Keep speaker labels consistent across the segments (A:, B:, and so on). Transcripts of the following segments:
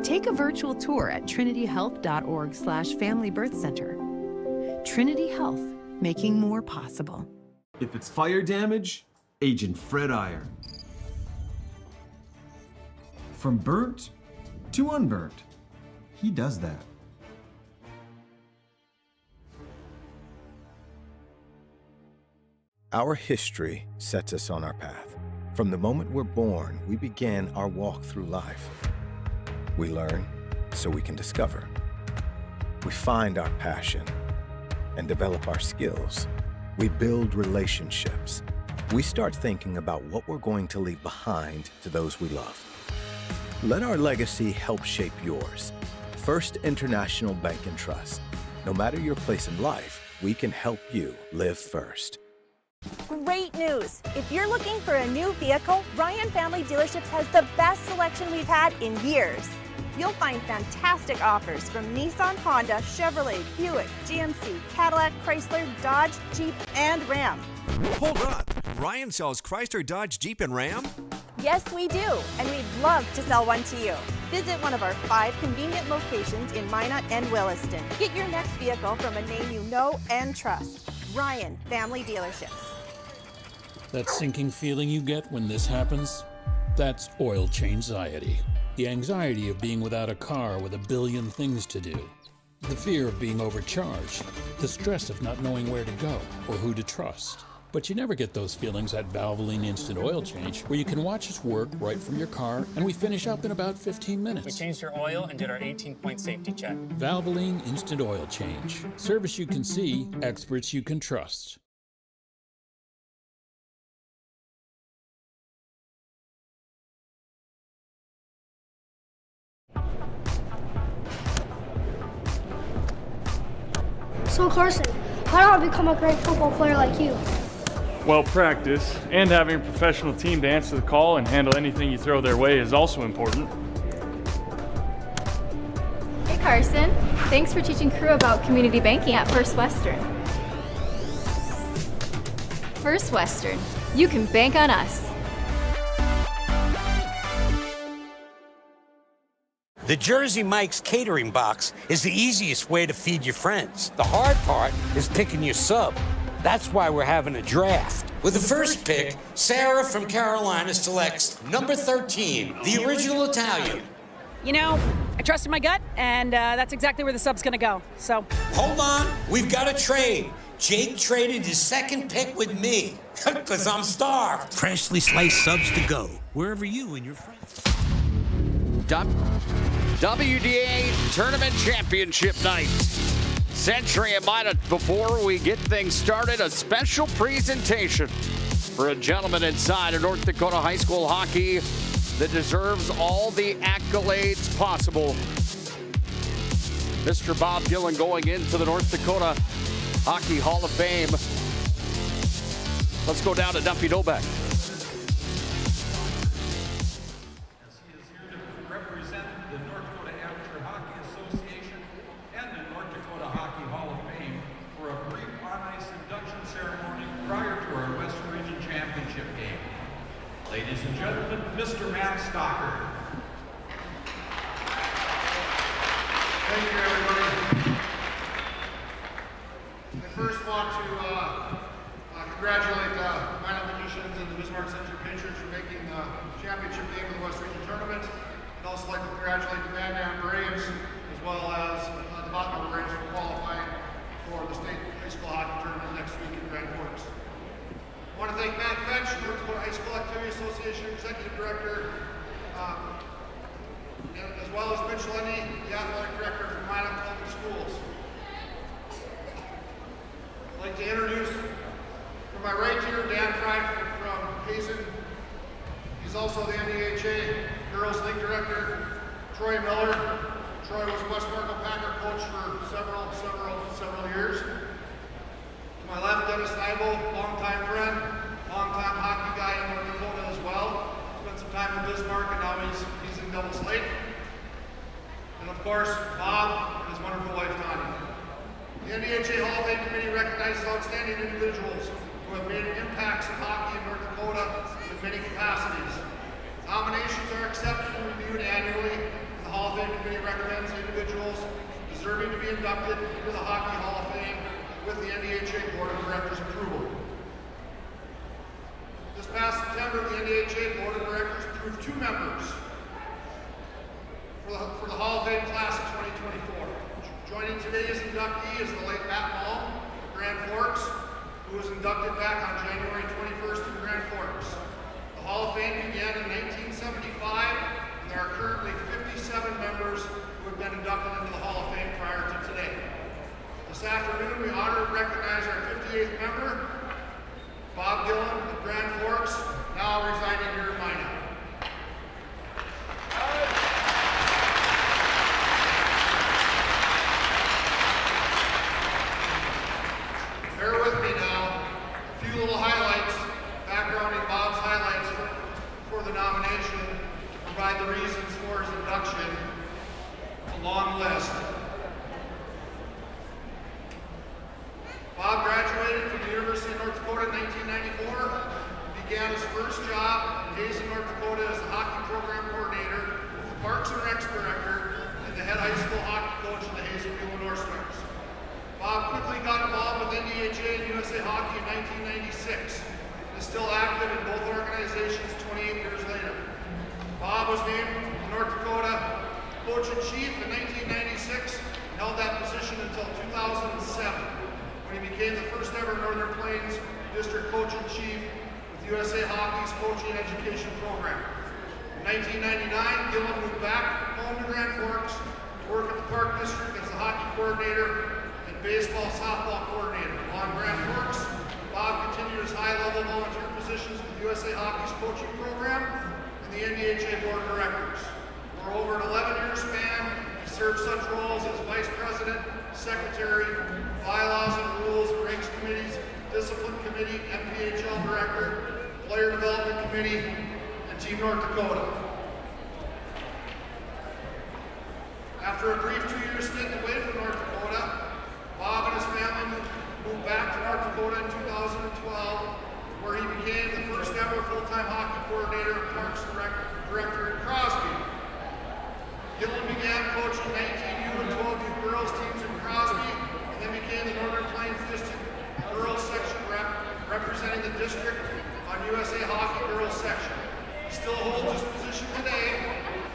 A: Take a virtual tour at trinityhealth.org/familybirthcenter. Trinity Health, making more possible.
B: If it's fire damage, Agent Fred Iron. From burnt to unburnt, he does that.
C: Our history sets us on our path. From the moment we're born, we begin our walk through life. We learn so we can discover. We find our passion and develop our skills. We build relationships. We start thinking about what we're going to leave behind to those we love. Let our legacy help shape yours. First International Bank and Trust. No matter your place in life, we can help you live first.
D: Great news! If you're looking for a new vehicle, Ryan Family Dealerships has the best selection we've had in years. You'll find fantastic offers from Nissan, Honda, Chevrolet, Buick, GMC, Cadillac, Chrysler, Dodge, Jeep, and Ram.
E: Hold on! Ryan sells Chrysler, Dodge, Jeep, and Ram?
D: Yes, we do, and we'd love to sell one to you. Visit one of our 5 convenient locations in Minot and Williston. Get your next vehicle from a name you know and trust. Ryan Family Dealerships.
F: That sinking feeling you get when this happens? That's oil change-anxiety. The anxiety of being without a car with a billion things to do. The fear of being overcharged. The stress of not knowing where to go or who to trust. But you never get those feelings at Valvoline Instant Oil Change, where you can watch us work right from your car, and we finish up in about 15 minutes.
G: We changed your oil and did our 18-point safety check.
F: Valvoline Instant Oil Change. Service you can see, experts you can trust.
H: So Carson, how do I become a great football player like you?
I: Well, practice and having a professional team to answer the call and handle anything you throw their way is also important.
J: Hey Carson, thanks for teaching crew about community banking at First Western. First Western, you can bank on us.
K: The Jersey Mike's catering box is the easiest way to feed your friends. The hard part is picking your sub. That's why we're having a draft. With the first pick, Sarah from Carolina selects number 13, the original Italian.
L: You know, I trusted my gut, and that's exactly where the sub's gonna go, so.
K: Hold on, we've got a trade. Jake traded his second pick with me, because I'm starved. Freshly sliced subs to go, wherever you and your friends.
M: WDA Tournament Championship Night. Century and Minot, before we get things started, a special presentation for a gentleman inside of North Dakota high school hockey that deserves all the accolades possible. Mr. Bob Gillen going into the North Dakota Hockey Hall of Fame. Let's go down to Dumpy Novak.
N: Ladies and gentlemen, Mr. Matt Stocker. Thank you, everybody. I first want to congratulate Minot Magicians and the Bismarck Century Patriots for making the championship game of the West Region Tournament. I'd also like to congratulate the Van Dam Braves as well as the Bottom Braves for qualifying for the state high school hockey tournament next week in Grand Forks. I want to thank Matt Fetch, North Dakota High School Activity Association Executive Director, as well as Mitch Lenny, the Athletic Director from Minot Public Schools. I'd like to introduce, from my right here, Dan Fry from Hazen. He's also the NDHA Girls League Director. Troy Miller. Troy was a West Fargo Packer coach for several years. To my left, Dennis Neibel, longtime friend, longtime hockey guy in North Dakota as well. Spent some time in Bismarck and now he's in Devil's Lake. And of course, Bob and his wonderful wife, Tanya. The NDHA Hall of Fame Committee recognizes outstanding individuals who have made impacts in hockey in North Dakota in many capacities. Nominations are accepted and reviewed annually. The Hall of Fame Committee recommends individuals deserving to be inducted into the Hockey Hall of Fame with the NDHA Board of Directors approval. This past September, the NDHA Board of Directors approved 2 members for the Hall of Fame class of 2024. Joining today's inductee is the late Matt Malm of Grand Forks, who was inducted back on January 21st in Grand Forks. The Hall of Fame began in 1975, and there are currently 57 members who have been inducted into the Hall of Fame prior to today. This afternoon, we honor and recognize our 58th member, Bob Gillen of Grand Forks, now residing here in Minot. Bear with me now. A few little highlights, backgrounding Bob's highlights for the nomination to provide the reasons for his induction. It's a long list. Bob graduated from the University of North Dakota in 1994 and began his first job in Hazen, North Dakota as the hockey program coordinator, the Parks and Recs director, and the head high school hockey coach in the Hazen North Stars. Bob quickly got involved with NDHA and USA Hockey in 1996 and is still active in both organizations 28 years later. Bob was named North Dakota Coach-in-Chief in 1996 and held that position until 2007 when he became the first ever Northern Plains District Coach-in-Chief with USA Hockey's coaching education program. In 1999, Gillen moved back home to Grand Forks to work at the Park District as the hockey coordinator and baseball softball coordinator. While in Grand Forks, Bob continued his high-level volunteer positions with USA Hockey's coaching program and the NDHA Board of Directors. For over an 11-year span, he served such roles as Vice President, Secretary, Bylaws and Rules, Ranks Committees, Discipline Committee, MPHL Director, Player Development Committee, and Team North Dakota. After a brief 2-year stint away from North Dakota, Bob and his family moved back to North Dakota in 2012, where he became the first ever full-time hockey coordinator and Parks Director in Crosby. Gillen began coaching 19U and 12U girls teams in Crosby, and then became the Northern Plains District girls section rep, representing the district on USA Hockey girls section. He still holds his position today,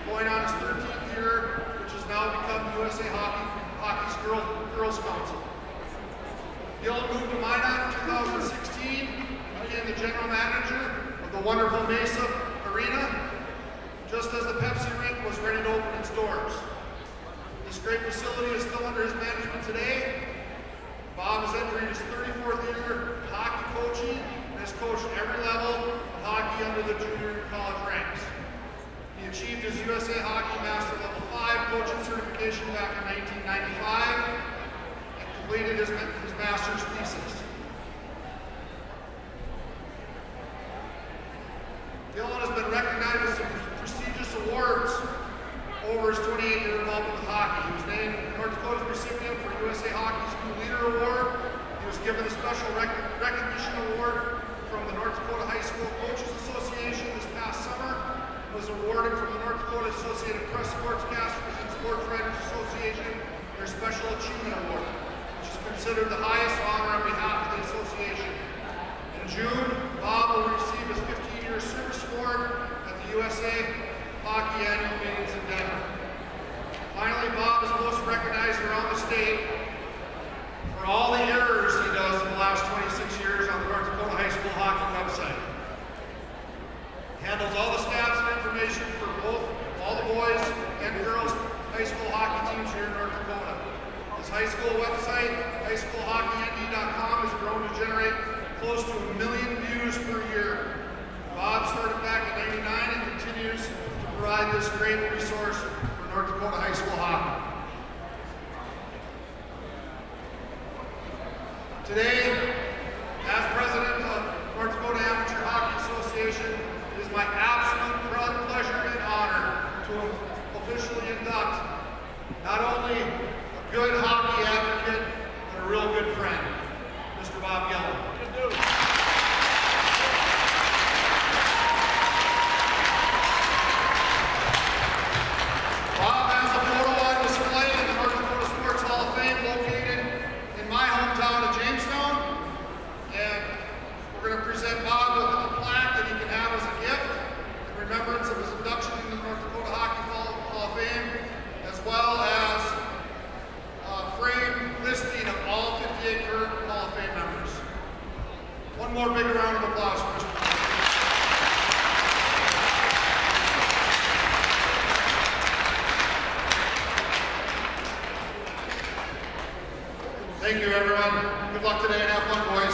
N: going on his 13th year, which has now become USA Hockey's Girls Council. Gillen moved to Minot in 2016 and became the general manager of the wonderful Mesa Arena, just as the Pepsi rink was ready to open its doors. This great facility is still under his management today. Bob is entering his 34th year of hockey coaching and has coached every level of hockey under the junior and college ranks. He achieved his USA Hockey Master Level 5 coaching certification back in 1995 and completed his master's thesis. Gillen has been recognized with some prestigious awards over his 28-year involvement with hockey. He was named North Dakota's recipient for USA Hockey's New Leader Award. He was given a special recognition award from the North Dakota High School Coaches Association this past summer. Was awarded from the North Dakota Associated Press Sportscasters and Sports Writers Association their Special Achievement Award, which is considered the highest honor on behalf of the association. In June, Bob will receive his 15-year service award at the USA Hockey Annual Meetings in Denver. Finally, Bob is most recognized around the state for all the errors he does in the last 26 years on the North Dakota High School Hockey website. Handles all the stats and information for all the boys and girls high school hockey teams here in North Dakota. His high school website, highschoolhockeynd.com, has grown to generate close to 1 million views per year. Bob started back in '99 and continues to provide this great resource for North Dakota high school hockey. Today, as president of North Dakota Amateur Hockey Association, it is my absolute pleasure and honor to officially induct not only a good hockey advocate, but a real good friend, Mr. Bob Gillen. Bob Thank you, everyone. Good luck today and have fun, boys.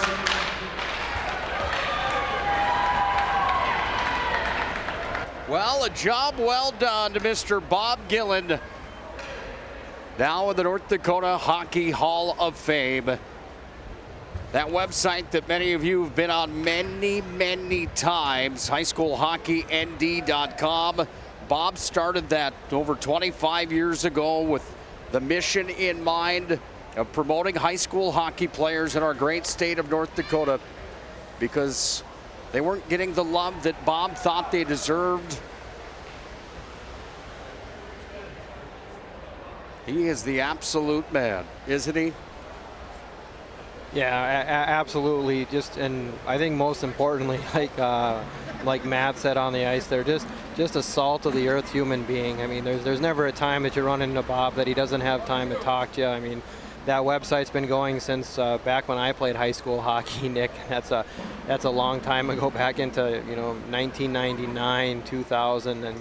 M: Well, a job well done to Mr. Bob Gillen, now in the North Dakota Hockey Hall of Fame. That website that many of you have been on many, many times, highschoolhockeynd.com. Bob started that over 25 years ago with the mission in mind of promoting high school hockey players in our great state of North Dakota because they weren't getting the love that Bob thought they deserved. He is the absolute man, isn't he?
O: Yeah, absolutely. And I think most importantly, like Matt said on the ice, they're just a salt of the earth human being. I mean, there's never a time that you run into Bob that he doesn't have time to talk to you. I mean, that website's been going since back when I played high school hockey, Nick. That's a long time ago, back into 1999, 2000, and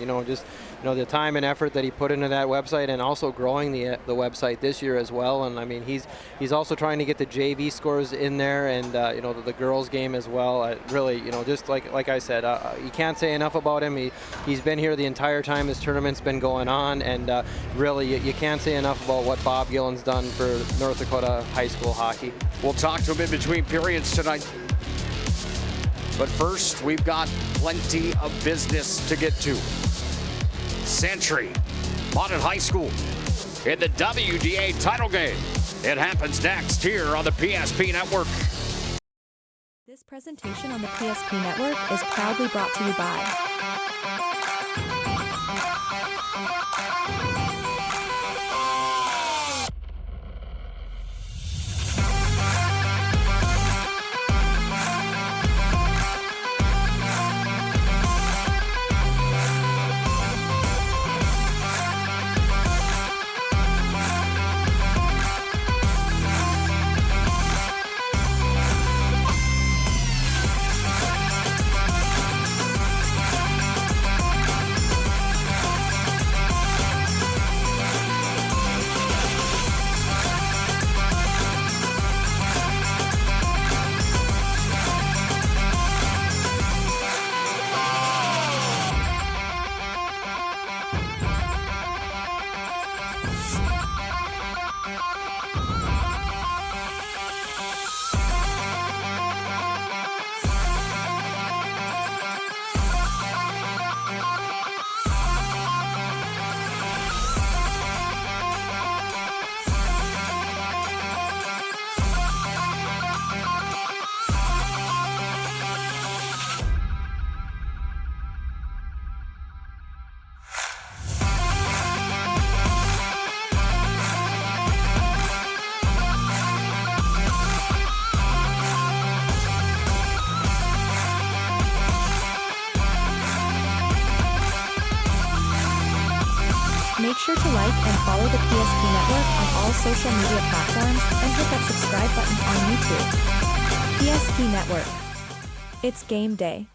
O: the time and effort that he put into that website, and also growing the website this year as well. And I mean, he's also trying to get the JV scores in there, and the girls game as well. Really, just like I said, you can't say enough about him. He's been here the entire time this tournament's been going on, and really you can't say enough about what Bob Gillen's done for North Dakota high school hockey. We'll talk to him in between periods tonight. But first, we've got plenty of business to get to. Century, Minot High School in the WDA title game. It happens next here on the PSP Network.
P: This presentation on the PSP Network is proudly brought to you by Make sure to like and follow the PSP Network on all social media platforms and hit that subscribe button on YouTube. PSP Network. It's game day.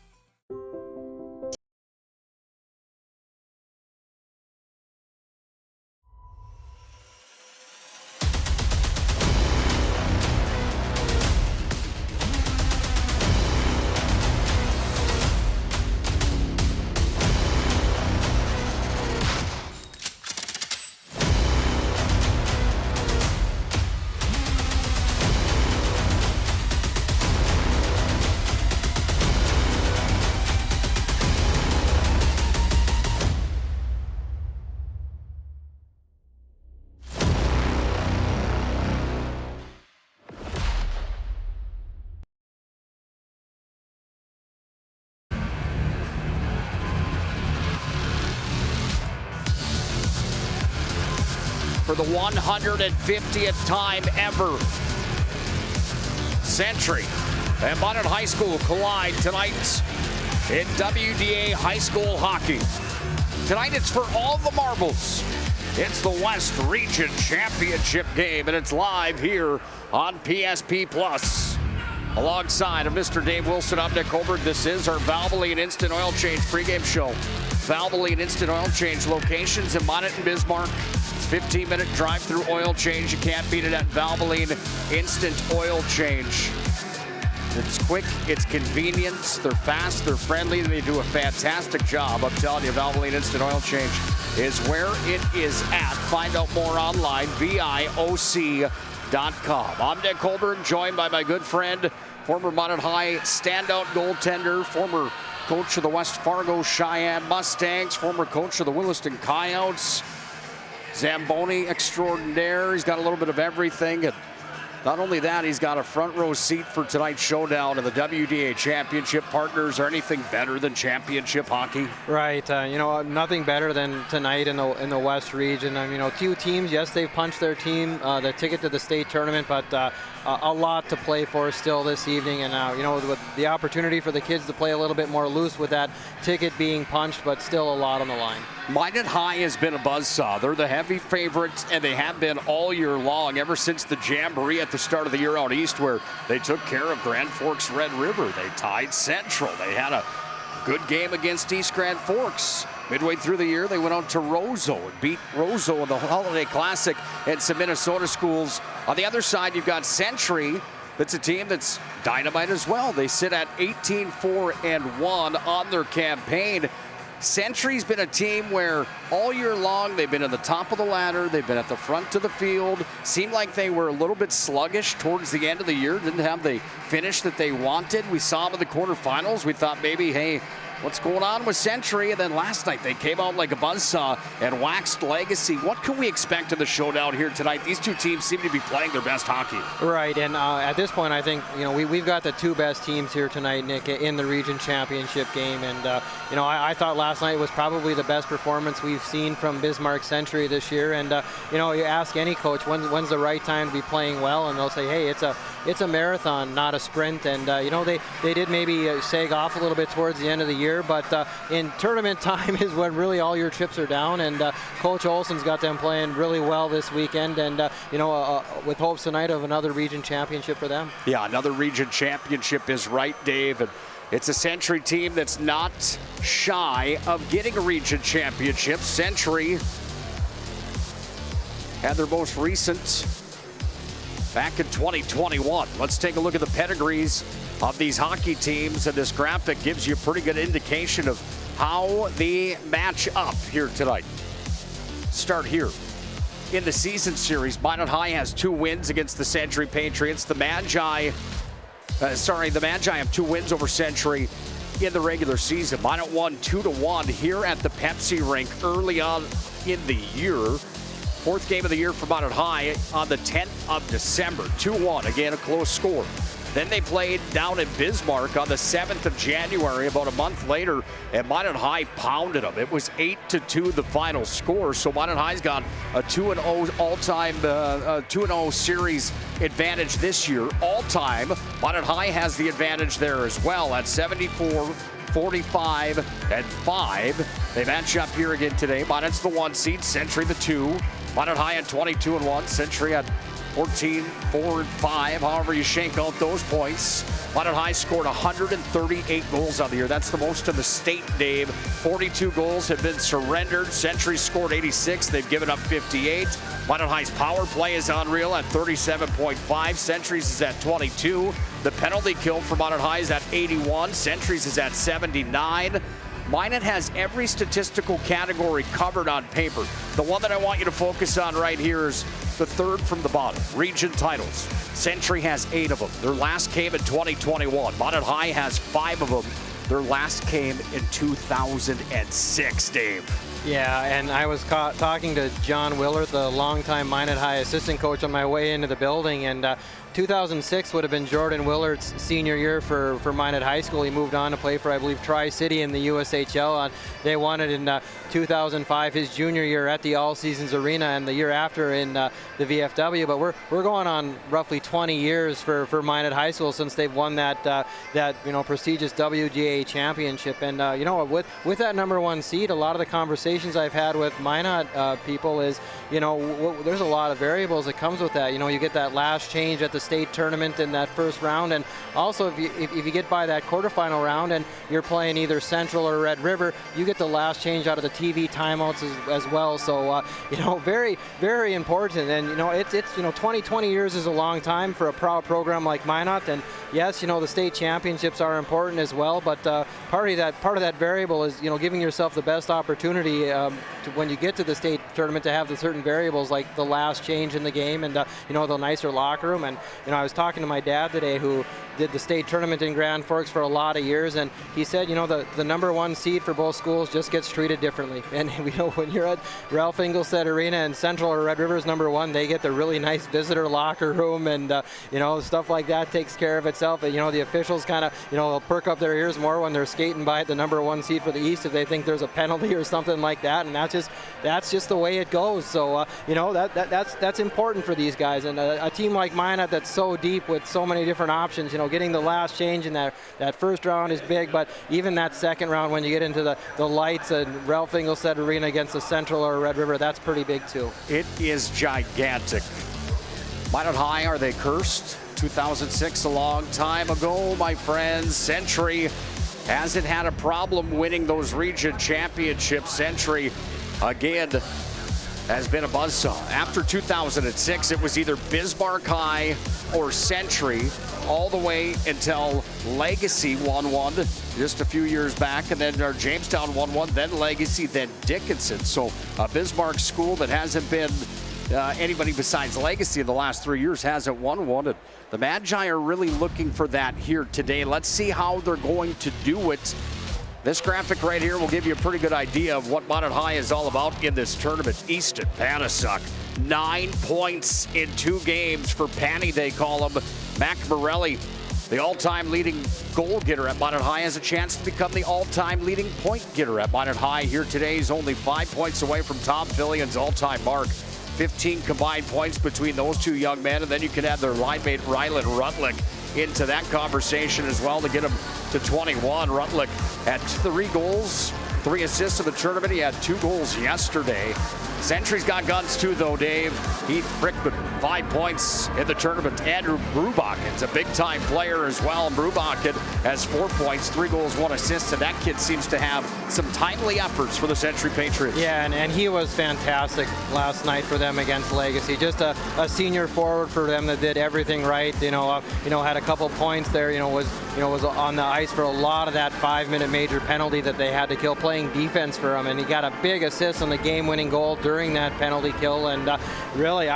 M: For the 150th time ever, Century and Minot High School collide tonight in WDA High School Hockey. Tonight it's for all the marbles. It's the West Region Championship game, and it's live here on PSP Plus. Alongside of Mr. Dave Wilson, I'm Nick Holbert. This is our Valvoline Instant Oil Change pregame show. Valvoline Instant Oil Change locations in Minot and Bismarck, 15-minute drive-through oil change. You can't beat it at Valvoline Instant Oil Change. It's quick, it's convenient, they're fast, they're friendly, they do a fantastic job. I'm telling you, Valvoline Instant Oil Change is where it is at. Find out more online, VIOC.com. I'm Nick Colburn, joined by my good friend, former Minot High standout goaltender, former coach of the West Fargo Cheyenne Mustangs, former coach of the Williston Coyotes, Zamboni extraordinaire. He's got a little bit of everything. And not only that, he's got a front row seat for tonight's showdown in the WDA Championship. Partners, are anything better than championship hockey?
O: Right. Nothing better than tonight in the West region. Two teams, yes, they've punched their team, the ticket to the state tournament, but a lot to play for still this evening. And, with the opportunity for the kids to play a little bit more loose with that ticket being punched, but still a lot on the line.
M: Minot High has been a buzzsaw. They're the heavy favorites, and they have been all year long, ever since the Jamboree at the start of the year out east, where they took care of Grand Forks Red River. They tied Central. They had a good game against East Grand Forks. Midway through the year, they went out to Roseau and beat Roseau in the Holiday Classic and some Minnesota schools. On the other side, you've got Century. That's a team that's dynamite as well. They sit at 18-4-1 on their campaign. Century's been a team where all year long they've been at the top of the ladder, they've been at the front of the field. Seemed like they were a little bit sluggish towards the end of the year, didn't have the finish that they wanted. We saw them in the quarterfinals. We thought maybe, hey, what's going on with Century? And then last night they came out like a buzzsaw and waxed legacy. What can we expect in the showdown here tonight? These two teams seem to be playing their best hockey.
O: Right, and at this point I think we've got the two best teams here tonight, Nick, in the region championship game. And I thought last night was probably the best performance we've seen from Bismarck Century this year. And you ask any coach when's the right time to be playing well, and they'll say, hey, it's a marathon, not a sprint. And they did maybe sag off a little bit towards the end of the year, but in tournament time is when really all your chips are down, and Coach Olson's got them playing really well this weekend, and with hopes tonight of another region championship for them.
M: Yeah, another region championship is right, Dave. And it's a Century team that's not shy of getting a region championship. Century had their most recent back in 2021. Let's take a look at the pedigrees of these hockey teams, and this graphic gives you a pretty good indication of how they match up here tonight. Start here. In the season series, Minot High has 2 wins against the Century Patriots. The Magi have 2 wins over Century in the regular season. Minot won 2-1 here at the Pepsi rink early on in the year. 4th game of the year for Minot High on the 10th of December. 2-1, again a close score. Then they played down in Bismarck on the 7th of January, about a month later, and Minot High pounded them. It was 8-2 the final score, so Minot High's got a 2-0 all-time 2-0 series advantage this year. All-time, Minot High has the advantage there as well at 74, 45-5. They match up here again today. Minot's the 1 seed, Century the 2. Minot High at 22-1, Century at 14-4-5, however you shake out those points. Minot High scored 138 goals on the year. That's the most in the state, Dave. 42 goals have been surrendered. Century scored 86. They've given up 58. Minot High's power play is unreal at 37.5. Century's is at 22. The penalty kill for Minot High is at 81. Century's is at 79. Minot has every statistical category covered on paper. The one that I want you to focus on right here is the third from the bottom, region titles. Century has 8 of them. Their last came in 2021. Minot High has 5 of them. Their last came in 2006, Dave.
O: Yeah, and I was talking to John Willard, the longtime Minot High assistant coach, on my way into the building, and 2006 would have been Jordan Willard's senior year for Minot High School. He moved on to play for, I believe, Tri-City in the USHL. They won it in 2005, his junior year at the All Seasons Arena, and the year after in the VFW. But we're going on roughly 20 years for Minot High School since they've won that prestigious WGA championship. And with that number 1 seed, a lot of the conversation conversations I've had with Minot people is, you know, there's a lot of variables that comes with that. You know, you get that last change at the state tournament in that first round, and also if you get by that quarterfinal round and you're playing either Central or Red River, you get the last change out of the TV timeouts as well. So, you know, very, very important. And, you know, it's 20 years is a long time for a program like Minot. And yes, you know, the state championships are important as well, but part of that variable is, you know, giving yourself the best opportunity when you get to the state tournament to have the certain variables like the last change in the game and you know, the nicer locker room. And you know, I was talking to my dad today, who did the state tournament in Grand Forks for a lot of years, and he said, you know, the number one seed for both schools just gets treated differently. And we know when you're at Ralph Engelstad Arena and Central or Red River's number one, they get the really nice visitor locker room, and you know, stuff like that takes care of itself. And you know, the officials kind of, you know, they'll perk up their ears more when they're skating by the number one seed for the East if they think there's a penalty or something like that. And that's just the way it goes. So you know, that's important for these guys. And a team like Minot that's so deep with so many different options, you know, getting the last change in that first round is big, but even that second round when you get into the lights and Ralph Engelstad Arena against the Central or Red River, that's pretty big too.
M: It is gigantic. Minot High, are they cursed? 2006, a long time ago, my friends. Century hasn't had a problem winning those region championships. Century, again, has been a buzzsaw. After 2006, it was either Bismarck High or Century, all the way until Legacy won one just a few years back, and then Jamestown won one, then Legacy, then Dickinson. So a Bismarck school that hasn't been anybody besides Legacy in the last 3 years hasn't won one. And the Magi are really looking for that here today. Let's see how they're going to do it. This graphic right here will give you a pretty good idea of what Minot High is all about in this tournament. Easton Panasuk, 9 points in 2 games for Panny, they call him. Mac Morelli, the all-time leading goal getter at Minot High, has a chance to become the all-time leading point getter at Minot High here today. He's only 5 points away from Tom Fillion's all-time mark. 15 combined points between those two young men, and then you can add their line mate Rylan Rutlick into that conversation as well to get him to 21. Rutlick had 3 goals, 3 assists in the tournament. He had 2 goals yesterday. Century's got guns too, though, Dave. Heath Frickman, 5 points in the tournament. Andrew Brubaken's a big-time player as well. Brubaken has 4 points, 3 goals, 1 assist, and that kid seems to have some timely efforts for the Century Patriots.
O: Yeah, and he was fantastic last night for them against Legacy. Just a senior forward for them that did everything right. You know, had a couple points there. Was on the ice for a lot of that 5-minute major penalty that they had to kill, playing defense for him, and he got a big assist on the game-winning goal during that penalty kill. And really,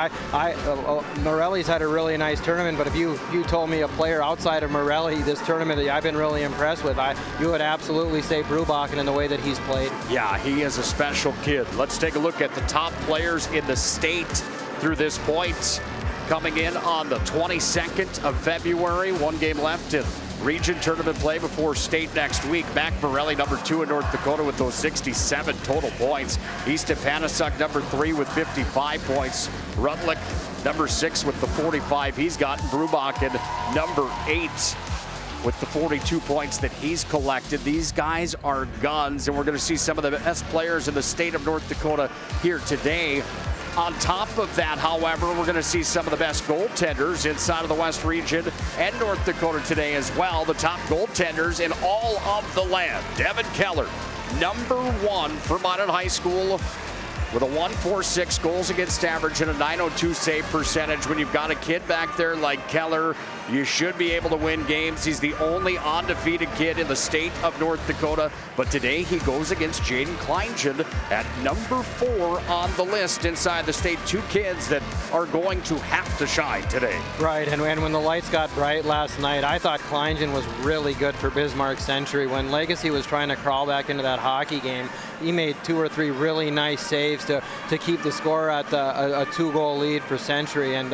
O: Morelli's had a really nice tournament, but if you told me a player outside of Morelli this tournament that I've been really impressed with, you would absolutely say Brubaken in the way that he's played.
M: Yeah, he is a special kid. Let's take a look at the top players in the state through this point. Coming in on the 22nd of February, 1 game left in region tournament play before state next week. Mac Morelli, number 2 in North Dakota with those 67 total points. Easton Panasuk, number 3 with 55 points. Rutlick, number 6 with the 45 he's gotten. Brubaken, number 8 with the 42 points that he's collected. These guys are guns, and we're going to see some of the best players in the state of North Dakota here today. On top of that, however, we're going to see some of the best goaltenders inside of the West region and North Dakota today as well. The top goaltenders in all of the land. Devin Keller, number 1 for Minot High School, with a 1.46 goals against average and a 902 save percentage. When you've got a kid back there like Keller, you should be able to win games. He's the only undefeated kid in the state of North Dakota. But today he goes against Jaden Kleingen at number 4 on the list inside the state. 2 kids that are going to have to shine today.
O: Right, and when the lights got bright last night, I thought Kleingen was really good for Bismarck Century. When Legacy was trying to crawl back into that hockey game, he made 2 or 3 really nice saves to keep the score at a 2-goal lead for Century. And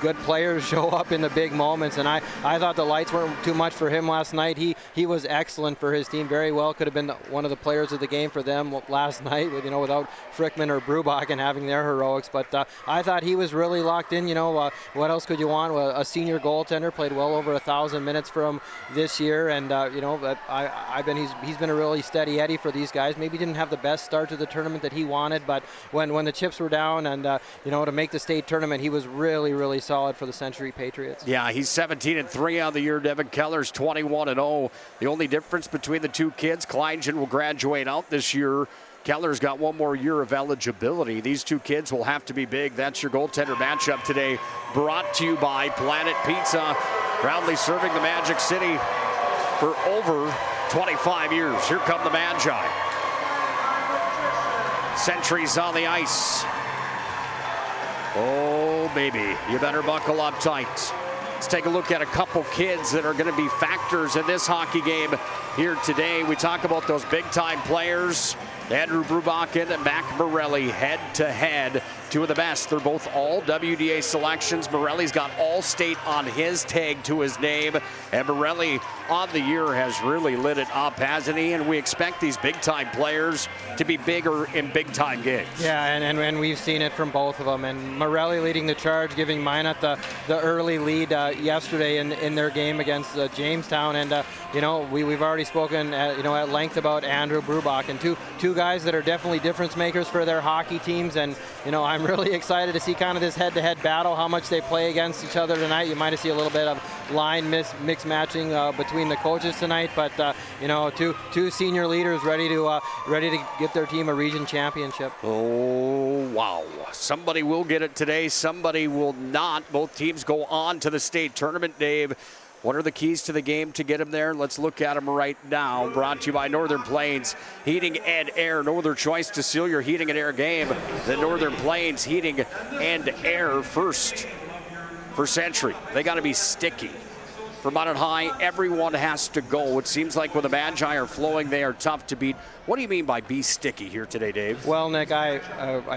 O: good players show up in the big moments, and I thought the lights weren't too much for him last night. He was excellent for his team, very well. Could have been one of the players of the game for them last night, with, without Frickman or Brubach and having their heroics. But I thought he was really locked in. What else could you want? A senior goaltender, played well over 1,000 minutes for him this year, and he's been a really steady Eddie for these guys. Maybe didn't have the best start to the tournament that he wanted, but when the chips were down and to make the state tournament, he was really, really solid for the Century Patriots.
M: Yeah, he's 17-3 on the year. Devin Keller's 21-0. The only difference between the two kids, Kleingen will graduate out this year. Keller's got one more year of eligibility. These two kids will have to be big. That's your goaltender matchup today, brought to you by Planet Pizza, proudly serving the Magic City for over 25 years. Here come the Magi. Century's on the ice. Oh, baby, you better buckle up tight. Let's take a look at a couple kids that are going to be factors in this hockey game here today. We talk about those big-time players. Andrew Brubach and Mac Morelli head-to-head. Two of the best. They're both all WDA selections. Morelli's got All-State on his tag to his name. And Morelli on the year has really lit it up, hasn't he? And we expect these big-time players to be bigger in big-time games.
O: Yeah, and we've seen it from both of them. And Morelli leading the charge, giving Minot the early lead yesterday in their game against Jamestown. And, we've already spoken at length about Andrew Brubach, and two guys that are definitely difference makers for their hockey teams. And, I'm really excited to see kind of this head-to-head battle, how much they play against each other tonight. You might see a little bit of line mix matching between the coaches tonight, but two senior leaders ready to get their team a region championship.
M: Oh, wow. Somebody will get it today, somebody will not. Both teams go on to the state tournament, Dave. What are the keys to the game to get them there? Let's look at them right now. Brought to you by Northern Plains Heating and Air. No other choice to seal your heating and air game than Northern Plains Heating and Air. First for Century, they got to be sticky. For Minot High, everyone has to go. It seems like when the Magi are flowing, they are tough to beat. What do you mean by be sticky here today, Dave?
O: Well, Nick, I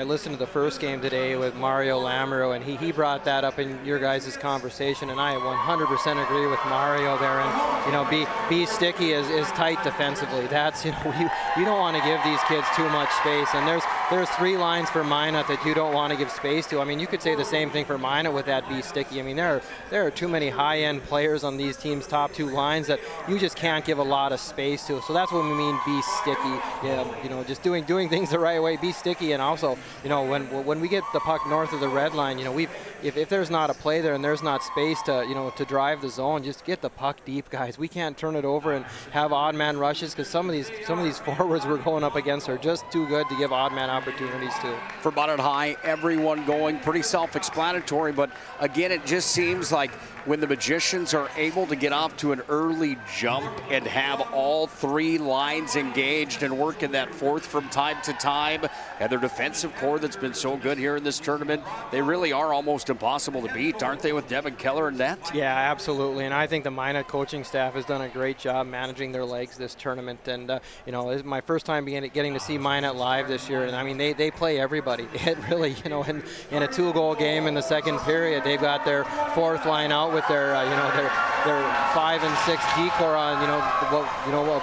O: listened to the first game today with Mario Lamoureux, and he brought that up in your guys' conversation, and I 100% agree with Mario there. And be sticky is tight defensively. That's you don't want to give these kids too much space. And there's three lines for Minot that you don't want to give space to. I mean, you could say the same thing for Minot with that be sticky. I mean, there are too many high-end players on these teams' top two lines that you just can't give a lot of space to. So that's what we mean be sticky. Yeah, just doing things the right way, be sticky. And also, when we get the puck north of the red line, if there's not a play there and there's not space to drive the zone, just get the puck deep, guys. We can't turn it over and have odd man rushes, because some of these forwards we're going up against are just too good to give odd man opportunities to.
M: For Minot High, everyone going, pretty self-explanatory, but again, it just seems like when the Magicians are able to get off to an early jump and have all three lines engaged and work in that fourth from time to time, and their defensive core that's been so good here in this tournament, they really are almost impossible to beat, aren't they, with Devin Keller in net?
O: Yeah, absolutely. And I think the Minot coaching staff has done a great job managing their legs this tournament. And, this is my first time getting to see Minot live this year. And, I mean, they play everybody. It really, in a two-goal game in the second period, they've got their fourth line out with their 5 and 6 decor on,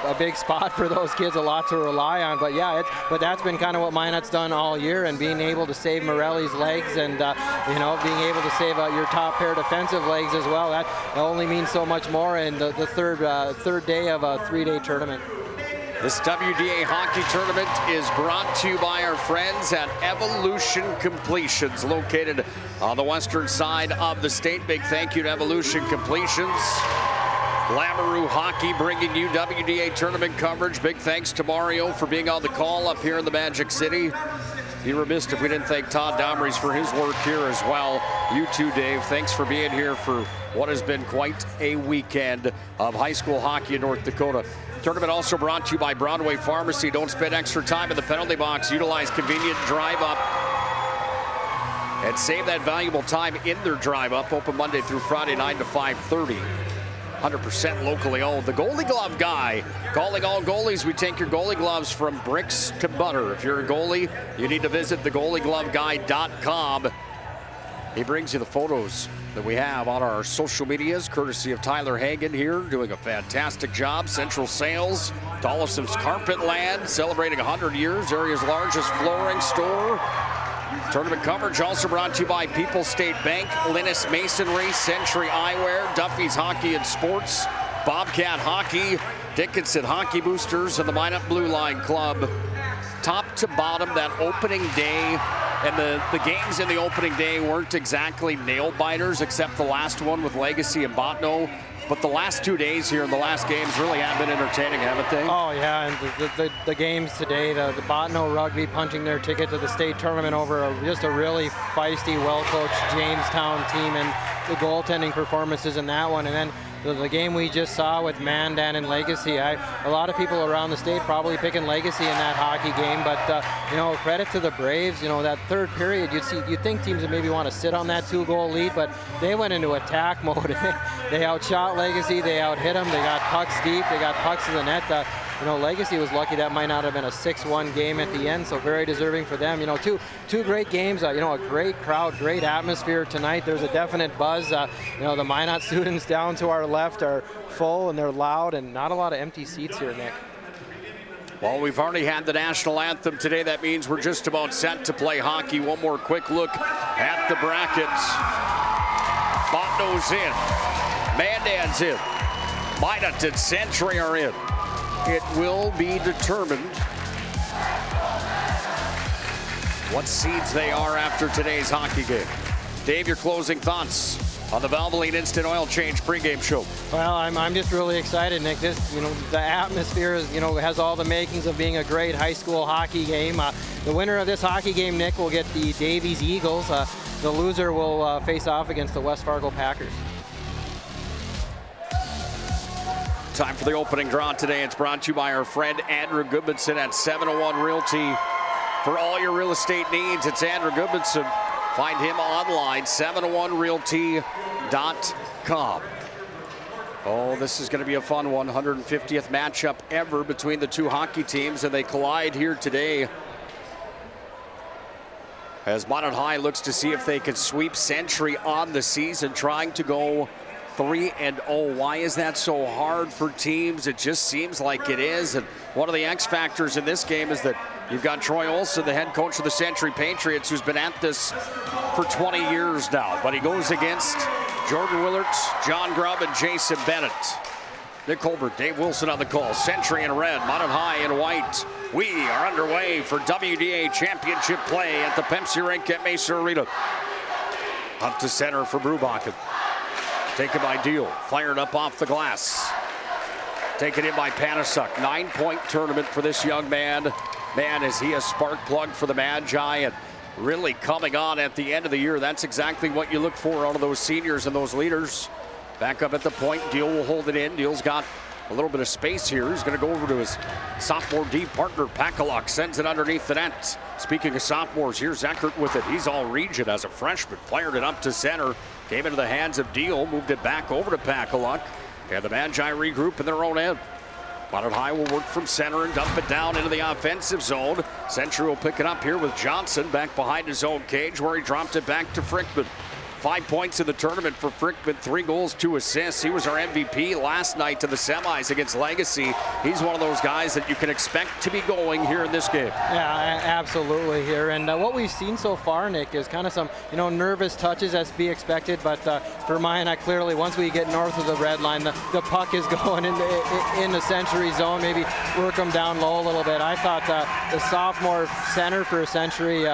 O: a big spot for those kids, a lot to rely on. But yeah, but that's been kind of what Minot's done all year, and being able to save Morelli's legs and being able to save your top pair defensive legs as well. That only means so much more in the third day of a 3-day tournament.
M: This WDA hockey tournament is brought to you by our friends at Evolution Completions, located on the western side of the state. Big thank you to Evolution Completions. Lamoureux Hockey bringing you WDA tournament coverage. Big thanks to Mario for being on the call up here in the Magic City. Be remiss if we didn't thank Todd Domrys for his work here as well. You too, Dave. Thanks for being here for what has been quite a weekend of high school hockey in North Dakota. Tournament also brought to you by Broadway Pharmacy. Don't spend extra time in the penalty box. Utilize convenient drive up and save that valuable time in their drive up. Open Monday through Friday, 9 to 5:30. 100% locally owned. The Goalie Glove Guy. Calling all goalies, we take your goalie gloves from bricks to butter. If you're a goalie, you need to visit thegoaliegloveguy.com. He brings you the photos that we have on our social medias, courtesy of Tyler Hagan here, doing a fantastic job. Central Sales, Dollison's Carpet Land, celebrating 100 years, area's largest flooring store. Tournament coverage also brought to you by People's State Bank, Linus Masonry, Century Eyewear, Duffy's Hockey and Sports, Bobcat Hockey, Dickinson Hockey Boosters, and the Minot Blue Line Club. Top to bottom, that opening day, and the games in the opening day weren't exactly nail biters, except the last one with Legacy and Botno. But the last 2 days here in the last games really have been entertaining, haven't they?
O: Oh, yeah, and the games today, the Botno Rugby punching their ticket to the state tournament over just a really feisty, well-coached Jamestown team, and the goaltending performances in that one. And then the game we just saw with Mandan and Legacy, a lot of people around the state probably picking Legacy in that hockey game, but you know, credit to the Braves. You know, that third period, you'd think teams would maybe want to sit on that 2-goal lead, but they went into attack mode. They outshot Legacy, they out-hit them, they got pucks deep, they got pucks to the net. You know, Legacy was lucky that might not have been a 6-1 game at the end, so very deserving for them. You know, two great games, you know, a great crowd, great atmosphere tonight. There's a definite buzz. You know, the Minot students down to our left are full and they're loud, and not a lot of empty seats here, Nick.
M: Well, we've already had the national anthem today. That means we're just about set to play hockey. One more quick look at the brackets. Botno's in. Mandan's in. Minot and Century are in. It will be determined what seeds they are after today's hockey game. Dave, your closing thoughts on the Valvoline Instant Oil Change pregame show.
O: Well, I'm just really excited, Nick. This, you know, the atmosphere is, you know, has all the makings of being a great high school hockey game. The winner of this hockey game, Nick, will get the Davies Eagles. The loser will face off against the West Fargo Packers.
M: Time for the opening draw today. It's brought to you by our friend Andrew Goodmanson at 701 Realty. For all your real estate needs, it's Andrew Goodmanson. Find him online, 701realty.com. Oh, this is going to be a fun one. 150th matchup ever between the two hockey teams, and they collide here today. As Minot High looks to see if they can sweep Century on the season, trying to go 3-0. Why is that so hard for teams? It just seems like it is. And one of the X factors in this game is that you've got Troy Olson, the head coach of the Century Patriots, who's been at this for 20 years now. But he goes against Jordan Willards, John Grubb, and Jason Bennett. Nick Colbert, Dave Wilson on the call. Century in red, Minot High in white. We are underway for WDA Championship play at the Pepsi Rink at Mesa Arena. Up to center for Brubakken. Taken by Deal, fired up off the glass. Taken in by Panasuk. 9-point tournament for this young man. Man, is he a spark plug for the Magi, and really coming on at the end of the year. That's exactly what you look for out of those seniors and those leaders. Back up at the point, Deal will hold it in. Deal's got a little bit of space here. He's going to go over to his sophomore D partner, Pakaluk, sends it underneath the net. Speaking of sophomores, here's Eckert with it. He's all region as a freshman, fired it up to center. Came into the hands of Deal, moved it back over to Pakaluk. And the Magi regroup in their own end. Minot High will work from center and dump it down into the offensive zone. Century will pick it up here with Johnson back behind his own cage where he dropped it back to Frickman. 5 points in the tournament for Frickman, 3 goals, 2 assists. He was our MVP last night to the semis against Legacy. He's one of those guys that you can expect to be going here in this game.
O: Yeah, absolutely here. And what we've seen so far, Nick, is kind of some, you know, nervous touches as to be expected. But for Minot, clearly, once we get north of the red line, the puck is going in the Century zone. Maybe work them down low a little bit. I thought the sophomore center for Century,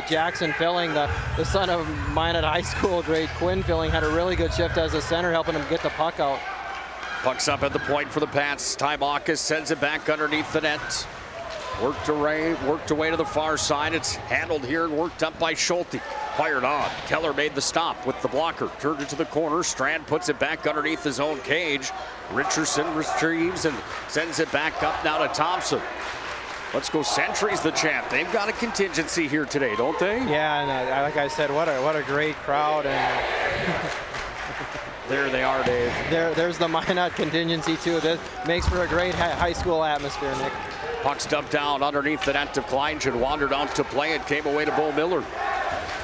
O: Jackson Filling, the son of Minot High School great Quinn Filling, had a really good shift as a center, helping him get the puck out.
M: Puck's up at the point for the Pats. Ty Bacchus sends it back underneath the net. Worked away to the far side. It's handled here and worked up by Schulte. Fired on. Keller made the stop with the blocker. Turned it to the corner. Strand puts it back underneath his own cage. Richardson retrieves and sends it back up now to Thompson. Let's go. Century's the champ. They've got a contingency here today, don't they?
O: Yeah, and like I said, what a great crowd. And
M: there they are, Dave.
O: There's the Minot contingency too. This makes for a great high school atmosphere, Nick.
M: Puck's dumped down underneath the net of Kleingen. Wandered out to play it. Came away to Bo Miller.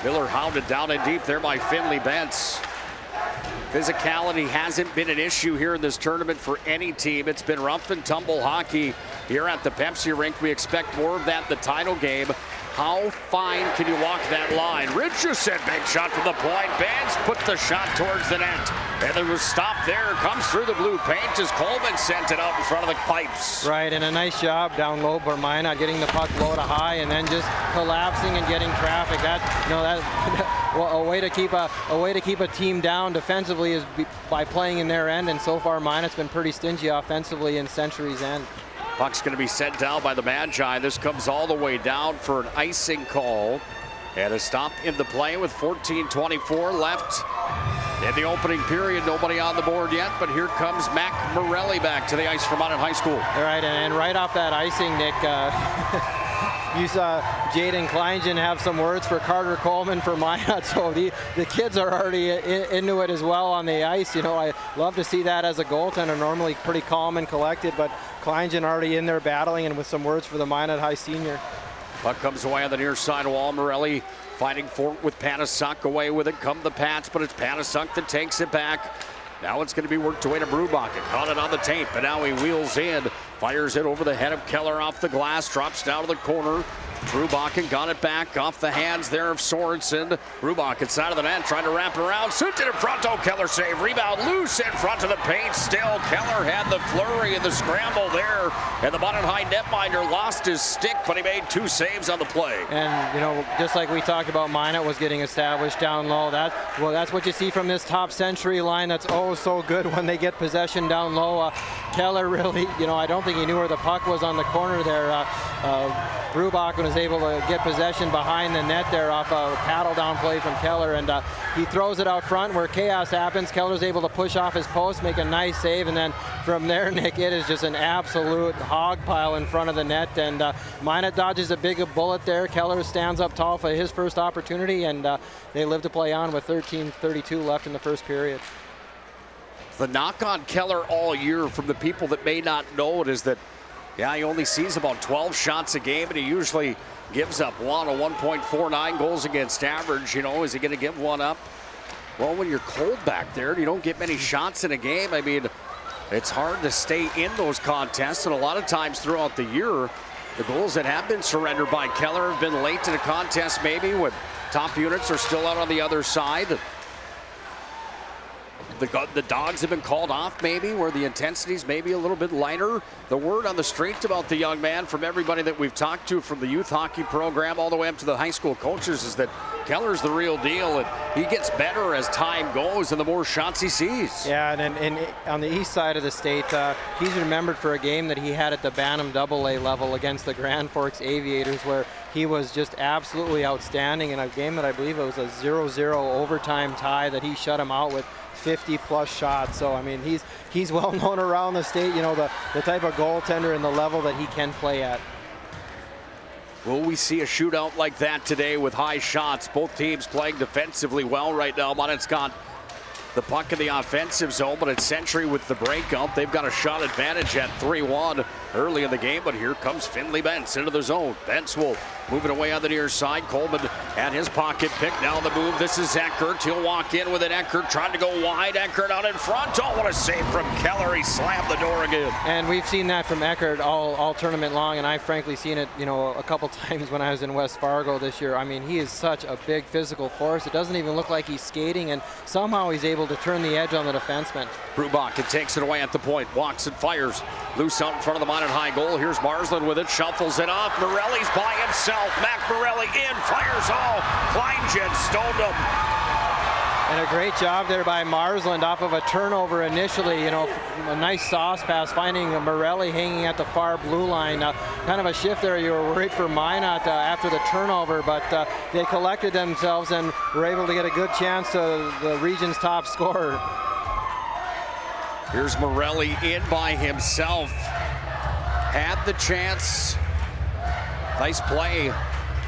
M: Miller hounded down and deep there by Finley Bentz. Physicality hasn't been an issue here in this tournament for any team. It's been rough and tumble hockey here at the Pepsi Rink. We expect more of that in the title game. How fine can you walk that line? Richardson, big shot from the point. Bentz put the shot towards the net. And there was stop there. Comes through the blue paint as Coleman sent it out in front of the pipes.
O: Right, and a nice job down low by Minot, getting the puck low to high and then just collapsing and getting traffic. That, you know, that well, a way to keep a team down defensively is by playing in their end. And so far, Minot's been pretty stingy offensively in Century's end.
M: Puck's going to be sent down by the Magi. This comes all the way down for an icing call. And a stop in the play with 14:24 left in the opening period. Nobody on the board yet, but here comes Mac Morelli back to the ice for Minot High School.
O: All right, and right off that icing, Nick, you saw Jaden Kleingen have some words for Carter Coleman for Minot, so the kids are already into it as well on the ice. You know, I love to see that as a goaltender, normally pretty calm and collected, but Kleingen already in there battling and with some words for the Minot High senior.
M: Puck comes away on the near side wall. Morelli fighting for it with Panasuk. Away with it come the Pats, but it's Panasuk that takes it back. Now it's going to be worked away to Brubach. Caught it on the tape, but now he wheels in. Fires it over the head of Keller off the glass. Drops down to the corner. Brubach got it back off the hands there of Sorensen. Brubach inside of the net, trying to wrap it around. Suited in front. Oh, Keller save. Rebound loose in front of the paint. Still, Keller had the flurry and the scramble there. And the Minot High netminder lost his stick, but he made 2 saves on the play.
O: And, you know, just like we talked about, Minot was getting established down low. That's what you see from this top Century line. That's oh so good when they get possession down low. Keller really, you know, I don't think he knew where the puck was on the corner there. Brubach was able to get possession behind the net there off a paddle down play from Keller, and he throws it out front where chaos happens. Keller's able to push off his post, make a nice save, and then from there, Nick, it is just an absolute hog pile in front of the net, and Minot dodges a big bullet there. Keller stands up tall for his first opportunity, and they live to play on with 13:32 left in the first period.
M: The knock on Keller all year from the people that may not know it is that, yeah, he only sees about 12 shots a game, and he usually gives up 1.49 goals against average. You know, is he going to give one up? Well, when you're cold back there, you don't get many shots in a game. I mean, it's hard to stay in those contests, and a lot of times throughout the year, the goals that have been surrendered by Keller have been late to the contest, maybe when top units are still out on the other side. The dogs have been called off, maybe, where the intensity's maybe a little bit lighter. The word on the street about the young man from everybody that we've talked to, from the youth hockey program all the way up to the high school coaches, is that Keller's the real deal, and he gets better as time goes and the more shots he sees.
O: Yeah, and on the east side of the state, he's remembered for a game that he had at the Bantam AA level against the Grand Forks Aviators, where he was just absolutely outstanding in a game that I believe it was a 0-0 overtime tie that he shut him out with 50-plus shots. So, I mean, he's well known around the state, you know, the type of goaltender and the level that he can play at.
M: Will we see a shootout like that today with high shots? Both teams playing defensively well right now. Minot's got the puck in the offensive zone, but it's Century with the breakup. They've got a shot advantage at 3-1 early in the game, but here comes Finley Bentz into the zone. Bentz will move it away on the near side. Coleman at his pocket pick. Now the move. This is Eckert. He'll walk in with it. Eckert trying to go wide. Eckert out in front. Oh, what a save from Keller. He slammed the door again.
O: And we've seen that from Eckert all tournament long, and I've frankly seen it, you know, a couple times when I was in West Fargo this year. I mean, he is such a big physical force. It doesn't even look like he's skating, and somehow he's able to turn the edge on the defenseman.
M: Brubach, it takes it away at the point. Walks and fires. Loose out in front of the Minot High goal. Here's Marsland with it. Shuffles it off. Morelli's by himself. Mac Morelli in. Fires all. Kleingen stoned him.
O: And a great job there by Marsland off of a turnover initially. You know, a nice sauce pass, finding Morelli hanging at the far blue line. Kind of a shift there. You were worried for Minot after the turnover, but they collected themselves and were able to get a good chance to the region's top scorer.
M: Here's Morelli in by himself. Had the chance. Nice play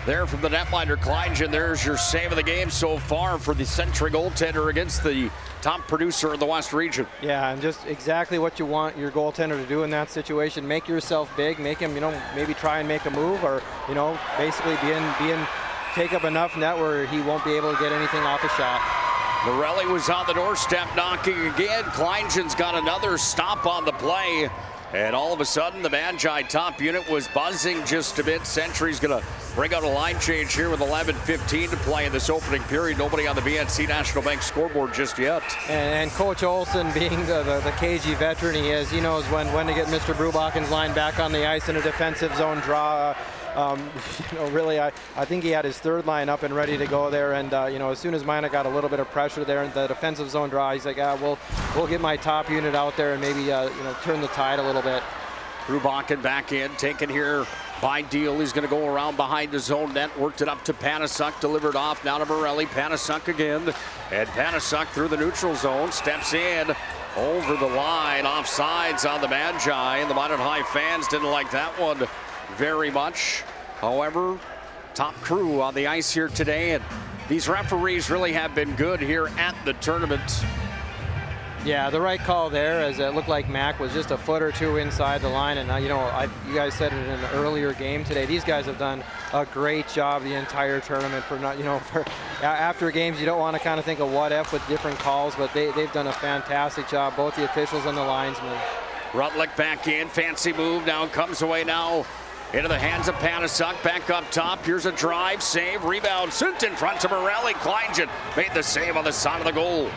M: there from the netminder Kleingen. There's your save of the game so far for the Century goaltender against the top producer in the West region.
O: Yeah, and just exactly what you want your goaltender to do in that situation. Make yourself big, make him, you know, maybe try and make a move, or, you know, basically be in take up enough net where he won't be able to get anything off a shot.
M: Morelli was on the doorstep knocking again. Kleingen's got another stop on the play. And all of a sudden, the Magi top unit was buzzing just a bit. Century's going to bring out a line change here with 11:15 to play in this opening period. Nobody on the BNC National Bank scoreboard just yet.
O: And Coach Olsen, being the KG veteran he is, he knows when to get Mr. Brubaken's line back on the ice in a defensive zone draw. Really, I think he had his third line up and ready to go there. And, as soon as Minot got a little bit of pressure there in the defensive zone draw, he's like, we'll get my top unit out there and maybe, turn the tide a little bit.
M: Brubaken back in, taken here by Deal. He's going to go around behind his own net, worked it up to Panasuk, delivered off now to Morelli. Panasuk again, and Panasuk through the neutral zone, steps in over the line, offsides on the Magi, and the Minot High fans didn't like that one very much. However, top crew on the ice here today, and these referees really have been good here at the tournament.
O: Yeah, the right call there, as it looked like Mac was just a foot or two inside the line. And, you guys said it in an earlier game today. These guys have done a great job the entire tournament for after games, you don't want to kind of think of what if with different calls, but they've done a fantastic job, both the officials and the linesmen.
M: Rutlick back in, fancy move now, comes away now into the hands of Panasuk, back up top. Here's a drive, save, rebound, sent in front of Morelli. Kleingen made the save on the side of the goal.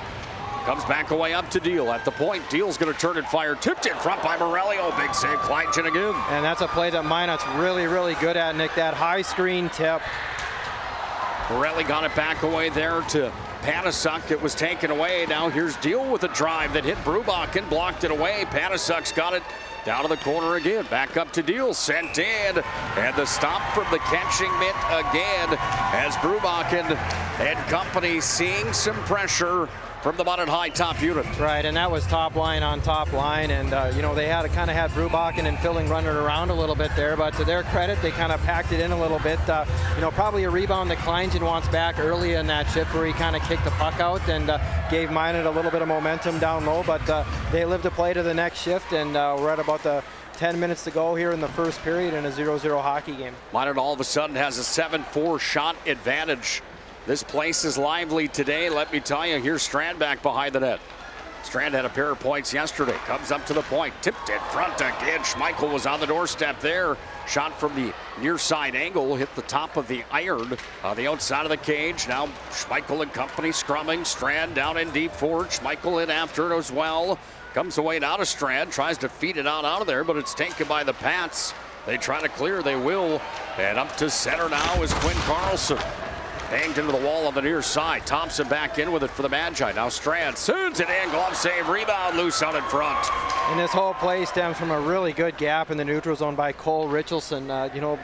M: Comes back away up to Deal at the point. Deal's going to turn and fire. Tipped in front by Morelli. Oh, big save. Kleingen again.
O: And that's a play that Minot's really, really good at, Nick. That high screen tip.
M: Morelli got it back away there to Panasuk. It was taken away. Now here's Deal with a drive that hit Brubaken. Blocked it away. Panasuk's got it down to the corner again. Back up to Deal. Sent in. And the stop from the catching mitt again as Brubaken and company seeing some pressure from the Minot High top unit.
O: Right, and that was top line on top line, and they had Brubaken and Filling running around a little bit there, but to their credit, they kind of packed it in a little bit. Probably a rebound that Kleingen wants back early in that shift where he kind of kicked the puck out and gave Minot a little bit of momentum down low, but they lived to play to the next shift, and we're at about the 10 minutes to go here in the first period in a 0-0 hockey game.
M: Minot all of a sudden has a 7-4 shot advantage. This place is lively today, let me tell you. Here's Strand back behind the net. Strand had a pair of points yesterday. Comes up to the point, tipped in front again. Schmeichel was on the doorstep there. Shot from the near side angle, hit the top of the iron on the outside of the cage. Now Schmeichel and company scrumming. Strand down in deep forward. Schmeichel in after it as well. Comes away now to Strand, tries to feed it out of there, but it's taken by the Pats. They try to clear, they will. And up to center now is Quinn Carlson. Hanged into the wall on the near side. Thompson back in with it for the Magi. Now Strand sends it in. Glove save. Rebound loose out in front.
O: And this whole play stems from a really good gap in the neutral zone by Cole Richardson.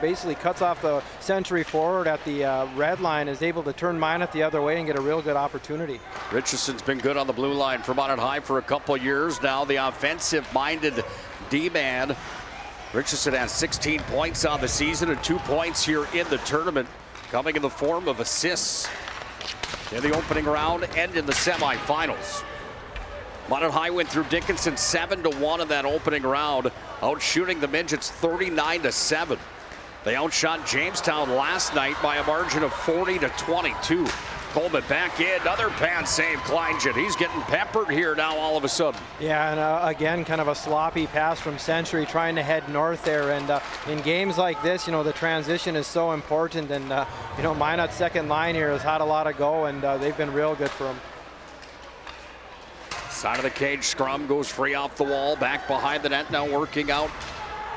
O: Basically cuts off the Century forward at the red line, is able to turn Minot the other way and get a real good opportunity.
M: Richardson's been good on the blue line for Minot High for a couple years now. The offensive-minded D-man. Richardson has 16 points on the season and 2 points here in the tournament, coming in the form of assists in the opening round and in the semifinals. Minot High went through Dickinson 7-1 in that opening round, outshooting the Midgets 39-7. They outshot Jamestown last night by a margin of 40-22. Coleman back in, another pan save, Kleingen. He's getting peppered here now all of a sudden.
O: Yeah, and again, kind of a sloppy pass from Century trying to head north there. And in games like this, the transition is so important. And, Minot's second line here has had a lot of go, and they've been real good for them.
M: Side of the cage, scrum goes free off the wall, back behind the net now working out.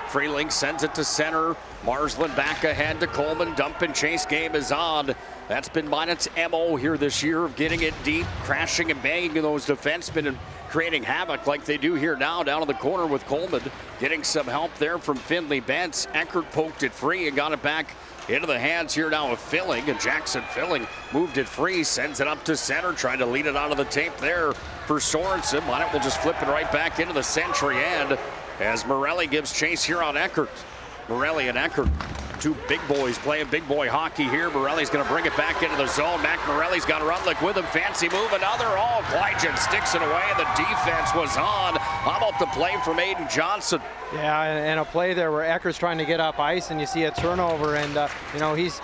M: Freeling sends it to center. Marsland back ahead to Coleman. Dump and chase game is on. That's been Minot's MO here this year, of getting it deep, crashing and banging those defensemen and creating havoc like they do here now down in the corner with Coleman. Getting some help there from Finley Bentz. Eckert poked it free and got it back into the hands here now of Filling. And Jackson Filling moved it free, sends it up to center, trying to lead it out of the tape there for Sorensen. Minot will just flip it right back into the Century end as Morelli gives chase here on Eckert. Morelli and Eckert, two big boys playing big boy hockey here. Morelli's going to bring it back into the zone. Mac Morelli's got Rutlick with him. Fancy move, another. Oh, Kleingen sticks it away. The defense was on. How about the play from Aiden Johnson?
O: Yeah, and a play there where Eckert's trying to get up ice, and you see a turnover, and he's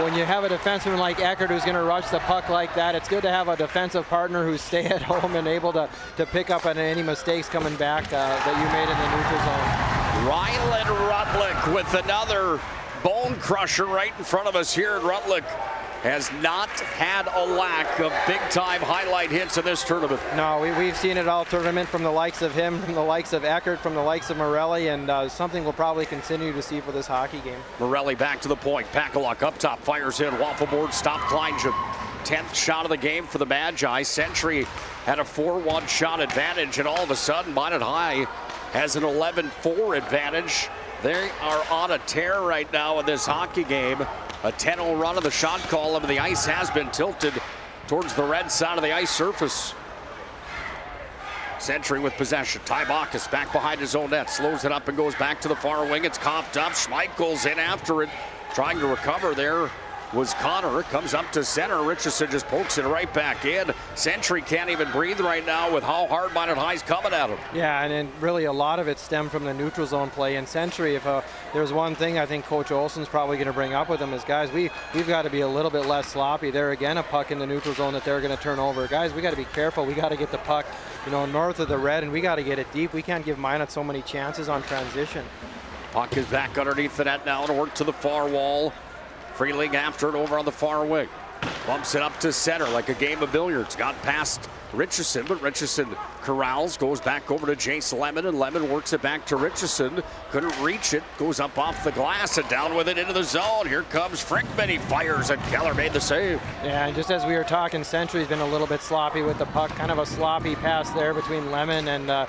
O: when you have a defenseman like Eckert who's going to rush the puck like that, it's good to have a defensive partner who's stay at home and able to pick up on any mistakes coming back that you made in the neutral zone.
M: Ryland Rutlick with another bone crusher right in front of us here. And Rutlick has not had a lack of big-time highlight hits in this tournament.
O: No, we've seen it all tournament from the likes of him, from the likes of Eckert, from the likes of Morelli, and something we'll probably continue to see for this hockey game.
M: Morelli back to the point. Pakaluk up top, fires in. Waffle board, stop Kleinjan. 10th shot of the game for the Magi. Century had a 4-1 shot advantage, and all of a sudden, Minot High has an 11-4 advantage. They are on a tear right now in this hockey game. A 10-0 run of the shot column, and the ice has been tilted towards the red side of the ice surface. Century with possession. Ty Bacchus back behind his own net. Slows it up and goes back to the far wing. It's copped up. Schmeichel's in after it. Trying to recover there was Connor. It comes up to center. Richardson just pokes it right back in. Century can't even breathe right now with how hard Minot High's coming at him.
O: Yeah, and really a lot of it stemmed from the neutral zone play. And Century, if there's one thing I think Coach Olson's probably going to bring up with them is, guys, we've got to be a little bit less sloppy. There again, a puck in the neutral zone that they're going to turn over. Guys, we got to be careful. We got to get the puck, north of the red, and we got to get it deep. We can't give Minot so many chances on transition.
M: Puck is back underneath the net now to work to the far wall. Freeling after it over on the far wing. Bumps it up to center like a game of billiards. Got past Richardson, but Richardson corrals, goes back over to Jace Lemon, and Lemon works it back to Richardson. Couldn't reach it, goes up off the glass and down with it into the zone. Here comes Frickman, he fires, and Keller made the save.
O: Yeah, and just as we were talking, Century's been a little bit sloppy with the puck. Kind of a sloppy pass there between Lemon and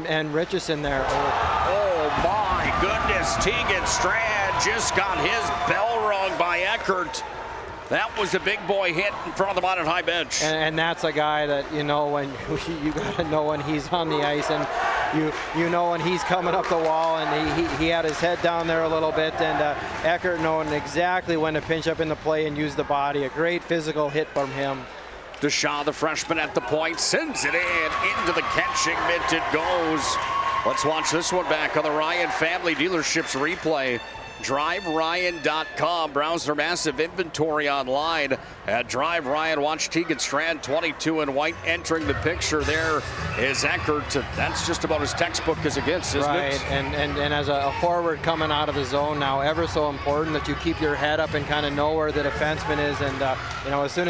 O: and Richardson there.
M: Oh my goodness, Tegan Strand just got his bell rung by Eckert. That was a big boy hit in front of the Minot High bench.
O: And that's a guy that, when you got to know when he's on the ice, and you know when he's coming up the wall, and he had his head down there a little bit, and Eckert knowing exactly when to pinch up in the play and use the body. A great physical hit from him.
M: Deshaw, the freshman at the point, sends it into the catching mitt it goes. Let's watch this one back on the Ryan Family Dealerships replay. DriveRyan.com. Browse their massive inventory online at Drive Ryan. Watch Tegan Strand, 22 in white, entering the picture. There is Eckert. That's just about as textbook as it gets, isn't it?
O: Right, and as a forward coming out of the zone now, ever so important that you keep your head up and kind of know where the defenseman is. And as soon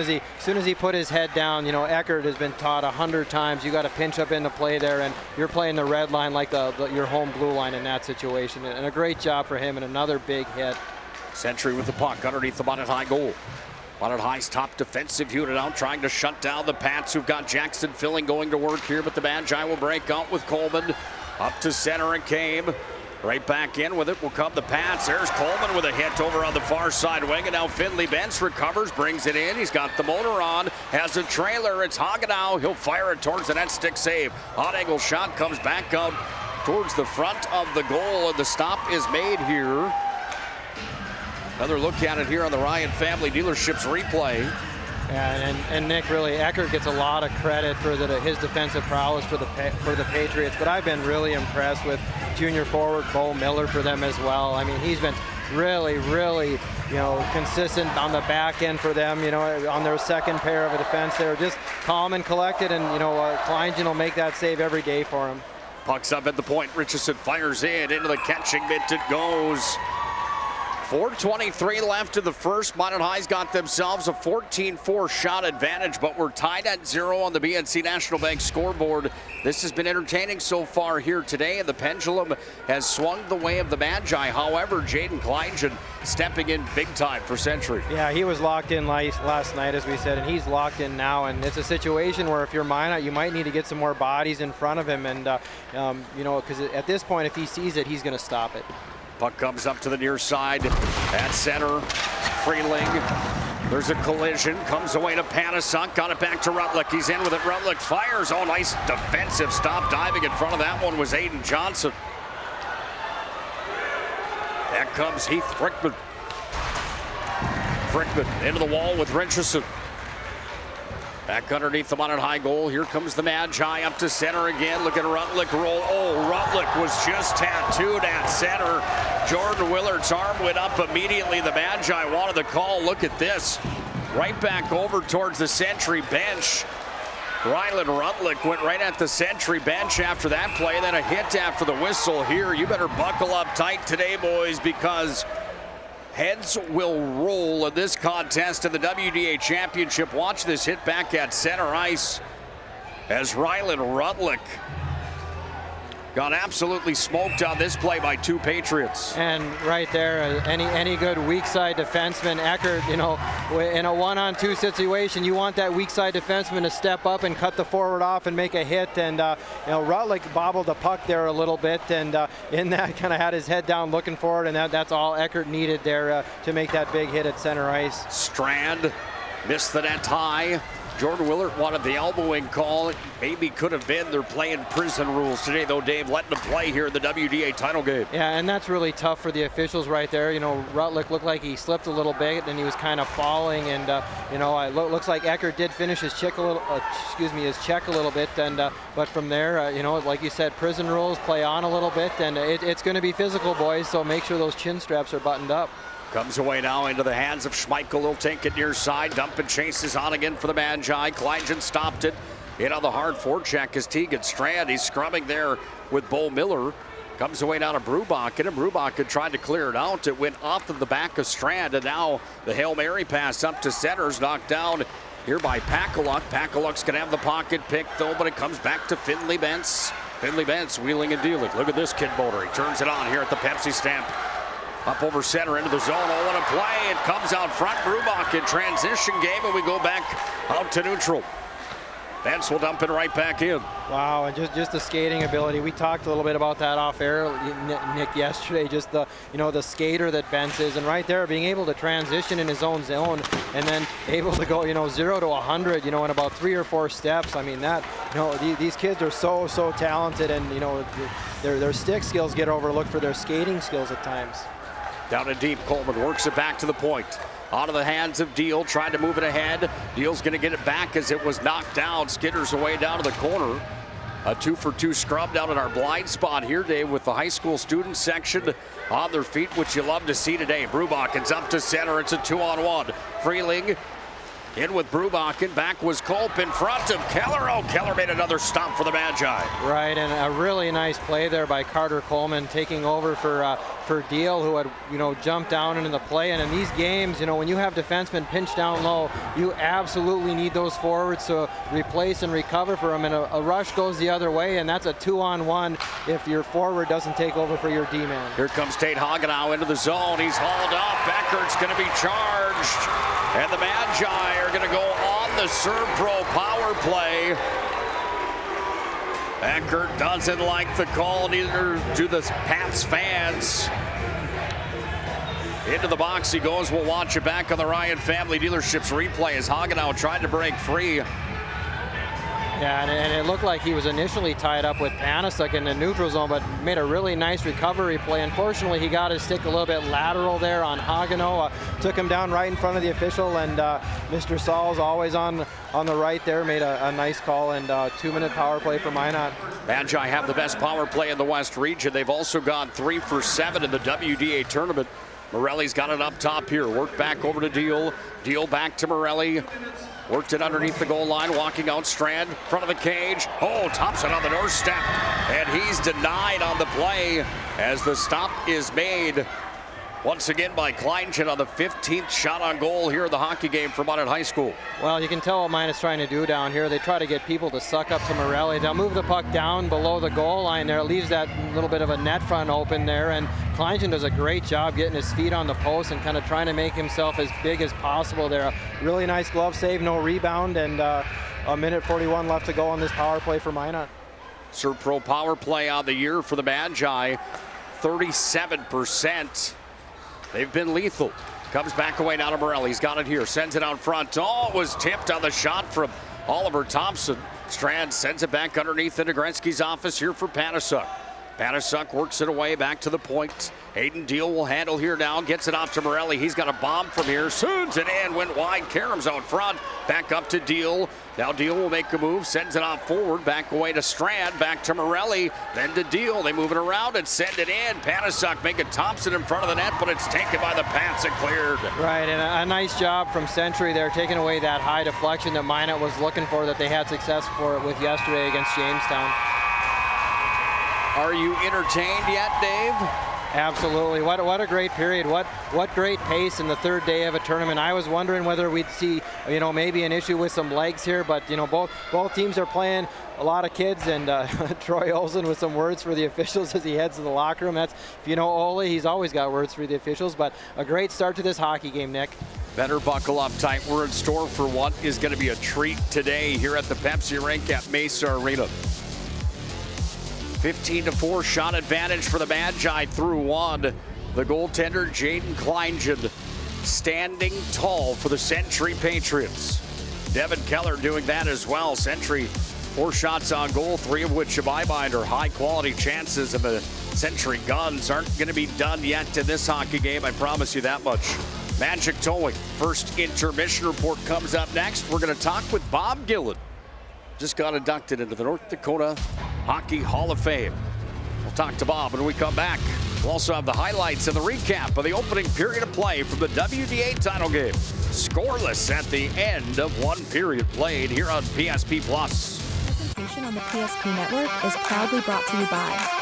O: as he put his head down, Eckert has been taught 100 times you got to pinch up into play there, and you're playing the red line like your home blue line in that situation. And a great job for him, and another big hit.
M: Century with the puck underneath the Minot High goal. Minot High's top defensive unit out trying to shut down the Pats, who've got Jackson Filling going to work here, but the Magi will break out with Coleman. Up to center it came. Right back in with it will come the Pats. There's Coleman with a hit over on the far side wing, and now Finley Benz recovers, brings it in. He's got the motor on, has a trailer. It's Hagenow. He'll fire it towards the net, stick save. Hot angle shot comes back out towards the front of the goal, and the stop is made here. Another look at it here on the Ryan Family Dealerships replay.
O: And Nick, really, Eckert gets a lot of credit for his defensive prowess for the Patriots, but I've been really impressed with junior forward Bo Miller for them as well. I mean, he's been really, really, consistent on the back end for them, on their second pair of a defense. They're just calm and collected, and, Kleinjan will make that save every day for him.
M: Puck's up at the point. Richardson fires into the catching mitt. It goes. 4:23 left in the first. Minot High's got themselves a 14-4 shot advantage, but we're tied at 0 on the BNC National Bank scoreboard. This has been entertaining so far here today, and the pendulum has swung the way of the Magi. However, Jaden Kleinjan stepping in big time for Century.
O: Yeah, he was locked in last night, as we said, and he's locked in now. And it's a situation where if you're Minot, you might need to get some more bodies in front of him, and because at this point, if he sees it, he's going to stop it.
M: Puck comes up to the near side at center. Freeling. There's a collision. Comes away to Panasuk. Got it back to Rutlick. He's in with it. Rutlick fires. Oh, nice defensive stop. Diving in front of that one was Aiden Johnson. Back comes Heath Frickman. Frickman into the wall with Richardson. Back underneath the Minot high goal. Here comes the Magi up to center again. Look at Rutlick roll. Oh, Rutlick was just tattooed at center. Jordan Willard's arm went up immediately. The Magi wanted the call. Look at this. Right back over towards the Century bench. Rylan Rutlick went right at the Century bench after that play. Then a hit after the whistle here. You better buckle up tight today, boys, because heads will roll in this contest in the WDA Championship. Watch this hit back at center ice as Rylan Rutlick got absolutely smoked on this play by 2 Patriots.
O: And right there, any good weak side defenseman, Eckert, you know, in a 1-on-2 situation, you want that weak side defenseman to step up and cut the forward off and make a hit. And you know, Rutlick bobbled the puck there a little bit, and in that kind of had his head down looking for it, and that's all Eckert needed there to make that big hit at center ice.
M: Strand missed the net high. Jordan Willard wanted the elbowing call. It maybe could have been. They're playing prison rules today, though, Dave, letting them play here in the WDA title game.
O: Yeah, and that's really tough for the officials right there. You know, Rutlick looked like he slipped a little bit, and he was kind of falling. And you know, it looks like Eckert did finish his check a little. His check a little bit. And but from there, you know, like you said, prison rules play on a little bit, and it's going to be physical, boys. So make sure those chin straps are buttoned up.
M: Comes away now into the hands of Schmeichel. He'll take it near side. Dump and chases on again for the Magi. Kleingen stopped it. In on the hard forecheck is Tegan Strand. He's scrumming there with Bo Miller. Comes away down to Brubakken, and Brubakken tried to clear it out. It went off of the back of Strand, and now the Hail Mary pass up to center's knocked down here by Pakaluk. Pakaluk's going to have the pocket picked, though, but it comes back to Finley Bentz. Finley Bentz wheeling and dealing. Look at this kid motor. He turns it on here at the Pepsi Stamp. Up over center into the zone. Oh, what a play. It comes out front. Brubakken transition game, and we go back out to neutral. Bentz will dump it right back in.
O: Wow, and just the skating ability. We talked a little bit about that off air, Nick, yesterday. Just the, you know, the skater that Bentz is, and right there being able to transition in his own zone and then able to go, you know, 0 to 100, you know, in about 3 or 4 steps. I mean, that, you know, these kids are so talented, and you know, their stick skills get overlooked for their skating skills at times.
M: Down and deep, Coleman works it back to the point. Out of the hands of Deal, trying to move it ahead. Deal's going to get it back as it was knocked down. Skitters away down to the corner. A 2-for-2 scrub down in our blind spot here, Dave, with the high school student section on their feet, which you love to see today. Brubakken's up to center. It's a 2-on-1. Freeling in with Brubakken. Back was Culp in front of Keller. Oh, Keller made another stop for the Magi.
O: Right, and a really nice play there by Carter Coleman, taking over for Deal, who had, you know, jumped down into the play. And in these games, you know, when you have defensemen pinched down low, you absolutely need those forwards to replace and recover for them. And a rush goes the other way, and that's a 2-on-1 if your forward doesn't take over for your D-man.
M: Here comes Tate Hagenau into the zone. He's hauled up. Beckert's going to be charged. And the Magi are going to go on the Servpro power play. Eckert doesn't like the call, neither do the Pats fans. Into the box he goes. We'll watch it back on the Ryan Family Dealerships replay as Hagenau tried to break free.
O: Yeah, and it looked like he was initially tied up with Panasuk in the neutral zone, but made a really nice recovery play. Unfortunately, he got his stick a little bit lateral there on Hagenau. Took him down right in front of the official, and Mr. Saul's always on the right there, made a nice call, and 2-minute power play for Minot.
M: Magi have the best power play in the West region. They've also gone 3 for 7 in the WDA tournament. Morelli's got it up top here. Worked back over to Deal. Deal back to Morelli. Worked it underneath the goal line, walking out Strand, front of the cage. Oh, tops it on the doorstep. And he's denied on the play as the stop is made once again by Kleingen on the 15th shot on goal here in the hockey game for Minot High School.
O: Well, you can tell what Minot's trying to do down here. They try to get people to suck up to Morelli. They'll move the puck down below the goal line there. It leaves that little bit of a net front open there, and Kleingen does a great job getting his feet on the post and kind of trying to make himself as big as possible there. A really nice glove save, no rebound, and a minute 41 left to go on this power play for Minot.
M: Servpro power play on the year for the Magi, 37%. They've been lethal. Comes back away now to Morelli. He's got it here. Sends it out front. Oh, it was tipped on the shot from Oliver Thompson. Strand sends it back underneath into Gretzky's office here for Panasuk. Patriots works it away back to the point. Hayden Deal will handle here now. Gets it off to Morelli. He's got a bomb from here. Sends it in. Went wide. Karam's out front. Back up to Deal. Now Deal will make a move. Sends it off forward. Back away to Strand. Back to Morelli. Then to Deal. They move it around and send it in. Patriots making Thompson in front of the net, but it's taken by the Pats and cleared.
O: Right, and a nice job from Century there, taking away that high deflection that Minot was looking for, that they had success with yesterday against Jamestown.
M: Are you entertained yet, Dave?
O: Absolutely. What a great period. What great pace in the third day of a tournament. I was wondering whether we'd see, maybe an issue with some legs here, but both teams are playing a lot of kids, and Troy Olsen with some words for the officials as he heads to the locker room. That's, if you know Ole, he's always got words for the officials, but a great start to this hockey game, Nick.
M: Better buckle up tight. We're in store for what is going to be a treat today here at the Pepsi rink at Mesa Arena. 15-4 shot advantage for the Magi through one. The goaltender, Jaden Kleingen, standing tall for the Century Patriots. Devin Keller doing that as well. Century 4 shots on goal, 3 of which, in my mind, are high-quality chances, and the Century Guns aren't going to be done yet in this hockey game, I promise you that much. Magic Towing, first intermission report comes up next. We're going to talk with Bob Gillen. Just got inducted into the North Dakota Hockey Hall of Fame. We'll talk to Bob when we come back. We'll also have the highlights and the recap of the opening period of play from the WDA title game. Scoreless at the end of one period played here on PSP Plus.
P: Presentation on the PSP Network is proudly brought to you by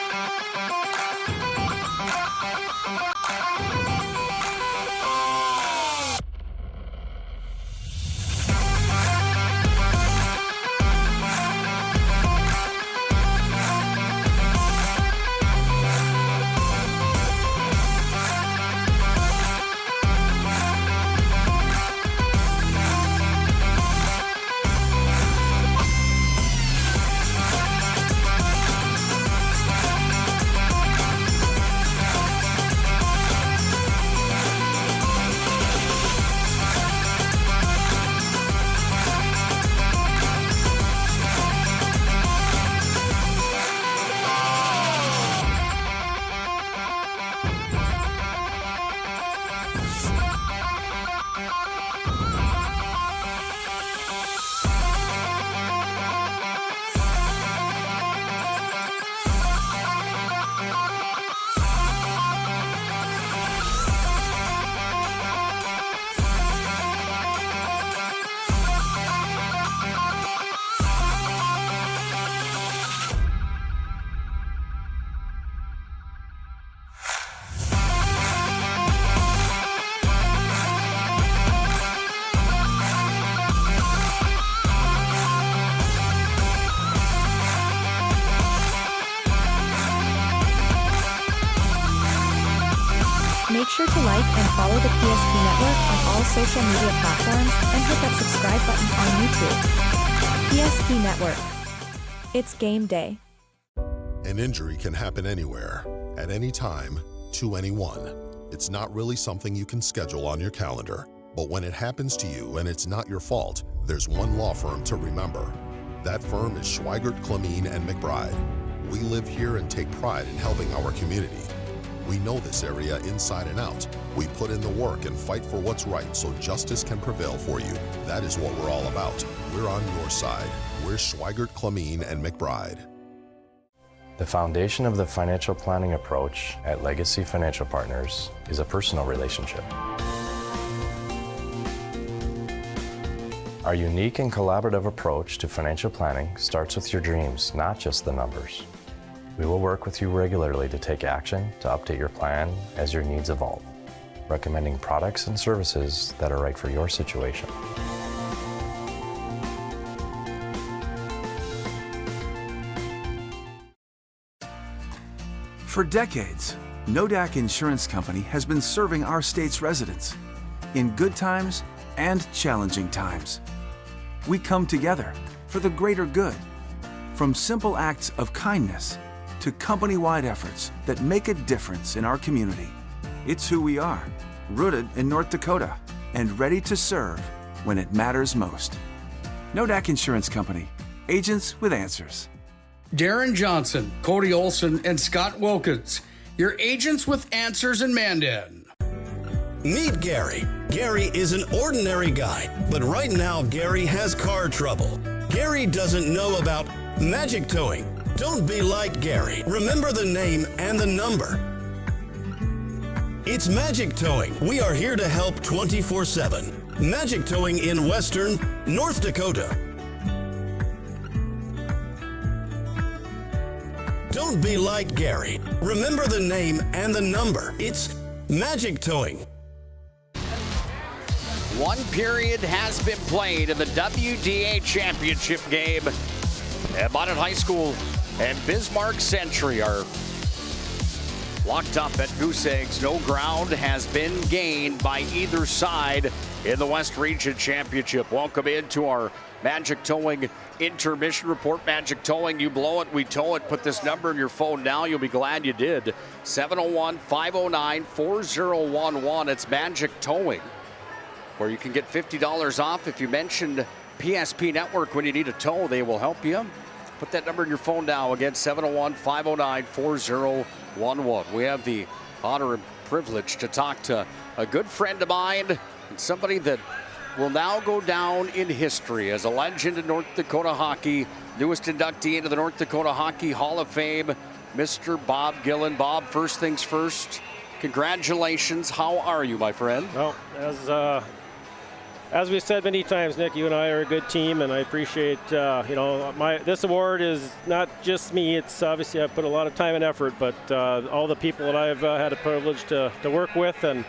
P: Make sure to like and follow the PSP Network on all social media platforms and hit that subscribe button on YouTube. PSP Network. It's game day.
Q: An injury can happen anywhere, at any time, to anyone. It's not really something you can schedule on your calendar. But when it happens to you and it's not your fault, there's one law firm to remember. That firm is Schweigert, Clemeen, and McBride. We live here and take pride in helping our community. We know this area inside and out. We put in the work and fight for what's right so justice can prevail for you. That is what we're all about. We're on your side. We're Schweigert, Clemeen, and McBride.
R: The foundation of the financial planning approach at Legacy Financial Partners is a personal relationship. Our unique and collaborative approach to financial planning starts with your dreams, not just the numbers. We will work with you regularly to take action to update your plan as your needs evolve, recommending products and services that are right for your situation.
S: For decades, Nodak Insurance Company has been serving our state's residents in good times and challenging times. We come together for the greater good, from simple acts of kindness to company-wide efforts that make a difference in our community. It's who we are, rooted in North Dakota and ready to serve when it matters most. Nodak Insurance Company, agents with answers.
T: Darren Johnson, Cody Olson, and Scott Wilkins, your agents with answers in Mandan.
U: Meet Gary. Gary is an ordinary guy, but right now Gary has car trouble. Gary doesn't know about magic towing. Don't be like Gary. Remember the name and the number. It's Magic Towing. We are here to help 24/7. Magic Towing in Western North Dakota. Don't be like Gary. Remember the name and the number. It's Magic Towing.
M: One period has been played in the WDA Championship game. And Minot High School and Bismarck Century are locked up at Goose Eggs. No ground has been gained by either side in the West Region Championship. Welcome into our Magic Towing intermission report. Magic Towing, you blow it, we tow it. Put this number in your phone now. You'll be glad you did. 701-509-4011. It's Magic Towing, where you can get $50 off if you mentioned PSP Network when you need a tow. They will help you. Put that number in your phone now. Again, 701-509-4011. We have the honor and privilege to talk to a good friend of mine and somebody that will now go down in history as a legend in North Dakota hockey. Newest inductee into the North Dakota Hockey Hall of Fame, Mr. Bob Gillen. Bob, first things first, congratulations. How are you, my friend?
V: Well, as we've said many times, Nick, you and I are a good team, and I appreciate, this award is not just me. It's obviously I've put a lot of time and effort, but all the people that I've had a privilege to work with and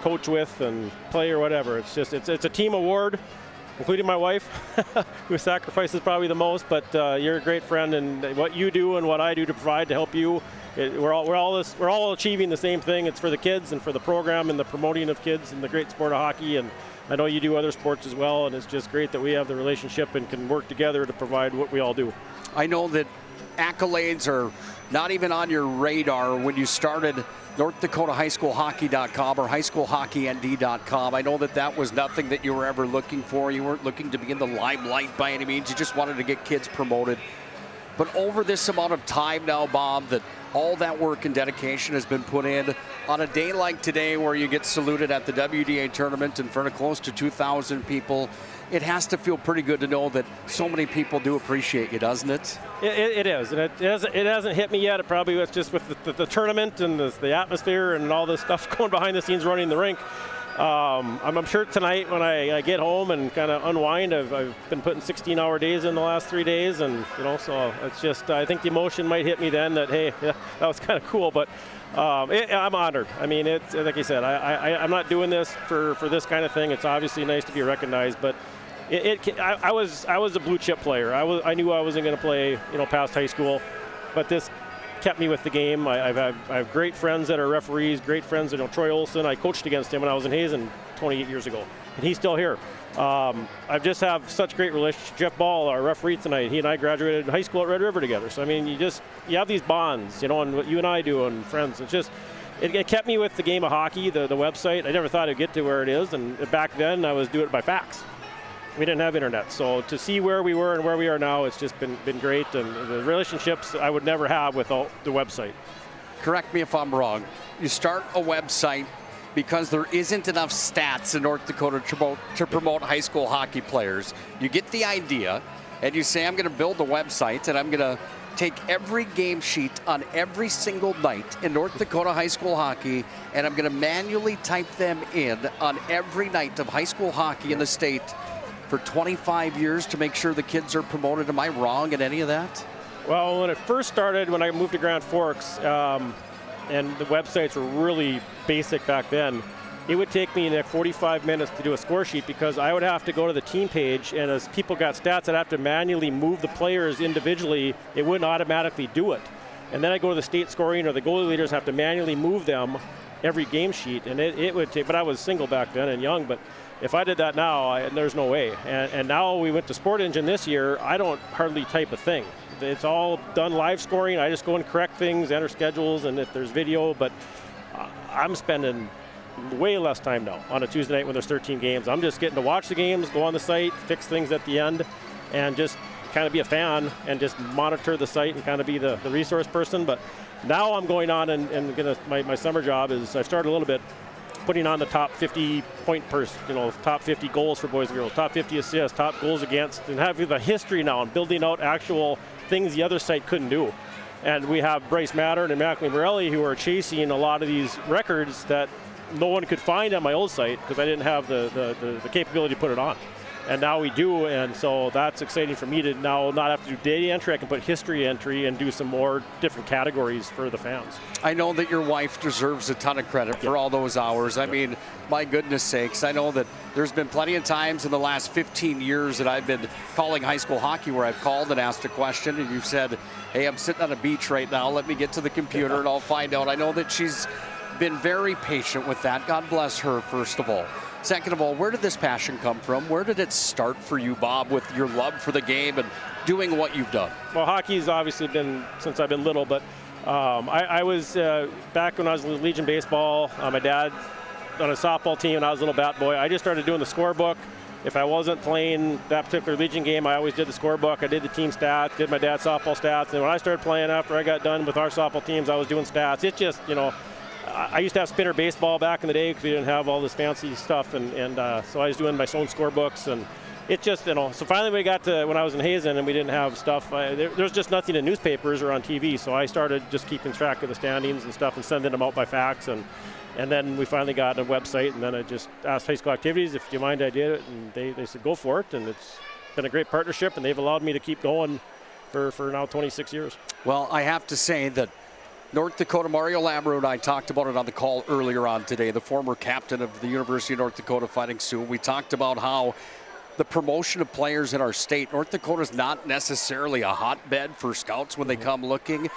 V: coach with and play or whatever. It's a team award, including my wife, who sacrifices probably the most, but you're a great friend, and what you do and what I do to provide to help you, we're all achieving the same thing. It's for the kids and for the program and the promoting of kids and the great sport of hockey, and I know you do other sports as well, and it's just great that we have the relationship and can work together to provide what we all do.
M: I know that accolades are not even on your radar when you started NorthDakotaHighSchoolHockey.com or HighSchoolHockeyND.com. I know that was nothing that you were ever looking for. You weren't looking to be in the limelight by any means. You just wanted to get kids promoted. But over this amount of time now, Bob, that all that work and dedication has been put in on a day like today where you get saluted at the WDA tournament in front of close to 2,000 people, it has to feel pretty good to know that so many people do appreciate you, doesn't it?
V: It is, and it hasn't hit me yet. It probably was just with the tournament and the atmosphere and all this stuff going behind the scenes running the rink. I'm sure tonight when I get home and kind of unwind, I've been putting 16-hour days in the last 3 days, and so it's just, I think the emotion might hit me then that, hey, yeah, that was kind of cool, but I'm honored. I mean, it's like I said, I'm not doing this for this kind of thing. It's obviously nice to be recognized, but I was a blue chip player. I knew I wasn't going to play past high school, but this kept me with the game. I have great friends that are referees, great friends. Troy Olson, I coached against him when I was in Hazen 28 years ago, and he's still here. I just have such great relationships. Jeff Ball, our referee tonight, he and I graduated high school at Red River together. So I mean, you have these bonds, and what you and I do, and friends. It's just it kept me with the game of hockey, the website. I never thought it'd get to where it is, and back then I was doing it by fax. We didn't have internet, so to see where we were and where we are now, it's just been great, and the relationships I would never have without the website.
M: Correct me if I'm wrong. You start a website because there isn't enough stats in North Dakota to promote high school hockey players. You get the idea, and you say, I'm going to build a website, and I'm going to take every game sheet on every single night in North Dakota high school hockey, and I'm going to manually type them in on every night of high school hockey in the state for 25 years to make sure the kids are promoted. Am I wrong in any of that?
V: Well, when it first started, when I moved to Grand Forks, and the websites were really basic back then, it would take me 45 minutes to do a score sheet because I would have to go to the team page, and as people got stats, I'd have to manually move the players individually. It wouldn't automatically do it. And then I go to the state scoring, or the goalie leaders have to manually move them every game sheet, and it would take, but I was single back then and young, but if I did that now, there's no way. And now we went to Sport Engine this year. I don't hardly type a thing. It's all done live scoring. I just go and correct things, enter schedules, and if there's video. But I'm spending way less time now on a Tuesday night when there's 13 games. I'm just getting to watch the games, go on the site, fix things at the end, and just kind of be a fan and just monitor the site and kind of be the resource person. But now I'm going on and my summer job is I've started a little bit putting on the top 50 point top 50 goals for boys and girls, top 50 assists, top goals against, and having the history now and building out actual things the other site couldn't do. And we have Bryce Mattern and Mackley Morelli who are chasing a lot of these records that no one could find on my old site because I didn't have the capability to put it on. And now we do, and so that's exciting for me to now not have to do data entry. I can put history entry and do some more different categories for the fans.
M: I know that your wife deserves a ton of credit for all those hours. I mean, my goodness sakes, I know that there's been plenty of times in the last 15 years that I've been calling high school hockey where I've called and asked a question, and you've said, hey, I'm sitting on a beach right now. Let me get to the computer and I'll find out. I know that she's been very patient with that. God bless her, first of all. Second of all, where did this passion come from? Where did it start for you, Bob, with your love for the game and doing what you've done?
V: Well, hockey's obviously been since I've been little, but I was, back when I was in Legion Baseball, my dad on a softball team and I was a little bat boy. I just started doing the scorebook. If I wasn't playing that particular Legion game, I always did the scorebook. I did the team stats, did my dad's softball stats. And when I started playing after I got done with our softball teams, I was doing stats. It's just, I used to have spinner baseball back in the day because we didn't have all this fancy stuff, and so I was doing my own scorebooks, and it just, so finally we got to when I was in Hazen and we didn't have stuff, there's just nothing in newspapers or on TV, so I started just keeping track of the standings and stuff and sending them out by fax, and then we finally got a website, and then I just asked High School Activities if you mind I did it, and they said go for it, and it's been a great partnership, and they've allowed me to keep going for now 26 years.
M: Well, I have to say that North Dakota, Mario Lamoureux and I talked about it on the call earlier on today, the former captain of the University of North Dakota Fighting Sioux. We talked about how the promotion of players in our state, North Dakota is not necessarily a hotbed for scouts when they come looking.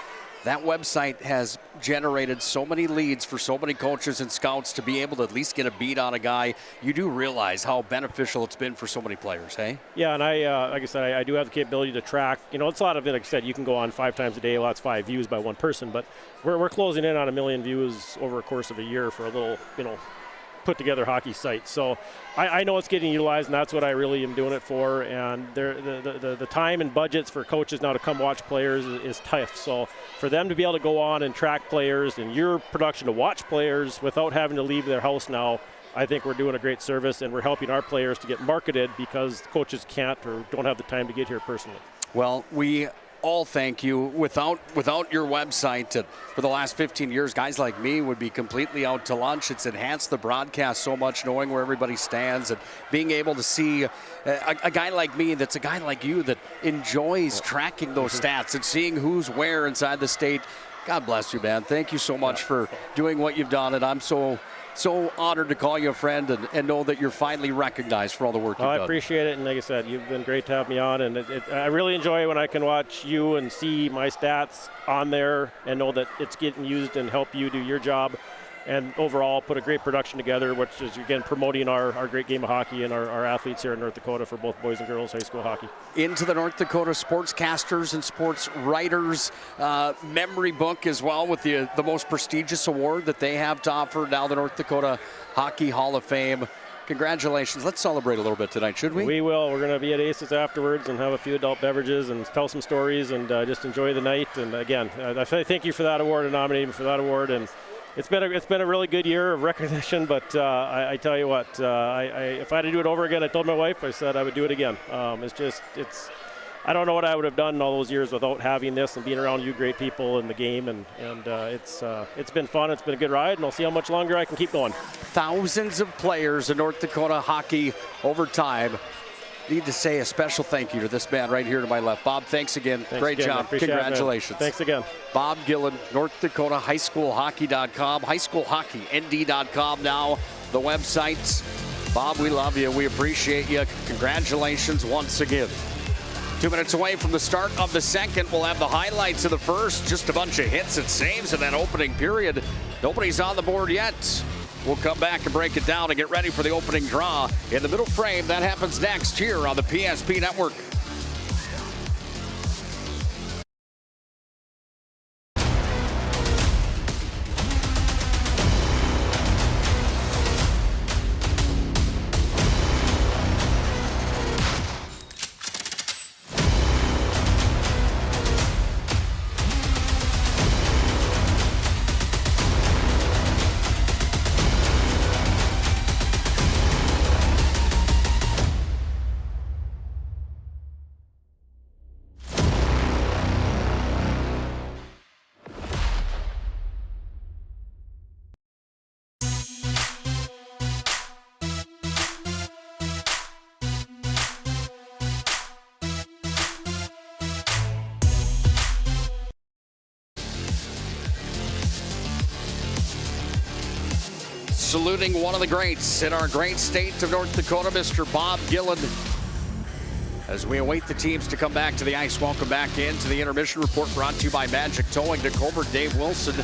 M: That website has generated so many leads for so many coaches and scouts to be able to at least get a beat on a guy. You do realize how beneficial it's been for so many players, hey?
V: Yeah, and I, like I said, I do have the capability to track. It's a lot of it, like I said, you can go on 5 times a day. Well, that's 5 views by one person, but we're closing in on 1 million views over a course of a year for a little, put together hockey site. So I know it's getting utilized, and that's what I really am doing it for. And the time and budgets for coaches now to come watch players is tough. So for them to be able to go on and track players and your production to watch players without having to leave their house now, I think we're doing a great service, and we're helping our players to get marketed because coaches can't or don't have the time to get here personally.
M: Well, we all thank you. Without your website, for the last 15 years, guys like me would be completely out to lunch. It's enhanced the broadcast so much, knowing where everybody stands and being able to see a guy like me that's a guy like you that enjoys tracking those stats and seeing who's where inside the state. God bless you, man. Thank you so much for doing what you've done, and I'm so honored to call you a friend and know that you're finally recognized for all the work you've done.
V: I appreciate it, and like I said, you've been great to have me on, and I really enjoy when I can watch you and see my stats on there and know that it's getting used and help you do your job, and overall put a great production together, which is, again, promoting our great game of hockey and our athletes here in North Dakota for both boys and girls high school hockey.
M: Into the North Dakota sportscasters and sports writers memory book as well, with the most prestigious award that they have to offer now, the North Dakota Hockey Hall of Fame. Congratulations. Let's celebrate a little bit tonight, should we?
V: We will. We're going to be at Aces afterwards and have a few adult beverages and tell some stories and just enjoy the night. And again, I thank you for that award and nominating me for that award. And it's been a really good year of recognition, but I tell you what, if I had to do it over again, I told my wife, I said I would do it again. I don't know what I would have done in all those years without having this and being around you great people in the game, and it's been fun. It's been a good ride, and I'll see how much longer I can keep going.
M: Thousands of players in North Dakota hockey over time. Need to say a special thank you to this man right here to my left. Bob, thanks again. Great job. Congratulations.
V: Thanks again.
M: Bob Gillen, North Dakota highschoolhockey.com, highschoolhockeynd.com now, the websites. Bob, we love you. We appreciate you. Congratulations once again. 2 minutes away from the start of the second, we'll have the highlights of the first. Just a bunch of hits and saves in that opening period. Nobody's on the board yet. We'll come back and break it down and get ready for the opening draw in the middle frame. That happens next here on the PSP Network. saluting one of the greats in our great state of North Dakota, Mr. Bob Gillen. As we await the teams to come back to the ice, welcome back into the intermission report brought to you by Magic Towing. Nick Colbert, Dave Wilson.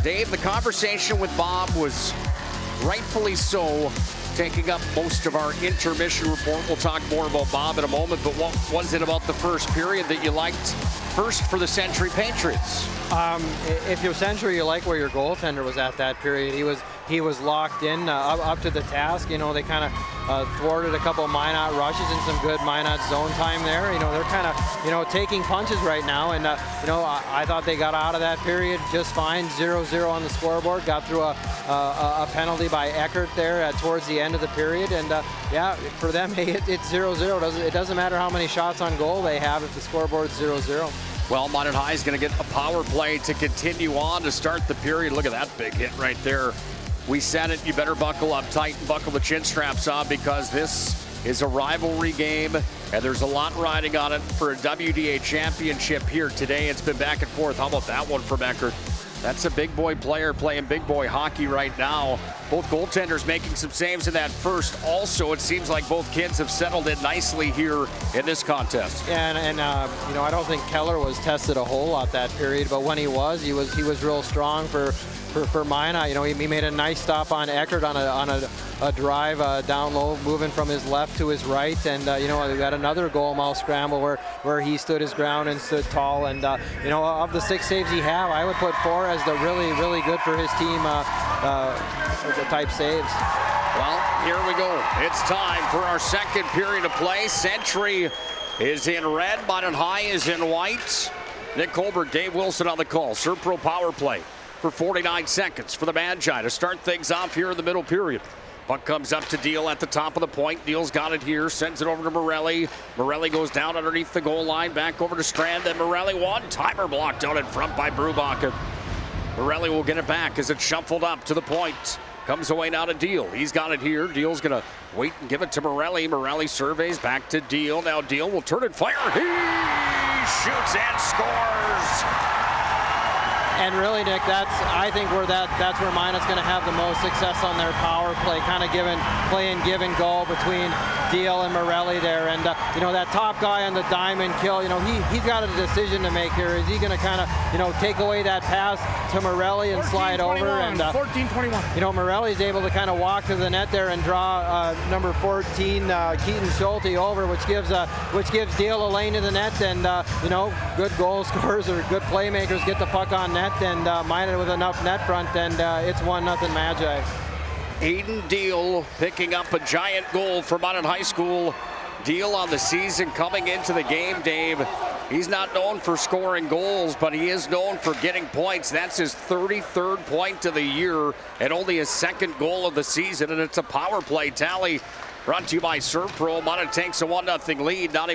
M: Dave, the conversation with Bob was rightfully so taking up most of our intermission report. We'll talk more about Bob in a moment, but what was it about the first period that you liked first for the Century Patriots?
O: If you're Century, you like where your goaltender was at that period. He was locked in up to the task. You know, they kind of thwarted a couple of Minot rushes and some good Minot zone time there. You know, they're kind of, taking punches right now. And, I thought they got out of that period just fine. 0-0 on the scoreboard. Got through a penalty by Eckert there towards the end of the period. And, for them, hey, it's 0-0. It doesn't matter how many shots on goal they have if the scoreboard's 0-0.
M: Well, Minot High is going to get a power play to continue on to start the period. Look at that big hit right there. We said it, you better buckle up tight and buckle the chin straps on because this is a rivalry game and there's a lot riding on it for a WDA championship here today. It's been back and forth. How about that one from Eckert? That's a big boy player playing big boy hockey right now. Both goaltenders making some saves in that first. Also, it seems like both kids have settled in nicely here in this contest.
O: Yeah, and I don't think Keller was tested a whole lot that period, but when he was real strong for Minot. He made a nice stop on Eckert on a drive down low, moving from his left to his right, and we got another goal mouth scramble where he stood his ground and stood tall. And of the 6 saves he had, I would put 4 as the really, really good for his team type saves.
M: Well, here we go. It's time for our second period of play. Century is in red, Minot High is in white. Nick Colbert, Dave Wilson on the call. Serpro power play for 49 seconds for the Magi to start things off here in the middle period. Puck comes up to Deal at the top of the point. Deal's got it here, sends it over to Morelli. Morelli goes down underneath the goal line, back over to Strand. Then Morelli, one-timer blocked out in front by Brubacher. Morelli will get it back as it's shuffled up to the point. Comes away now to Deal. He's got it here. Deal's going to wait and give it to Morelli. Morelli surveys back to Deal. Now Deal will turn and fire. He shoots and scores.
O: And really, Nick, I think that's where Minot's going to have the most success on their power play, kind of playing give and go between Deal and Morelli there. And that top guy on the diamond kill, he's got a decision to make here. Is he going to kind of take away that pass to Morelli and slide over? And
T: 14-21.
O: Morelli's able to kind of walk to the net there and draw number 14 Keaton Schulte over, which gives Deal a lane to the net. And good goal scorers or good playmakers get the puck on net. And Minot with enough net front, and it's 1-0 Magi.
M: Aiden Deal picking up a giant goal for Minot High School. Deal on the season coming into the game, Dave. He's not known for scoring goals, but he is known for getting points. That's his 33rd point of the year and only his 2nd goal of the season, and it's a power play tally. Brought to you by Serpro. Minot takes a 1-0 lead, not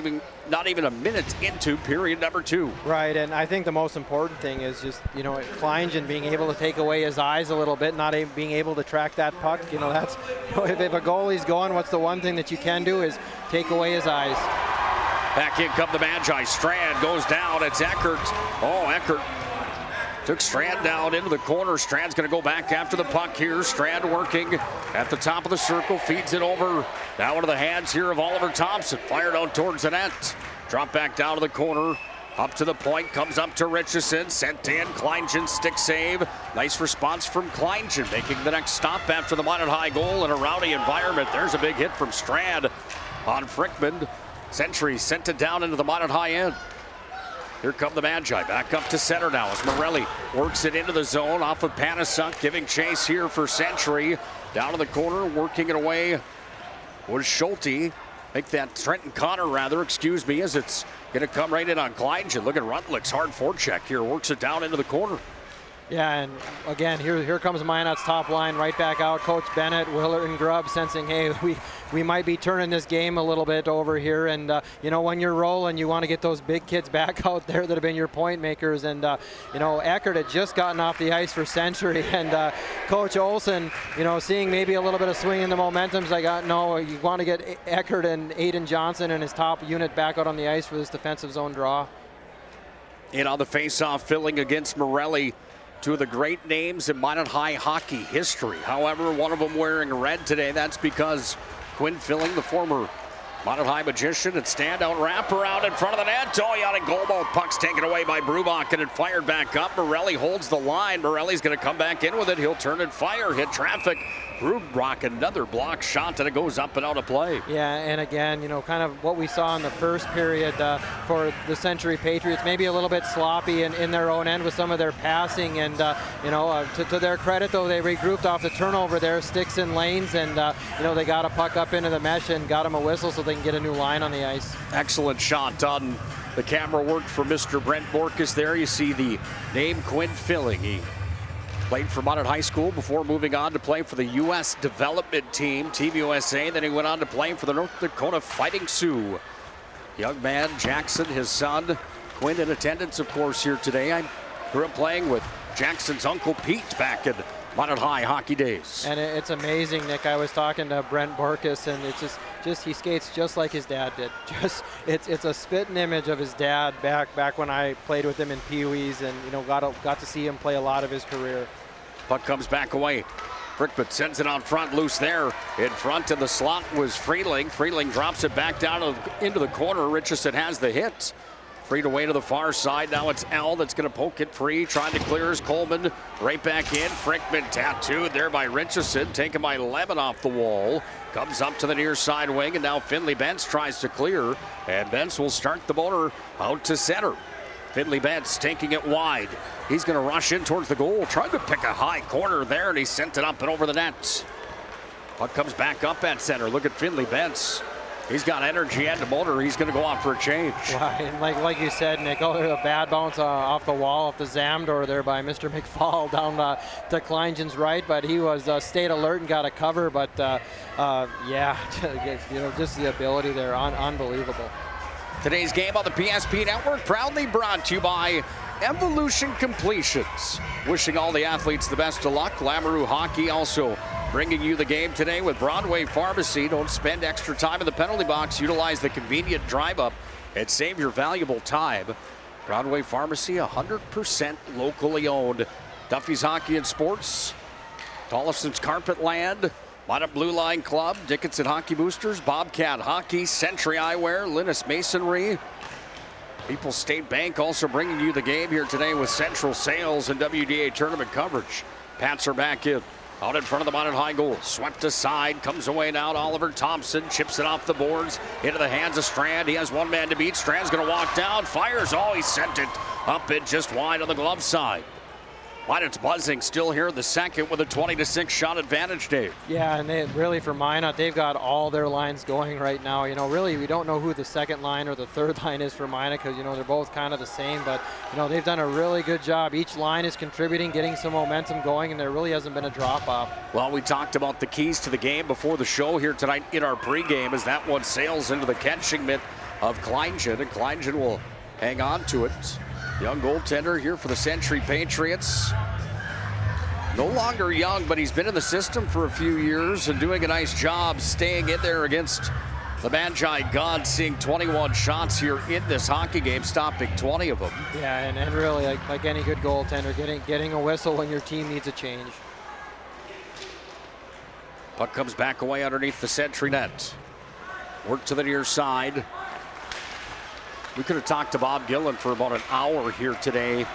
M: even a minute into period number 2.
O: Right, and I think the most important thing is just, Kleingen being able to take away his eyes a little bit, not being able to track that puck. That's if a goalie's going, what's the one thing that you can do is take away his eyes.
M: Back in come the Magi. Strand goes down. It's Eckert. Oh, Eckert took Strand down into the corner. Strand's going to go back after the puck here. Strand working at the top of the circle. Feeds it over. Now into the hands here of Oliver Thompson. Fired out towards the net. Drop back down to the corner. Up to the point. Comes up to Richardson. Sent in. Kleingen stick save. Nice response from Kleingen. Making the next stop after the Minot High goal in a rowdy environment. There's a big hit from Strand on Frickman. Century sent it down into the Minot High end. Here come the Magi, back up to center now as Morelli works it into the zone off of Panasuk, giving chase here for Century. Down to the corner, working it away was Schulte. Make that Trenton Connor as it's going to come right in on Kleingen. Look at Rutlick's hard forecheck here, works it down into the corner.
O: Yeah, and again, here comes Minot's top line right back out. Coach Bennett, Willard, and Grubb sensing, hey, we might be turning this game a little bit over here. And, when you're rolling, you want to get those big kids back out there that have been your point makers. And, Eckert had just gotten off the ice for Century. And Coach Olson, seeing maybe a little bit of swing in the momentum's like, no, you want to get Eckert and Aiden Johnson and his top unit back out on the ice for this defensive zone draw.
M: In on the face-off, filling against Morelli. two of the great names in Minot High hockey history. However, one of them wearing red today. That's because Quinn Filling, the former Minot High magician, and standout wraparound in front of the net. Oh, yeah, and goal ball. Puck's taken away by Brubach, and it fired back up. Morelli holds the line. Morelli's going to come back in with it. He'll turn and fire, hit traffic. Brubach, another block shot, and it goes up and out of play.
O: Yeah, and again, kind of what we saw in the first period for the Century Patriots, maybe a little bit sloppy in their own end with some of their passing. And, to their credit, though, they regrouped off the turnover there, sticks in lanes, and, they got a puck up into the mesh and got him a whistle so they can get a new line on the ice.
M: Excellent shot on the camera work for Mr. Brent Borkus there. You see the name Quinn Filling. He played for Minot High School before moving on to play for the U.S. development team, Team USA. Then he went on to play for the North Dakota Fighting Sioux. Young man, Jackson, his son, Quinn in attendance, of course, here today. I grew up playing with Jackson's Uncle Pete back in Minot High hockey days.
O: And it's amazing, Nick. I was talking to Brent Borkus, and it's just he skates just like his dad did. It's a spitting image of his dad back when I played with him in Pee Wees, and got to see him play a lot of his career.
M: Puck comes back away. Frickman sends it out front, loose there. In front of the slot was Freeling. Freeling drops it back down into the corner. Richardson has the hit. Freed away to the far side. Now it's L that's going to poke it free. Trying to clear his Coleman. Right back in. Frickman tattooed there by Richardson. Taken by Lemon off the wall. Comes up to the near side wing. And now Finley Bentz tries to clear. And Bentz will start the motor out to center. Finley Bentz taking it wide. He's going to rush in towards the goal. Trying to pick a high corner there. And he sent it up and over the net. Puck comes back up at center. Look at Finley Bentz. He's got energy and the motor. He's going to go out for a change.
O: Right, like you said, Nick, a bad bounce off the wall, off the Zamdor there by Mr. McFall down to Kleingen's right, but he was stayed alert and got a cover. But just the ability there, unbelievable.
M: Today's game on the PSP Network proudly brought to you by Evolution Completions. Wishing all the athletes the best of luck. Lamoureux Hockey also bringing you the game today with Broadway Pharmacy. Don't spend extra time in the penalty box. Utilize the convenient drive-up and save your valuable time. Broadway Pharmacy, 100% locally owned. Duffy's Hockey and Sports, Tollison's Carpet Land, Minot Blue Line Club, Dickinson Hockey Boosters, Bobcat Hockey, Century Eyewear, Linus Masonry. People's State Bank also bringing you the game here today with Central Sales and WDA tournament coverage. Pats are back in. Out in front of the Minot High goal. Swept aside. Comes away now to Oliver Thompson. Chips it off the boards. Into the hands of Strand. He has one man to beat. Strand's going to walk down. Fires. Oh, he sent it up and just wide on the glove side. Minot's buzzing still here in the second with a 20-6 shot advantage, Dave.
O: Yeah, and they really, for Minot, they've got all their lines going right now. Really, we don't know who the second line or the third line is for Minot because, they're both kind of the same. But, they've done a really good job. Each line is contributing, getting some momentum going, and there really hasn't been a drop-off.
M: Well, we talked about the keys to the game before the show here tonight in our pregame as that one sails into the catching mitt of Kleingen, and Kleingen will hang on to it. Young goaltender here for the Century Patriots. No longer young, but he's been in the system for a few years and doing a nice job staying in there against the Magi God, seeing 21 shots here in this hockey game, stopping 20 of them.
O: Yeah, and really, like any good goaltender, getting a whistle when your team needs a change.
M: Puck comes back away underneath the Century net. Work to the near side. We could have talked to Bob Gillen for about an hour here today.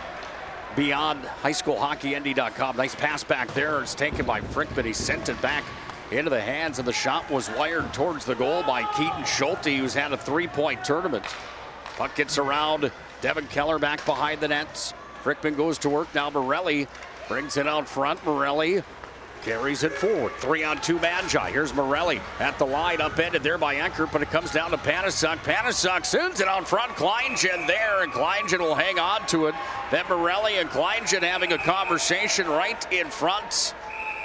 M: Beyond highschoolhockeynd.com. Nice pass back there. It's taken by Frickman. He sent it back into the hands, and the shot was wired towards the goal by Keaton Schulte, who's had a 3-point tournament. Puck gets around. Devin Keller back behind the nets. Frickman goes to work. Now Morelli brings it out front. Morelli carries it forward. 3-on-2 Magi. Here's Morelli at the line, upended there by Eckert, but it comes down to Panasuk. Panasuk sends it out front. Kleingen there, and Kleingen will hang on to it. Then Morelli and Kleingen having a conversation right in front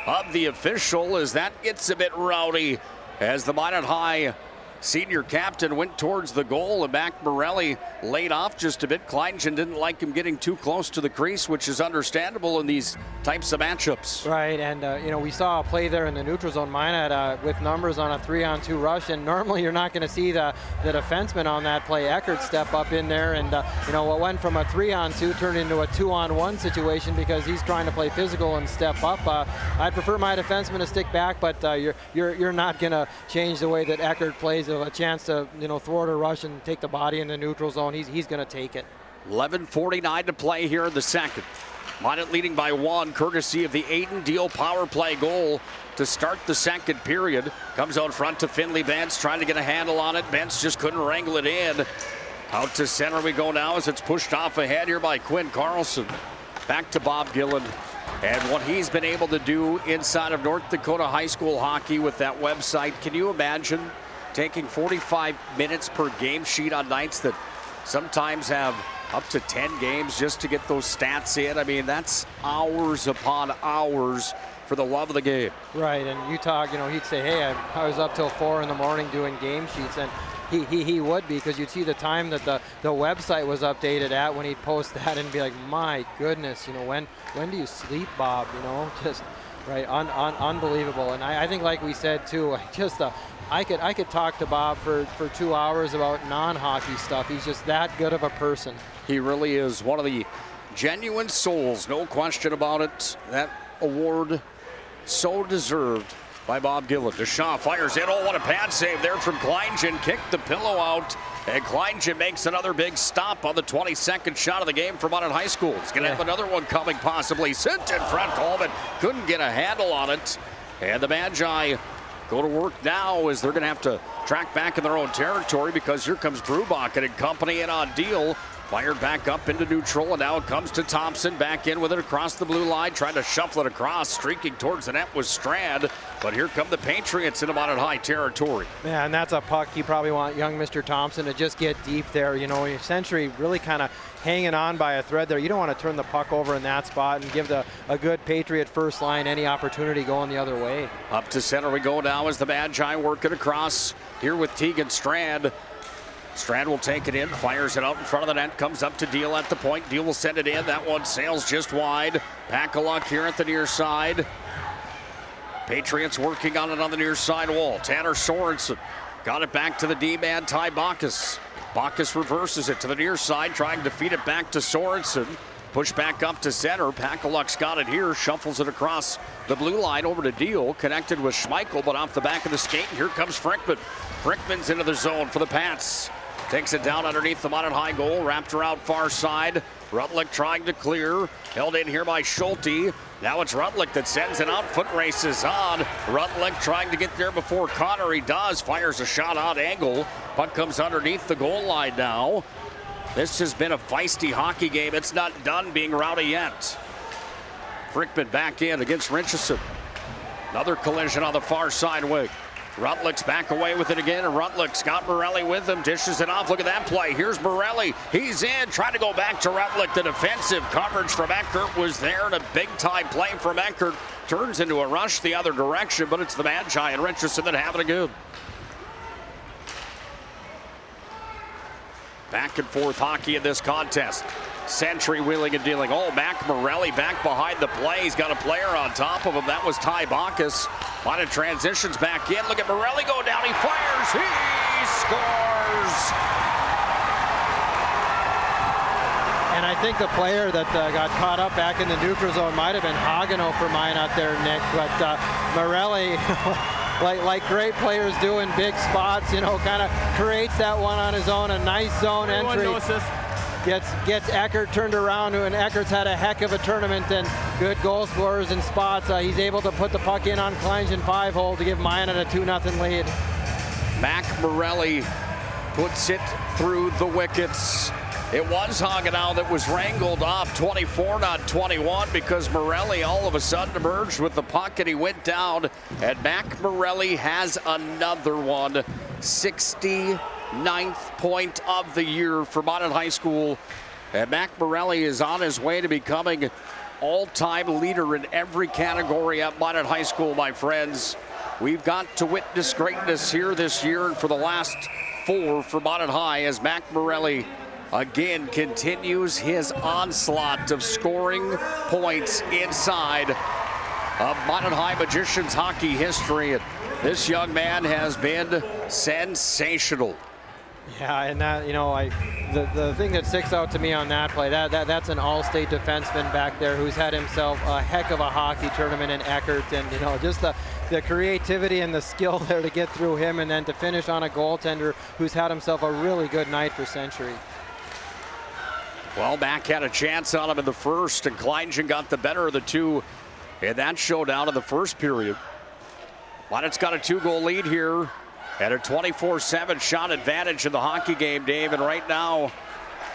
M: of the official as that gets a bit rowdy as the Minot High senior captain went towards the goal, and Mac Morelli laid off just a bit. Kleingen didn't like him getting too close to the crease, which is understandable in these types of matchups.
O: Right, and we saw a play there in the neutral zone, Minot, with numbers on a 3-on-2 rush, and normally you're not going to see the defenseman on that play, Eckert, step up in there, and what went from a 3-on-2 turned into a 2-on-1 situation because he's trying to play physical and step up. I'd prefer my defenseman to stick back, but you're not going to change the way that Eckert plays. A chance to thwart a rush and take the body in the neutral zone. He's going to take it.
M: 11:49 to play here in the second. Minot leading by 1, courtesy of the Aiden Deal power play goal to start the second period. Comes out front to Finley Bentz, trying to get a handle on it. Bentz just couldn't wrangle it in. Out to center we go now as it's pushed off ahead here by Quinn Carlson. Back to Bob Gillen. And what he's been able to do inside of North Dakota high school hockey with that website, can you imagine taking 45 minutes per game sheet on nights that sometimes have up to 10 games just to get those stats in? I mean, that's hours upon hours for the love of the game.
O: Right, and you talk, he'd say, hey, I was up till 4 in the morning doing game sheets, and he would be, because you'd see the time that the website was updated at when he'd post that and be like, my goodness, when do you sleep, Bob? Just right, unbelievable. And I think, like we said too, I could talk to Bob for 2 hours about non-hockey stuff. He's just that good of a person.
M: He really is one of the genuine souls, no question about it. That award so deserved by Bob Gillen. Deshaw fires in. Oh, what a pad save there from Kleingen. Kicked the pillow out, and Kleingen makes another big stop on the 22nd shot of the game for Minot High School. He's going to have another one coming, possibly. Sent in front, Coleman couldn't get a handle on it. And the Magi go to work now as they're going to have to track back in their own territory, because here comes Brubacher and company in on Deal. Fired back up into neutral, and now it comes to Thompson. Back in with it across the blue line, trying to shuffle it across. Streaking towards the net was Strand, but here come the Patriots in Minot High territory.
O: Yeah, and that's a puck you probably want young Mr. Thompson to just get deep there. Century really kind of hanging on by a thread there. You don't want to turn the puck over in that spot and give a good Patriot first line any opportunity going the other way.
M: Up to center we go now as the Magi working across here with Tegan Strand. Strand will take it in, fires it out in front of the net, comes up to Deal at the point. Deal will send it in. That one sails just wide. Pakaluk here at the near side. Patriots working on it on the near side wall. Tanner Sorensen got it back to the D-man, Ty Bacchus. Bacchus reverses it to the near side, trying to feed it back to Sorensen. Push back up to center. Pakaluk's got it here, shuffles it across the blue line over to Deal. Connected with Schmeichel, but off the back of the skate. Here comes Frickman. Frickman's into the zone for the Pats. Takes it down underneath the Minot High goal, wrapped around far side. Rutlick trying to clear, held in here by Schulte. Now it's Rutlick that sends it out, foot races on. Rutlick trying to get there before Connor, he does, fires a shot on angle. Puck comes underneath the goal line now. This has been a feisty hockey game. It's not done being rowdy yet. Frickman back in against Richardson. Another collision on the far side wing. Rutlick's back away with it again, and Rutlick's got Morelli with him, dishes it off. Look at that play. Here's Morelli. He's in, trying to go back to Rutlick. The defensive coverage from Eckert was there, and a big-time play from Eckert turns into a rush the other direction, but it's the Magi and Richardson that have it again. Back and forth hockey in this contest. Century wheeling and dealing. Oh, Mac Morelli back behind the play. He's got a player on top of him. That was Ty Bacchus. A lot of transitions back in. Look at Morelli go down. He fires. He scores.
O: And I think the player that got caught up back in the neutral zone might have been Hageno for mine out there, Nick. But Morelli, like great players do in big spots, kind of creates that one on his own. A nice zone entry. Gets Eckert turned around, and Eckert's had a heck of a tournament and good goal scorers in spots. He's able to put the puck in on Kleingen 5-hole to give Minot a 2-0 lead.
M: Mac Morelli puts it through the wickets. It was Hagenow that was wrangled off 24, not 21, because Morelli all of a sudden emerged with the puck and he went down. And Mac Morelli has another one. 69th point of the year for Minot High School. And Mac Morelli is on his way to becoming all-time leader in every category at Minot High School, my friends. we've got to witness greatness here this year and for the last 4 for Minot High as Mac Morelli again continues his onslaught of scoring points inside of Minot High Magicians hockey history. And this young man has been sensational.
O: Yeah, and that, you know, the thing that sticks out to me on that play, that's an all-state defenseman back there who's had himself a heck of a hockey tournament in Eckert, and you know, just the creativity and the skill there to get through him, and then to finish on a goaltender who's had himself a really good night for Century.
M: Well, Mac had a chance on him in the first, and Kleingen got the better of the two in that showdown in the first period. Minot's got a 2-goal lead here and a 24/7 shot advantage in the hockey game, Dave. And right now,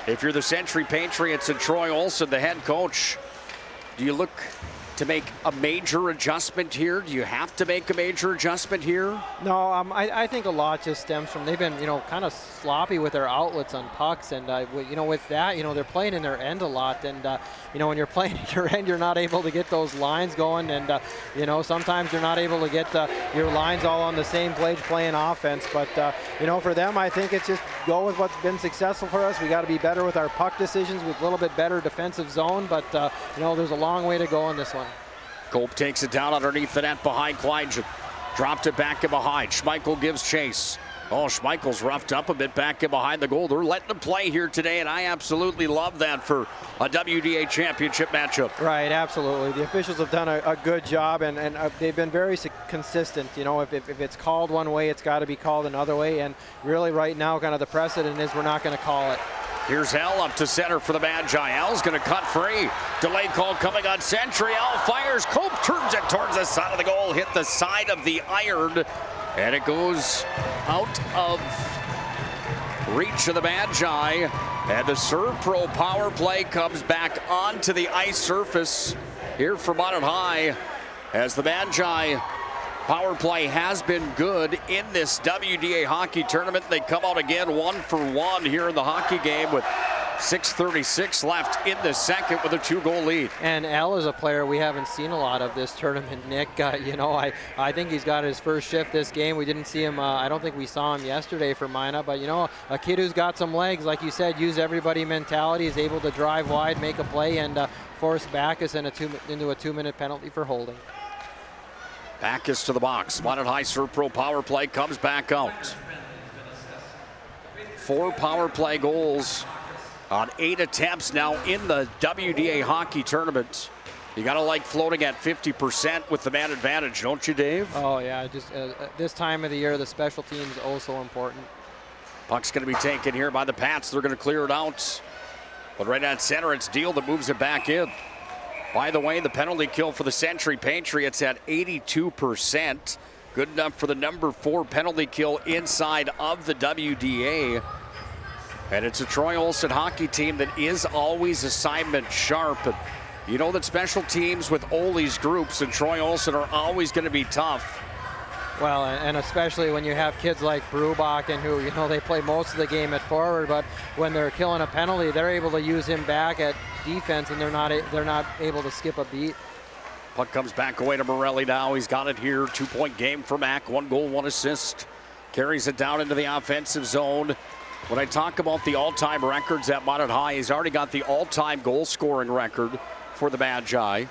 M: if you're the Century Patriots and Troy Olson, the head coach, do you look to make a major adjustment here? Do you have to make a major adjustment here?
O: No, I think a lot just stems from they've been, you know, kind of sloppy with their outlets on pucks, and you know, with that, you know, they're playing in their end a lot, and you know, when you're playing in your end, you're not able to get those lines going, and you know, sometimes you're not able to get your lines all on the same page playing offense. But you know, for them, I think it's just go with what's been successful for us. We got to be better with our puck decisions, with a little bit better defensive zone, but you know, there's a long way to go in this one.
M: Kolb takes it down underneath the net behind Kleingen. Dropped it back in behind. Schmeichel gives chase. Oh, Schmeichel's roughed up a bit back in behind the goal. They're letting him play here today, and I absolutely love that for a WDA championship matchup.
O: Right, absolutely. The officials have done a good job, and they've been very consistent. You know, if it's called one way, it's got to be called another way, and really right now kind of the precedent is we're not going to call it.
M: Here's L up to center for the Magi. L's going to cut free. Delay call coming on Century. L fires. Cope turns it towards the side of the goal. Hit the side of the iron. And it goes out of reach of the Magi. And the Serve Pro power play comes back onto the ice surface here for Minot High. As the Magi power play has been good in this WDA hockey tournament. They come out again 1-for-1 here in the hockey game with 6:36 left in the second with a 2-goal lead.
O: And L is a player we haven't seen a lot of this tournament, Nick. You know, I think he's got his first shift this game. We didn't see him, I don't think we saw him yesterday for Minot, but you know, a kid who's got some legs, like you said, use everybody mentality, is able to drive wide, make a play, and force Bacchus into a 2-minute penalty for holding.
M: Bacchus to the box. Minot High Serve Pro power play comes back out. 4 power play goals on 8 attempts now in the WDA hockey tournament. You got to like floating at 50% with the man advantage, don't you, Dave?
O: Oh, yeah. Just this time of the year, the special teams also important.
M: Puck's going to be taken here by the Pats. They're going to clear it out. But right at center, it's Deal that moves it back in. By the way, the penalty kill for the Century Patriots at 82%. Good enough for the number 4 penalty kill inside of the WDA. And it's a Troy Olson hockey team that is always assignment sharp. And you know that special teams with Ole's groups and Troy Olson are always going to be tough.
O: Well, and especially when you have kids like Brubachen, who, you know, they play most of the game at forward, but when they're killing a penalty, they're able to use him back at defense, and they're not able to skip a beat.
M: Puck comes back away to Morelli now. He's got it here. 2-point game for Mac. 1 goal, 1 assist. Carries it down into the offensive zone. When I talk about the all-time records at Minot High, he's already got the all-time goal-scoring record for the Magi.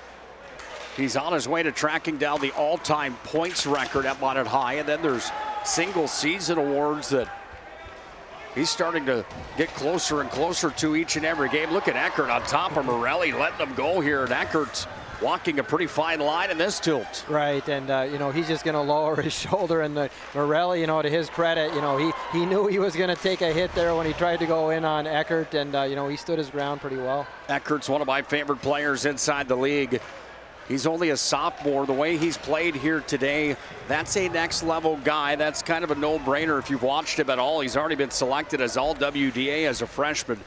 M: He's on his way to tracking down the all-time points record at Minot High, and then there's single-season awards that he's starting to get closer and closer to each and every game. Look at Eckert on top of Morelli, letting them go here, and Eckert walking a pretty fine line in this tilt.
O: Right, and you know, he's just going to lower his shoulder, and Morelli, you know, to his credit, you know, he knew he was going to take a hit there when he tried to go in on Eckert, and you know, he stood his ground pretty well.
M: Eckert's one of my favorite players inside the league. He's only a sophomore. The way he's played here today, that's a next-level guy. That's kind of a no-brainer if you've watched him at all. He's already been selected as All-WDA as a freshman.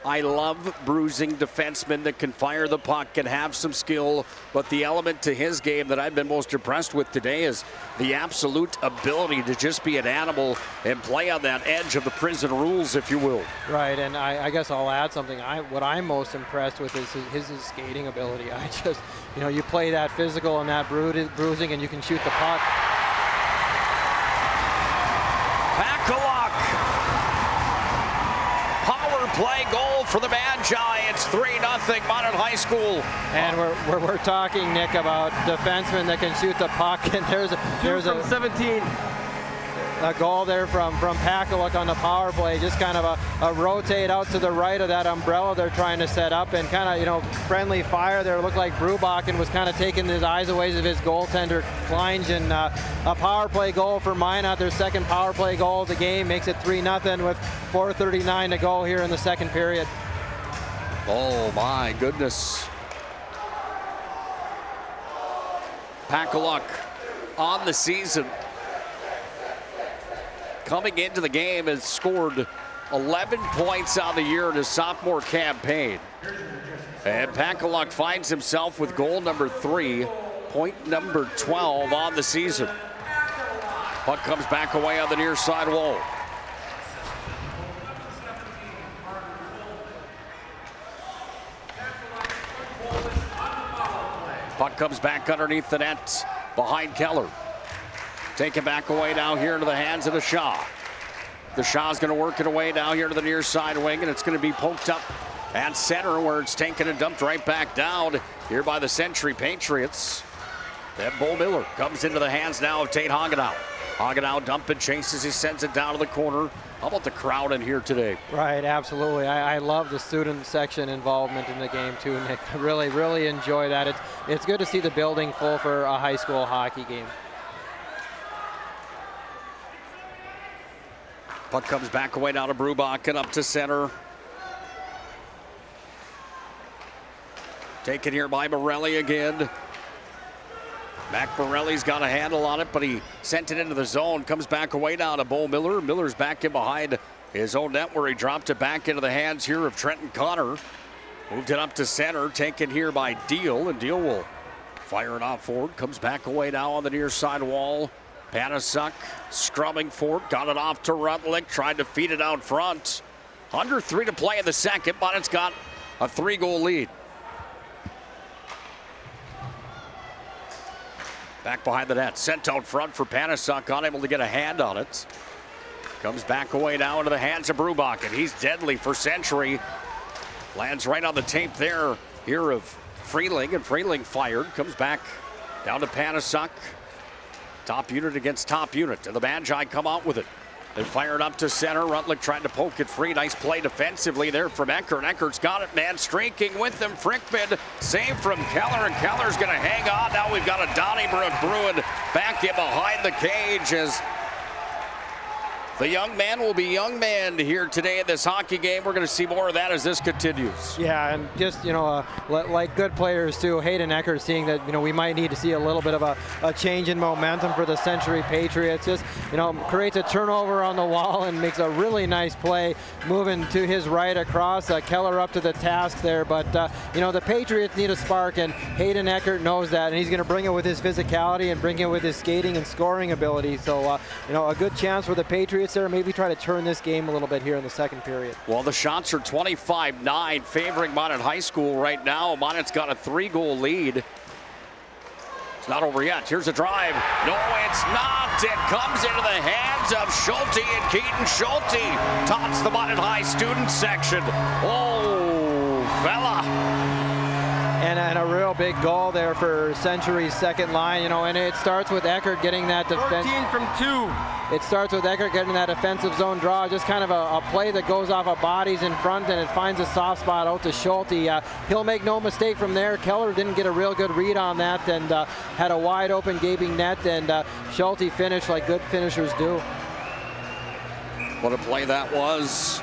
M: I love bruising defensemen that can fire the puck and have some skill, but the element to his game that I've been most impressed with today is the absolute ability to just be an animal and play on that edge of the prison rules, if you will.
O: Right, and I guess I'll add something. What I'm most impressed with is his skating ability. You know, you play that physical and that bruising, and you can shoot the puck.
M: play goal for the Magi. It's 3-0 Minot High School.
O: And we're talking, Nick, about defensemen that can shoot the puck. And there's
V: from 17.
O: A goal there from Pakaluk on the power play, just kind of a rotate out to the right of that umbrella they're trying to set up, and kind of, you know, friendly fire there. It looked like Brubakken was kind of taking his eyes away of his goaltender, Klein, and a power play goal for Minot, their second power play goal of the game, makes it 3-0 with 4:39 to go here in the second period.
M: Oh my goodness. Pakaluk on the season, coming into the game, has scored 11 points on the year in his sophomore campaign. And Pakaluk finds himself with goal number 3, point number 12 on the season. Puck comes back away on the near side wall. Puck comes back underneath the net behind Keller. Take it back away now here into the hands of the Shaw. The Shaw's going to work it away now here to the near side wing, and it's going to be poked up at center, where it's taken and dumped right back down here by the Century Patriots. Then Bo Miller comes into the hands now of Tate Hagenau. Hagenau dumping, chases, he sends it down to the corner. How about the crowd in here today?
O: Right, absolutely. I love the student section involvement in the game too, Nick. I really enjoy that. It's good to see the building full for a high school hockey game.
M: Puck comes back away down to Brubakken, up to center. Taken here by Morelli again. Mac Morelli's got a handle on it, but he sent it into the zone. Comes back away down to Bo Miller. Miller's back in behind his own net, where he dropped it back into the hands here of Trenton Connor. Moved it up to center, taken here by Deal, and Deal will fire it off forward. Comes back away now on the near side wall. Panasuk scrubbing for it, got it off to Rutlick, tried to feed it out front. Under 3 to play in the second, but it's got a 3-goal lead. Back behind the net, sent out front for Panasuk, unable to get a hand on it. Comes back away now into the hands of Brubakken. He's deadly for Century. Lands right on the tape there here of Freeling, and Freeling fired. Comes back down to Panasuk. Top unit against top unit, and the Magi come out with it. They fire it up to center. Rutlick trying to poke it free. Nice play defensively there from Eckert. Eckert's got it, man. Streaking with them. Frickman save from Keller, and Keller's going to hang on. Now we've got a Donnybrook Bruin back in behind the cage, as the young man will be young man here today in this hockey game. We're going to see more of that as this continues.
O: Yeah, and just, you know, like good players too, Hayden Eckert seeing that, you know, we might need to see a little bit of a change in momentum for the Century Patriots. Just, you know, creates a turnover on the wall and makes a really nice play, moving to his right across. Keller up to the task there, but, you know, the Patriots need a spark, and Hayden Eckert knows that, and he's going to bring it with his physicality and bring it with his skating and scoring ability. So, you know, a good chance for the Patriots there, maybe try to turn this game a little bit here in the second period.
M: Well, the shots are 25-9 favoring Minot High School right now. Minot's got a 3-goal lead. It's not over yet. Here's a drive. No, it's not. It comes into the hands of Schulte, and Keaton Schulte taunts the Minot High student section. Oh, fella.
O: And a real big goal there for Century's second line, you know, and it starts with Eckert getting that defense.
V: 14 from 2.
O: It starts with Eckert getting that offensive zone draw, just kind of a play that goes off of bodies in front, and it finds a soft spot out to Schulte. He'll make no mistake from there. Keller didn't get a real good read on that, and had a wide open gaping net, and Schulte finished like good finishers do.
M: What a play that was.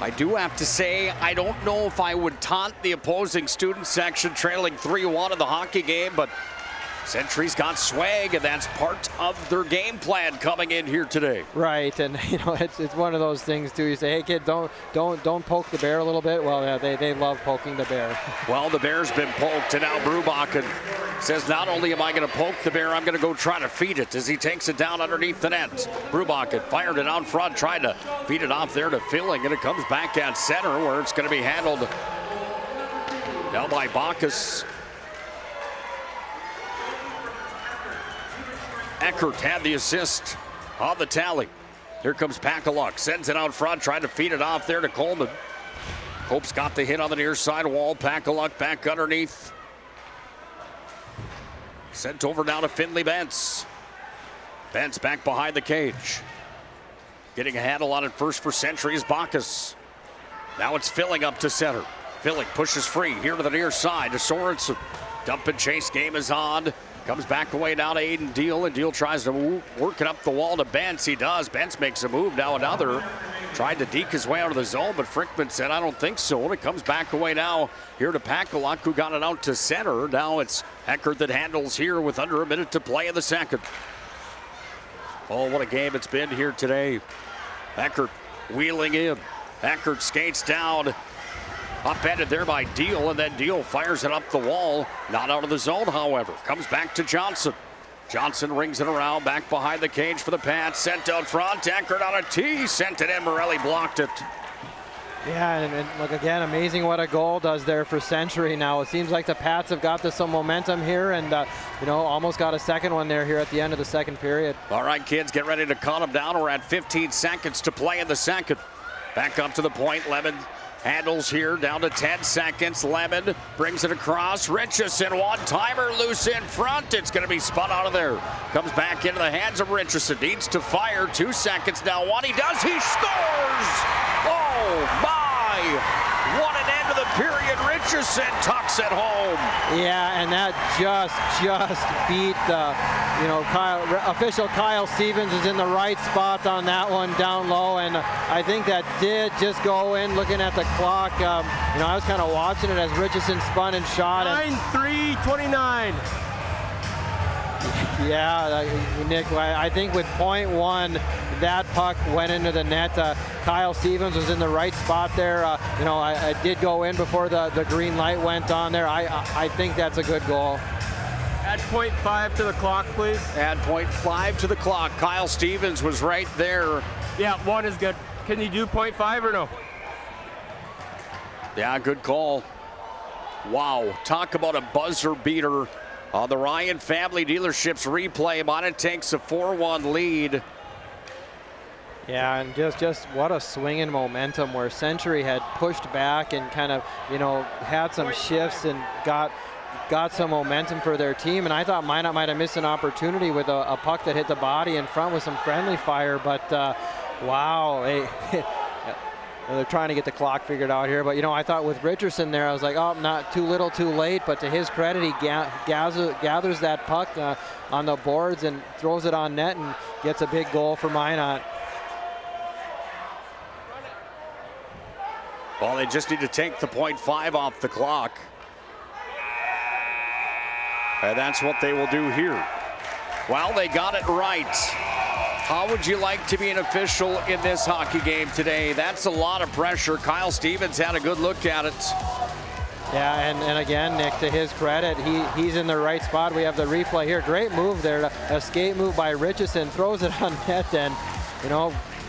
M: I do have to say, I don't know if I would taunt the opposing student section trailing 3-1 in the hockey game, but Century's got swag, and that's part of their game plan coming in here today.
O: Right, and you know, it's one of those things too. You say, hey kid, don't poke the bear a little bit. Well, yeah, they love poking the bear.
M: Well, the bear's been poked, and now Brubakken says, not only am I going to poke the bear, I'm going to go try to feed it, as he takes it down underneath the net. Brubakken fired it out front, tried to feed it off there to Filling, and it comes back at center, where it's going to be handled now by Bacchus. Eckert had the assist on the tally. Here comes Pakaluk, sends it out front, trying to feed it off there to Coleman. Hope's got the hit on the near side wall. Pakaluk back underneath. Sent over now to Finley Bentz. Bentz back behind the cage. Getting a handle on it first for Century is Bacchus. Now it's Filling up to center. Filling pushes free here to the near side to Sorensen. Dump and chase game is on. Comes back away now to Aiden Deal, and Deal tries to work it up the wall to Bentz. He does. Bentz makes a move. Now another. Tried to deke his way out of the zone, but Frickman said, I don't think so. And it comes back away now here to Pakaluk, who got it out to center. Now it's Eckert that handles here with under a minute to play in the second. Oh, what a game it's been here today. Eckert wheeling in. Eckert skates down. Upended there by Deal, and then Deal fires it up the wall. Not out of the zone, however. Comes back to Johnson. Johnson rings it around, back behind the cage for the Pats. Sent out front. Eckert on a tee. Sent it in. Morelli blocked it.
O: Yeah, and look again, amazing what a goal does there for Century now. It seems like the Pats have got some momentum here and, almost got a second one there here at the end of the second period.
M: All right, kids, get ready to count them down. We're at 15 seconds to play in the second. Back up to the point. Lemon handles here down to 10 seconds. Lemon brings it across. Richardson, one-timer loose in front. It's going to be spun out of there. Comes back into the hands of Richardson. Needs to fire. 2 seconds now. One, he does. He scores! Oh, my! What an end to the period. Richardson tucks it home.
O: Yeah, and that just beat official Kyle Stevens is in the right spot on that one down low, and I think that did just go in. Looking at the clock, I was kind of watching it as Richardson spun and shot.
A: 9-3-29.
O: Yeah, Nick, I think with .1, that puck went into the net. Kyle Stevens was in the right spot there. I did go in before the green light went on there. I think that's a good goal.
A: Add .5 to the clock, please.
M: Add .5 to the clock. Kyle Stevens was right there.
A: Yeah, 1 is good. Can you do .5 or no?
M: Yeah, good call. Wow, talk about a buzzer beater. On the Ryan Family Dealerships replay, Minot takes a 4-1 lead.
O: Yeah, and just what a swing in momentum where Century had pushed back and kind of, had some shifts and got some momentum for their team. And I thought Minot might have missed an opportunity with a puck that hit the body in front with some friendly fire. But, wow. They're trying to get the clock figured out here. But, I thought with Richardson there, I was like, oh, not too little too late. But to his credit, he gathers that puck on the boards and throws it on net and gets a big goal for Minot.
M: Well, they just need to take the .5 off the clock. And that's what they will do here. Well, they got it right. How would you like to be an official in this hockey game today? That's a lot of pressure. Kyle Stevens had a good look at it.
O: Yeah, and again, Nick, to his credit, he's in the right spot. We have the replay here. Great move there. A skate move by Richardson. Throws it on net, and,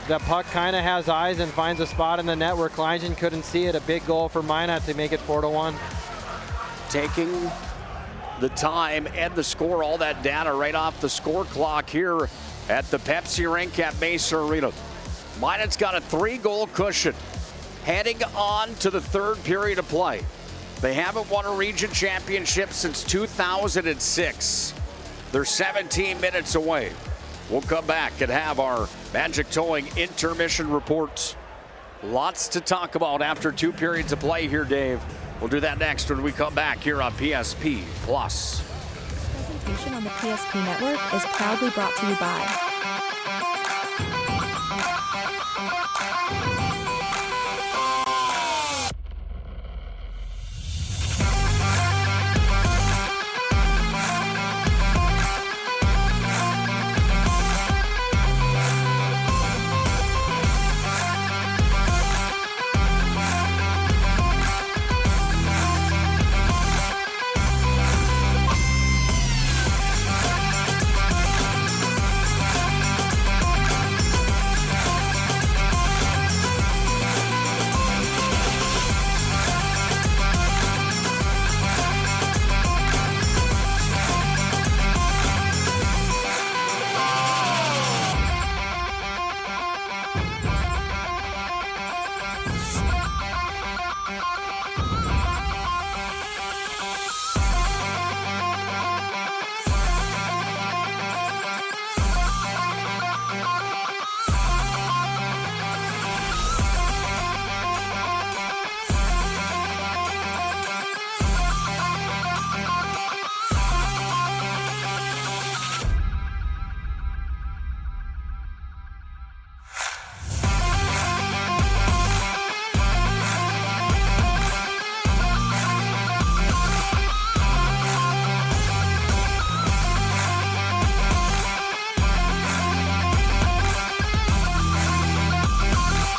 O: the puck kind of has eyes and finds a spot in the net where Kleingen couldn't see it. A big goal for Minot to make it 4-1.
M: Taking the time and the score, all that data right off the score clock here at the Pepsi rink at Mesa Arena. Minot's got a 3-goal cushion heading on to the third period of play. They haven't won a region championship since 2006. They're 17 minutes away. We'll come back and have our Magic Towing intermission reports. Lots to talk about after 2 periods of play here, Dave. We'll do that next when we come back here on PSP Plus.
P: This presentation on the PSP Network is proudly brought to you by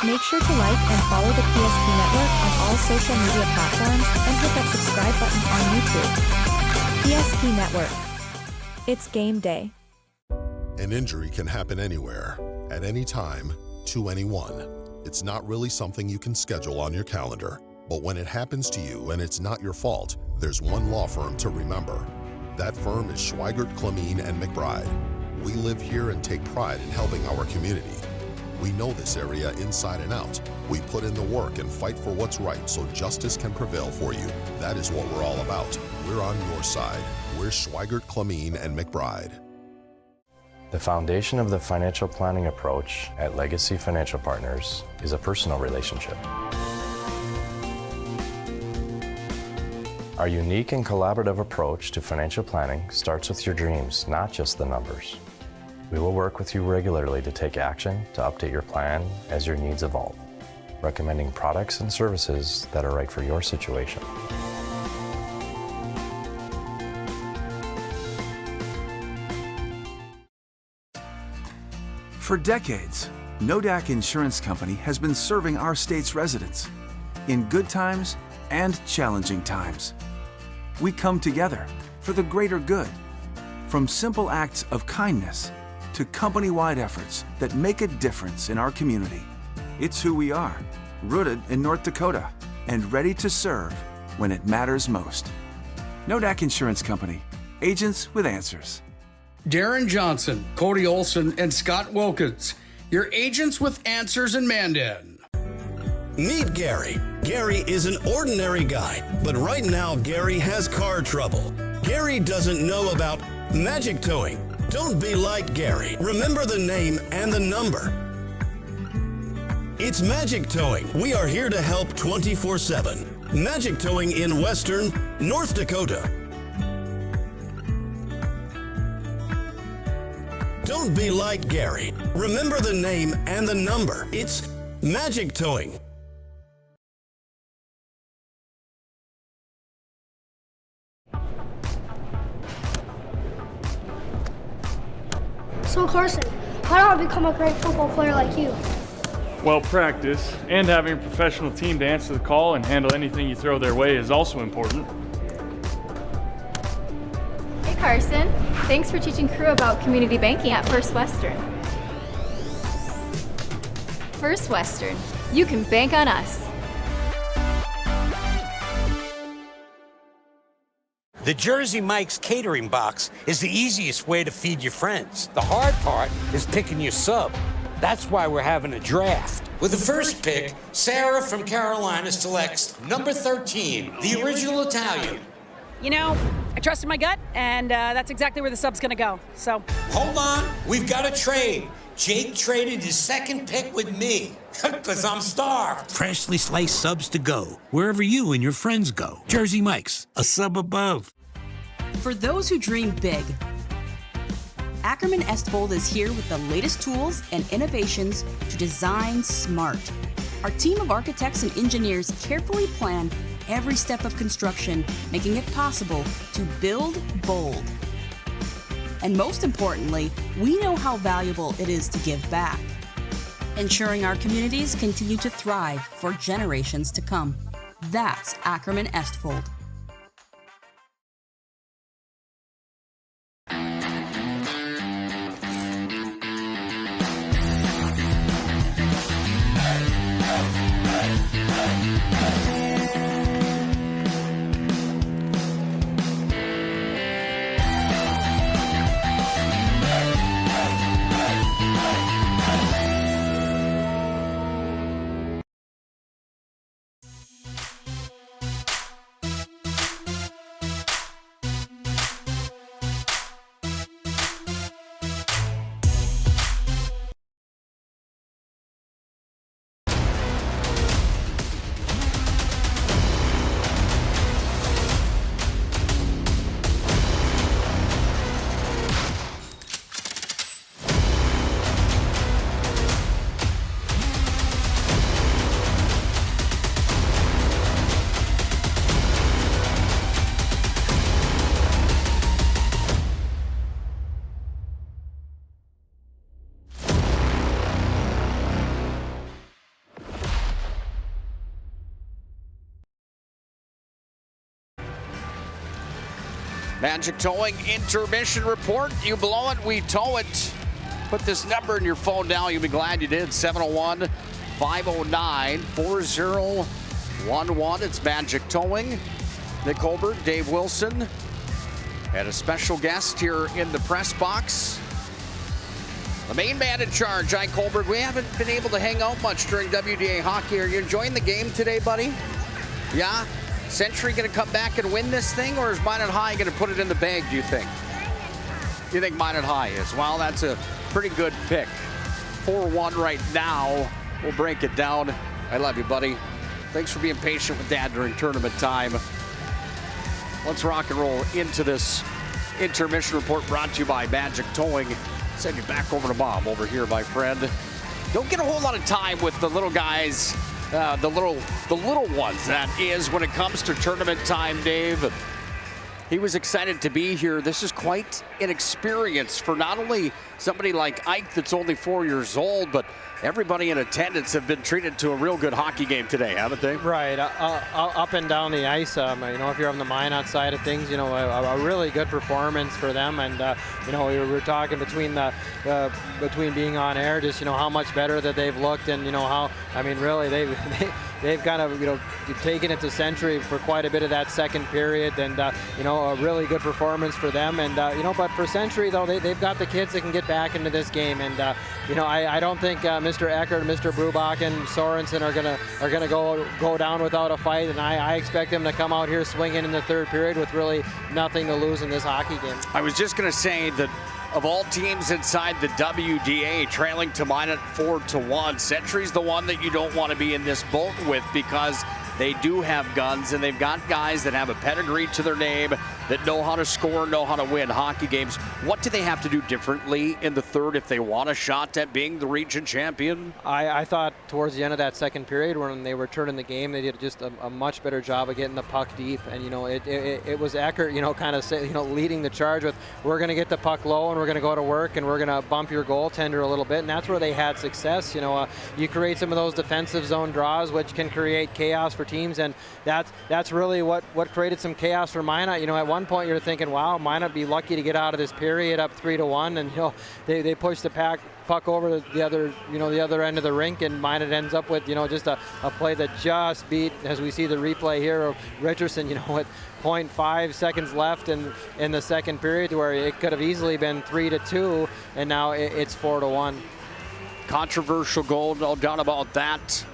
P: Make sure to like and follow the PSP Network on all social media platforms and hit that subscribe button on YouTube. PSP Network. It's game day.
Q: An injury can happen anywhere, at any time, to anyone. It's not really something you can schedule on your calendar, but when it happens to you and it's not your fault, there's one law firm to remember. That firm is Schweigert, Clemeen, and McBride. We live here and take pride in helping our community. We know this area inside and out. We put in the work and fight for what's right so justice can prevail for you. That is what we're all about. We're on your side. We're Schweigert, Clemeen, and McBride.
R: The foundation of the financial planning approach at Legacy Financial Partners is a personal relationship. Our unique and collaborative approach to financial planning starts with your dreams, not just the numbers. We will work with you regularly to take action to update your plan as your needs evolve, recommending products and services that are right for your situation.
S: For decades, Wda Insurance Company has been serving our state's residents in good times and challenging times. We come together for the greater good, from simple acts of kindness to company-wide efforts that make a difference in our community. It's who we are, rooted in North Dakota and ready to serve when it matters most. Wda Insurance Company, agents with answers.
T: Darren Johnson, Cody Olson, and Scott Wilkins, your agents with answers in Mandan.
U: Meet Gary. Gary is an ordinary guy, but right now Gary has car trouble. Gary doesn't know about magic towing. Don't be like Gary. Remember the name and the number. It's Magic Towing. We are here to help 24/7. Magic Towing in Western North Dakota. Don't be like Gary. Remember the name and the number. It's Magic Towing.
H: So Carson, how do I become a great football player like you?
I: Well, practice and having a professional team to answer the call and handle anything you throw their way is also important.
J: Hey Carson, thanks for teaching crew about community banking at First Western. First Western, you can bank on us.
K: The Jersey Mike's catering box is the easiest way to feed your friends. The hard part is picking your sub. That's why we're having a draft. With the first pick, Sarah from Carolina selects number 13, the original Italian.
L: You know, I trusted my gut, and that's exactly where the sub's going to go. So,
K: hold on, we've got a trade. Jake traded his second pick with me, because I'm starved.
B: Freshly sliced subs to go, wherever you and your friends go. Jersey Mike's, a sub above.
C: For those who dream big, Ackerman Estvold is here with the latest tools and innovations to design smart. Our team of architects and engineers carefully plan every step of construction, making it possible to build bold. And most importantly, we know how valuable it is to give back, ensuring our communities continue to thrive for generations to come. That's Ackerman Estvold.
M: Magic Towing intermission report. You blow it, we tow it. Put this number in your phone now. You'll be glad you did. 701-509-4011. It's Magic Towing. Nick Holbert, Dave Wilson, and a special guest here in the press box. The main man in charge, Ike Holbert. We haven't been able to hang out much during WDA hockey. Are you enjoying the game today, buddy? Yeah? Century going to come back and win this thing, or is Minot High going to put it in the bag, do you think? You think Minot High is? Well, that's a pretty good pick. 4-1 right now. We'll break it down. I love you, buddy. Thanks for being patient with Dad during tournament time. Let's rock and roll into this intermission report brought to you by Magic Towing. Send you back over to Mom over here, my friend. Don't get a whole lot of time with the little guys, the little ones, that is, when it comes to tournament time, Dave. He was excited to be here. This is quite an experience for not only somebody like Ike that's only 4 years old, but everybody in attendance have been treated to a real good hockey game today, haven't they?
O: Right, up and down the ice. If you're on the Minot side of things, a really good performance for them. And we were talking between being on air, just how much better that they've looked, and how really they've kind of taken it to Century for quite a bit of that second period, and a really good performance for them. And but for Century though, they've got the kids that can get back into this game, and I don't think Mr. Eckert, Mr. Brubach, and Sorensen are gonna go down without a fight, and I expect them to come out here swinging in the third period with really nothing to lose in this hockey game.
M: I was just gonna say that of all teams inside the WDA, trailing to Minot 4-1, Century's the one that you don't want to be in this boat with, because they do have guns, and they've got guys that have a pedigree to their name, that know how to score, know how to win hockey games. What do they have to do differently in the third if they want a shot at being the region champion?
O: I thought towards the end of that second period, when they were turning the game, they did just a much better job of getting the puck deep. And it was Eckert, kind of leading the charge with, we're going to get the puck low, and we're going to go to work, and we're going to bump your goaltender a little bit, and that's where they had success. You create some of those defensive zone draws, which can create chaos for teams, and that's really what created some chaos for Minot. At one point you're thinking, wow, Minot be lucky to get out of this period up 3-1, and they push the puck over the other end of the rink, and Minot ends up with just a play that just beat, as we see the replay here of Richardson, with 0.5 seconds left in the second period, where it could have easily been 3-2, and now it's 4-1.
M: Controversial goal, no doubt about that.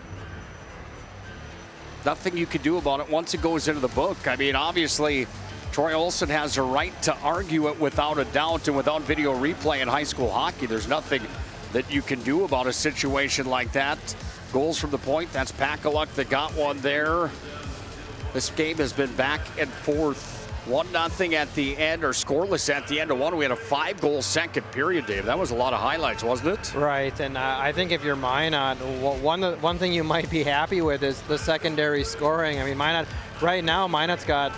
M: Nothing you can do about it once it goes into the book. Obviously, Troy Olsen has a right to argue it without a doubt, and without video replay in high school hockey, there's nothing that you can do about a situation like that. Goals from the point, that's Pakaluk that got one there. This game has been back and forth. 1-0 at the end, or scoreless at the end of one. We had a 5-goal second period, Dave. That was a lot of highlights, wasn't it?
O: Right, and I think if you're Minot, one thing you might be happy with is the secondary scoring. Minot, right now, Minot's got,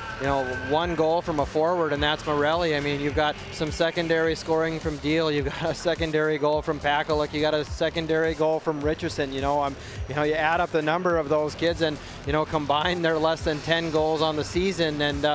O: one goal from a forward, and that's Morelli. You've got some secondary scoring from Deal. You've got a secondary goal from Pakaluk. You got a secondary goal from Richardson. You add up the number of those kids, and combined, they're less than 10 goals on the season. And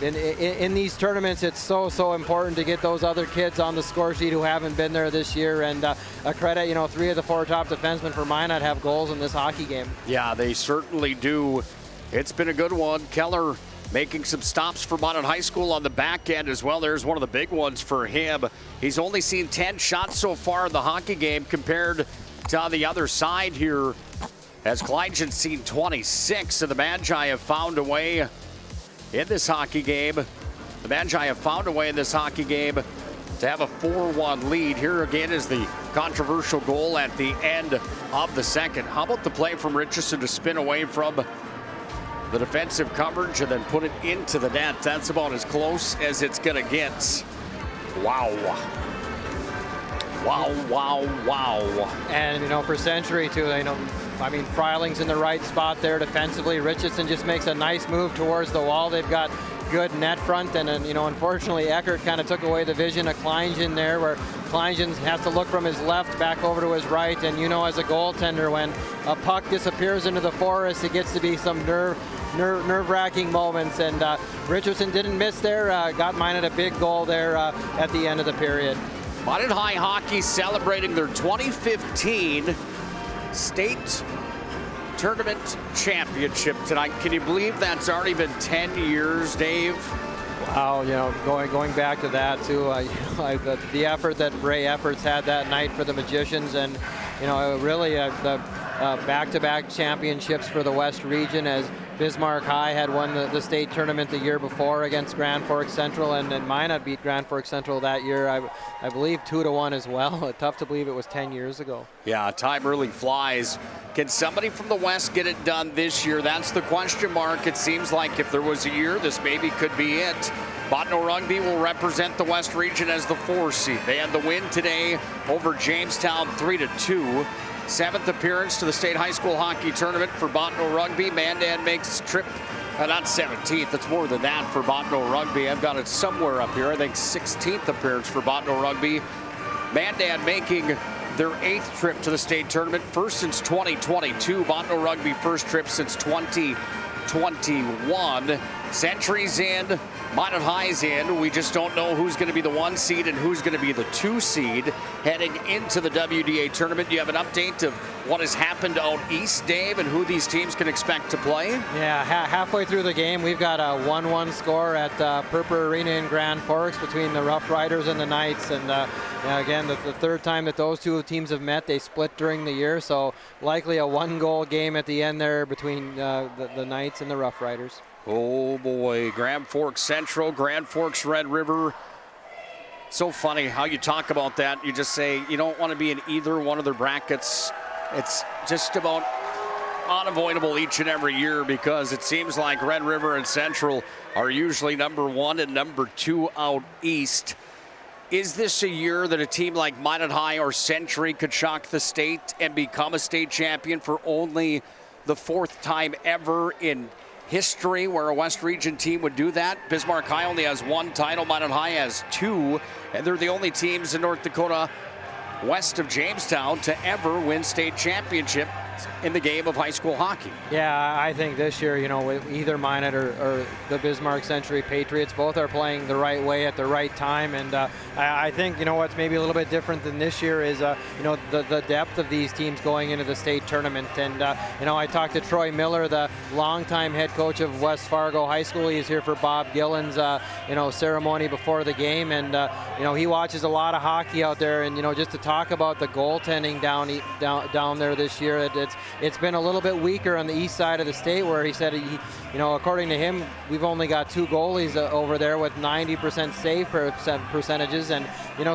O: in these tournaments, it's so important to get those other kids on the score sheet who haven't been there this year. And a credit, 3 of the 4 top defensemen for Minot have goals in this hockey game.
M: Yeah, they certainly do. It's been a good one. Keller making some stops for Minot High School on the back end as well. There's one of the big ones for him. He's only seen 10 shots so far in the hockey game, compared to on the other side here, as Kleingen's seen 26. And the Magi have found a way in this hockey game. The Magi have found a way in this hockey game to have a 4-1 lead. Here again is the controversial goal at the end of the second. How about the play from Richardson to spin away from the defensive coverage and then put it into the net? That's about as close as it's going to get. Wow. Wow, wow, wow.
O: And, for Century, too, Freiling's in the right spot there defensively. Richardson just makes a nice move towards the wall. They've got good net front, and unfortunately, Eckert kind of took away the vision of Kleingen there, where Kleingen has to look from his left back over to his right. And as a goaltender, when a puck disappears into the forest, it gets to be some nerve-wracking moments, and Richardson didn't miss there, got Minot a big goal there at the end of the period.
M: Minot High Hockey celebrating their 2015 state tournament championship tonight. Can you believe that's already been 10 years, Dave?
O: Wow, going back to that too, the effort that Ray Efforts had that night for the Magicians, and really the back-to-back championships for the West Region, as Bismarck High had won the state tournament the year before against Grand Forks Central, and then Minot beat Grand Forks Central that year, I believe 2-1 as well. Tough to believe it was 10 years ago. Yeah,
M: time really flies. Can somebody from the West get it done this year? That's the question mark. It seems like if there was a year, this maybe could be it. Bottineau Rugby will represent the West Region as the 4 seed. They had the win today over Jamestown 3-2. 7th appearance to the state high school hockey tournament for Bottineau Rugby. Mandan makes the trip, not 17th, it's more than that for Bottineau Rugby. I've got it somewhere up here. I think 16th appearance for Bottineau Rugby. Mandan making their 8th trip to the state tournament, first since 2022. Bottineau Rugby first trip since 2021. Century's in, Minot High's in. We just don't know who's going to be the 1 seed and who's going to be the 2 seed heading into the WDA tournament. Do you have an update of what has happened out east, Dave, and who these teams can expect to play?
O: Yeah, halfway through the game, we've got a 1-1 score at Purpur Arena in Grand Forks between the Rough Riders and the Knights. And again, the third time that those two teams have met, they split during the year. So likely a 1-goal game at the end there between the Knights and the Rough Riders.
M: Oh boy, Grand Forks Central, Grand Forks Red River. So funny how you talk about that. You just say you don't want to be in either one of their brackets. It's just about unavoidable each and every year, because it seems like Red River and Central are usually number 1 and number 2 out east. Is this a year that a team like Minot High or Century could shock the state and become a state champion for only the 4th time ever in history where a West Region team would do that? Bismarck High only has 1 title, Minot High has 2, and they're the only teams in North Dakota west of Jamestown to ever win state championships in the game of high school hockey.
O: Yeah, I think this year, with either Minot or the Bismarck Century Patriots, both are playing the right way at the right time. And I think, what's maybe a little bit different than this year is, the depth of these teams going into the state tournament. And, I talked to Troy Miller, the longtime head coach of West Fargo High School. He's here for Bob Gillen's, ceremony before the game. And, he watches a lot of hockey out there. And, just to talk about the goaltending down there this year, it's been a little bit weaker on the east side of the state, where he said, according to him, we've only got 2 goalies over there with 90% save percentages, and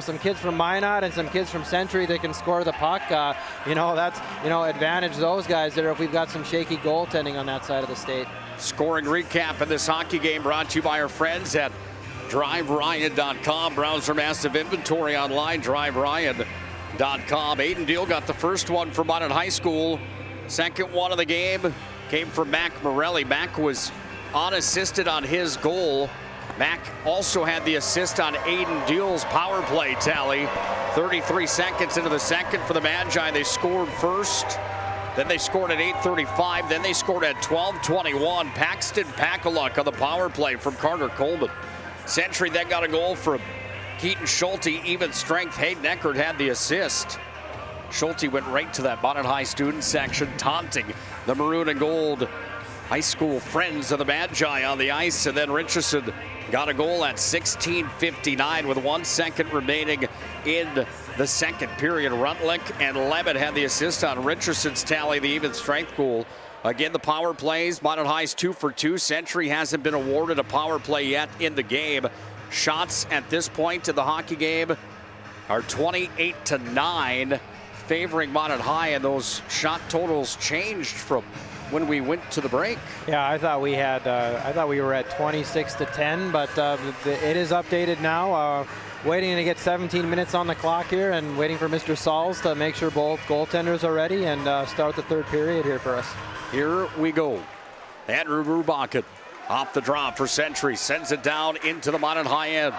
O: some kids from Minot and some kids from Century that can score the puck. That's advantage those guys there if we've got some shaky goaltending on that side of the state.
M: Scoring recap of this hockey game brought to you by our friends at DriveRyan.com. Browse their massive inventory online, DriveRyan.com. Aiden Deal got the first one for Minot High School. Second one of the game came from Mac Morelli. Mac was unassisted on his goal. Mac also had the assist on Aiden Deal's power play tally. 33 seconds into the second for the Magi. They scored first. Then they scored at 8:35. Then they scored at 12:21. Paxton Pakaluk on the power play from Carter Coleman. Century then got a goal from Keaton Schulte. Even strength. Hayden Eckert had the assist. Schulte went right to that Minot High student section, taunting the maroon and gold high school friends of the Magi on the ice. And then Richardson got a goal at 16:59 with 1 second remaining in the second period. Rutlick and Levitt had the assist on Richardson's tally, the even strength goal. Again, the power plays. Minot High's 2 for 2. Century hasn't been awarded a power play yet in the game. Shots at this point in the hockey game are 28-9, favoring Minot High, and those shot totals changed from when we went to the break.
O: Yeah, I thought we had. I thought we were at 26-10, but it is updated now. Waiting to get 17 minutes on the clock here, and waiting for Mr. Sauls to make sure both goaltenders are ready and start the third period here for us.
M: Here we go. Andrew Rubakken off the draw for Century, sends it down into the Minot High end.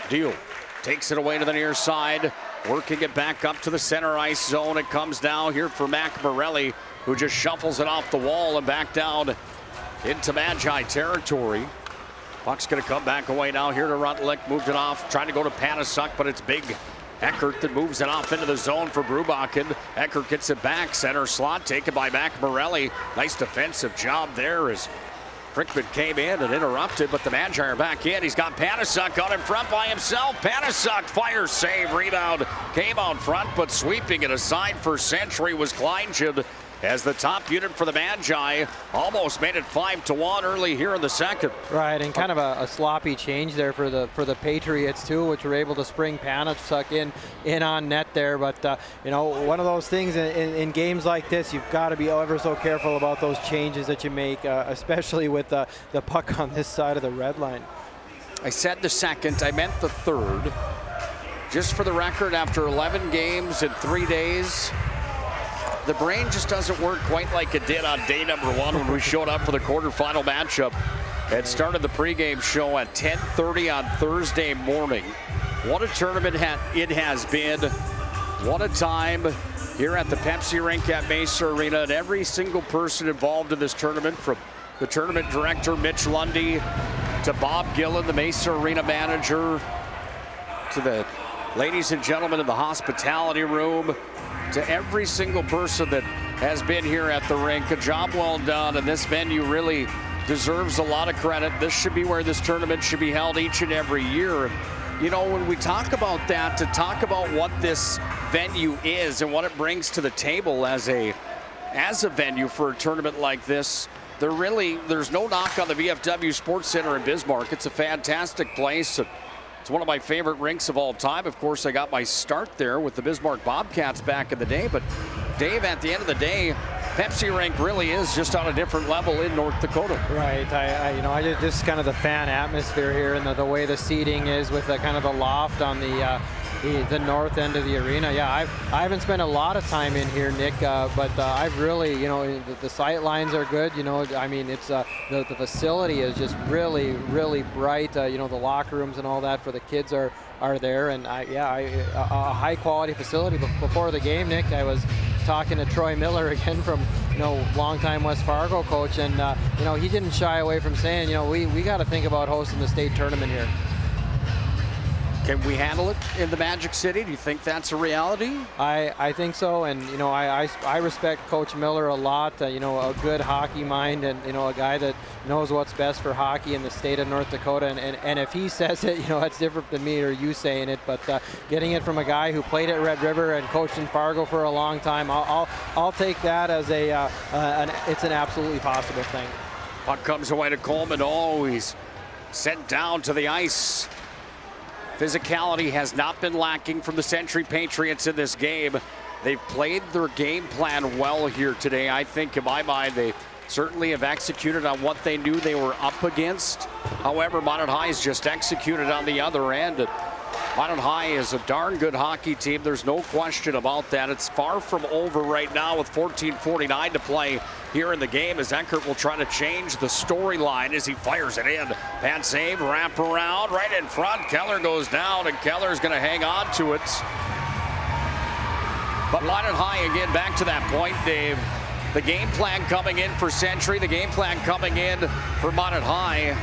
M: Deal takes it away to the near side. Working it back up to the center ice zone. It comes down here for Mac Morelli, who just shuffles it off the wall and back down into Magi territory. Puck's going to come back away now here to Rutlick. Moved it off, trying to go to Panasuk, but it's big Eckert that moves it off into the zone for Brubakken. Eckert gets it back, center slot taken by Mac Morelli. Nice defensive job there as Frickman came in and interrupted, but the Magi are back in. He's got Panasuk out in front by himself. Panasuk fires, save, rebound. Came out front, but sweeping it aside for Century was Kleinschid, as the top unit for the Magi almost made it 5-1 early here in the second.
O: Right, and kind of a sloppy change there for the Patriots too, which were able to spring Panasuk in on net there. But you know, one of those things in games like this, you've got to be ever so careful about those changes that you make, especially with the puck on this side of the red line.
M: I said the second, I meant the third. Just for the record, after 11 games in 3 days, the brain just doesn't work quite like it did on day number 1 when we showed up for the quarterfinal matchup. It started the pregame show at 10:30 on Thursday morning. What a tournament it has been. What a time here at the Pepsi rink at Mesa Arena. And every single person involved in this tournament, from the tournament director, Mitch Lundy, to Bob Gillen, the Mesa Arena manager, to the ladies and gentlemen in the hospitality room, to every single person that has been here at the rink. A job well done, and this venue really deserves a lot of credit. This should be where this tournament should be held each and every year. You know, when we talk about that, to talk about what this venue is and what it brings to the table as a venue for a tournament like this, there's no knock on the VFW Sports Center in Bismarck. It's a fantastic place. It's one of my favorite rinks of all time. Of course, I got my start there with the Bismarck Bobcats back in the day. But Dave, at the end of the day, Pepsi rink really is just on a different level in North Dakota.
O: Right. I just kind of the fan atmosphere here, and the way the seating is with the kind of the loft on the north end of the arena. Yeah, I haven't spent a lot of time in here, Nick, but I've really, you know, the sight lines are good. You know, I mean, it's the facility is just really, really bright. You know, the locker rooms and all that for the kids are there, and a high quality facility. Before the game, Nick, I was talking to Troy Miller again, from, you know, longtime West Fargo coach, and you know, he didn't shy away from saying, you know, we got to think about hosting the state tournament here.
M: Can we handle it in the Magic City? Do you think that's a reality?
O: I think so, and you know, I respect Coach Miller a lot. You know, a good hockey mind, and you know, a guy that knows what's best for hockey in the state of North Dakota. And if he says it, you know, that's different than me or you saying it. But getting it from a guy who played at Red River and coached in Fargo for a long time, I'll take that as it's an absolutely possible thing.
M: Puck comes away to Coleman. Always sent down to the ice. Physicality has not been lacking from the Century Patriots in this game. They've played their game plan well here today. I think, in my mind, they certainly have executed on what they knew they were up against. However, Minot High has just executed on the other end. Minot High is a darn good hockey team. There's no question about that. It's far from over right now with 14:49 to play here in the game, as Eckert will try to change the storyline as he fires it in. Bad save, wrap around, right in front. Keller goes down, and Keller's going to hang on to it. But Minot High, again, back to that point, Dave. The game plan coming in for Century, the game plan coming in for Minot High.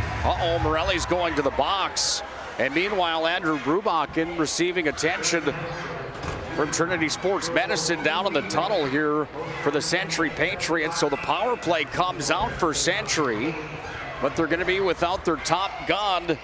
M: Morelli's going to the box. And meanwhile, Andrew Brubakken receiving attention from Trinity Sports Medicine down in the tunnel here for the Century Patriots. So the power play comes out for Century, but they're going to be without their top gun,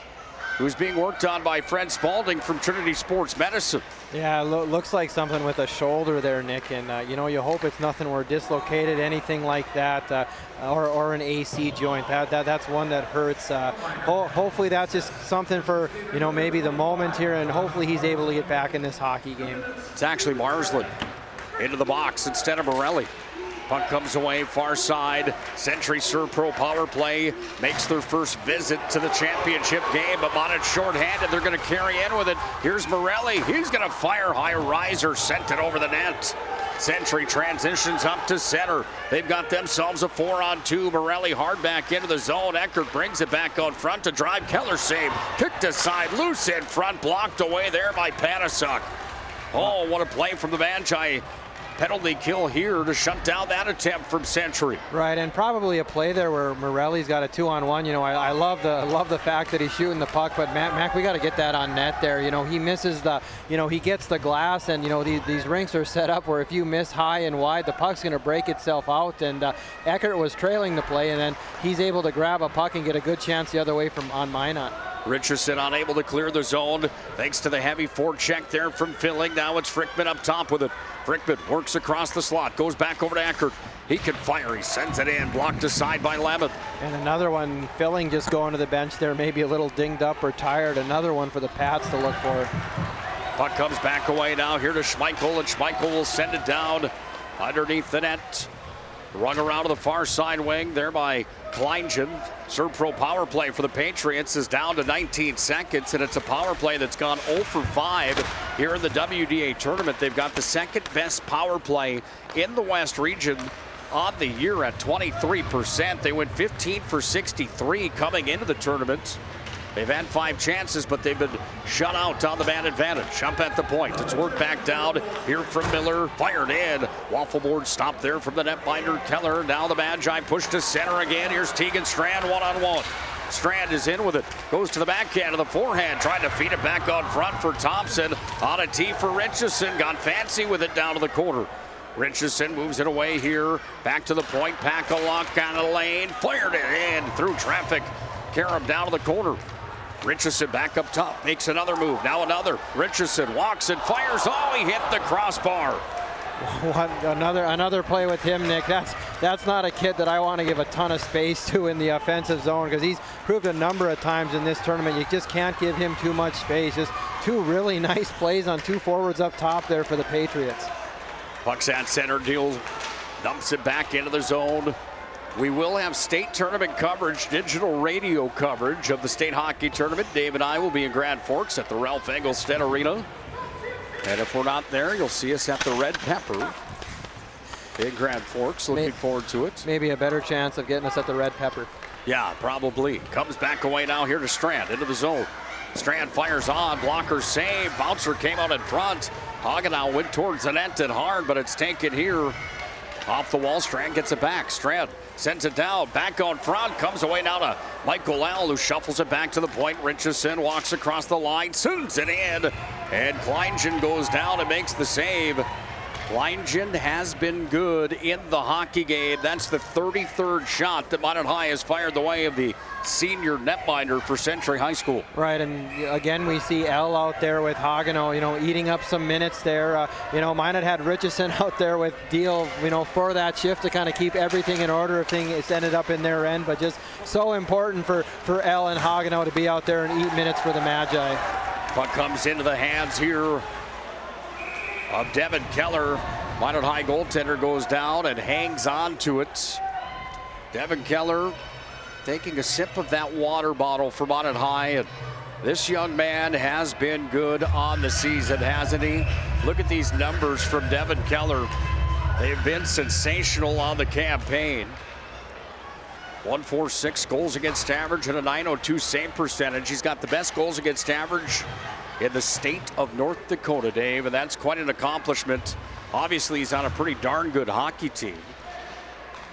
M: who's being worked on by Fred Spalding from Trinity Sports Medicine.
O: Yeah, looks like something with a shoulder there, Nick, and you know, you hope it's nothing where dislocated, anything like that, or an AC joint. That's one that hurts. Hopefully that's just something for, you know, maybe the moment here, and hopefully he's able to get back in this hockey game.
M: It's actually Marsland into the box instead of Morelli. Puck comes away, far side. Century Serpro power play makes their first visit to the championship game, but Minot shorthanded. They're going to carry in with it. Here's Morelli. He's going to fire high riser, sent it over the net. Century transitions up to center. They've got themselves a 4-on-2. Morelli hard back into the zone. Eckert brings it back out front to drive. Keller save. Kicked aside, loose in front, blocked away there by Panasuk. Oh, what a play from the Magi. Penalty kill here to shut down that attempt from Century.
O: Right, and probably a play there where Morelli's got a 2-on-1. You know, I love the fact that he's shooting the puck, but Mac, we got to get that on net there. You know, he misses the, you know, he gets the glass, and you know these rinks are set up where if you miss high and wide, the puck's going to break itself out. And Eckert was trailing the play, and then he's able to grab a puck and get a good chance the other way on Minot.
M: Richardson unable to clear the zone thanks to the heavy forecheck there from Filling. Now it's Frickman up top with it. Frickman works across the slot, goes back over to Eckert. He can fire, he sends it in, blocked aside by Lemon.
O: And another one, Filling just going to the bench there, maybe a little dinged up or tired. Another one for the Pats to look for.
M: Puck comes back away now here to Schmeichel, and Schmeichel will send it down underneath the net. Run around to the far side wing there by Kleingen. Serve-Pro power play for the Patriots is down to 19 seconds, and it's a power play that's gone 0 for 5 here in the WDA tournament. They've got the second best power play in the West region on the year at 23%. They went 15 for 63 coming into the tournament. They've had 5 chances, but they've been shut out on the man advantage. Up at the point. It's worked back down here from Miller. Fired in. Waffle board stopped there from the netminder Keller. Now the Magi push to center again. Here's Tegan Strand one-on-one. Strand is in with it. Goes to the backhand of the forehand. Trying to feed it back on front for Thompson. On a tee for Richardson. Got fancy with it down to the corner. Richardson moves it away here. Back to the point. Pack-a-lock on the lane. Fired it in through traffic. Karam down to the corner. Richardson back up top, makes another move, now another. Richardson walks and fires, oh, he hit the crossbar.
O: Another play with him, Nick. That's not a kid that I want to give a ton of space to in the offensive zone, because he's proved a number of times in this tournament you just can't give him too much space. Just 2 really nice plays on 2 forwards up top there for the Patriots.
M: Puck's at center, deals, dumps it back into the zone. We will have state tournament coverage, digital radio coverage of the state hockey tournament. Dave and I will be in Grand Forks at the Ralph Engelstad Arena. And if we're not there, you'll see us at the Red Pepper in Grand Forks. Looking forward to it.
O: Maybe a better chance of getting us at the Red Pepper.
M: Yeah, probably. Comes back away now here to Strand, into the zone. Strand fires on, blocker save. Bouncer came out in front. Hagenau went towards the net and hard, but it's taken here. Off the wall, Strand gets it back. Strand sends it down, back on front, comes away now to Michael L, who shuffles it back to the point. Richardson walks across the line, sends it in, and Kleingen goes down and makes the save. Kleingen has been good in the hockey game. That's the 33rd shot that Minot High has fired the way of the senior netminder for Century High School.
O: Right, and again we see L out there with Hagenau, you know, eating up some minutes there. You know, Minot had Richardson out there with Deal, you know, for that shift to kind of keep everything in order if things ended up in their end, but just so important for L and Hagenau to be out there and eat minutes for the Magi.
M: Puck comes into the hands here of Devin Keller. Minot High goaltender goes down and hangs on to it. Devin Keller taking a sip of that water bottle for Minot High, and this young man has been good on the season, hasn't he? Look at these numbers from Devin Keller. They've been sensational on the campaign. 146 goals against average and a .902 save percentage. He's got the best goals against average in the state of North Dakota, Dave, and that's quite an accomplishment. Obviously, he's on a pretty darn good hockey team.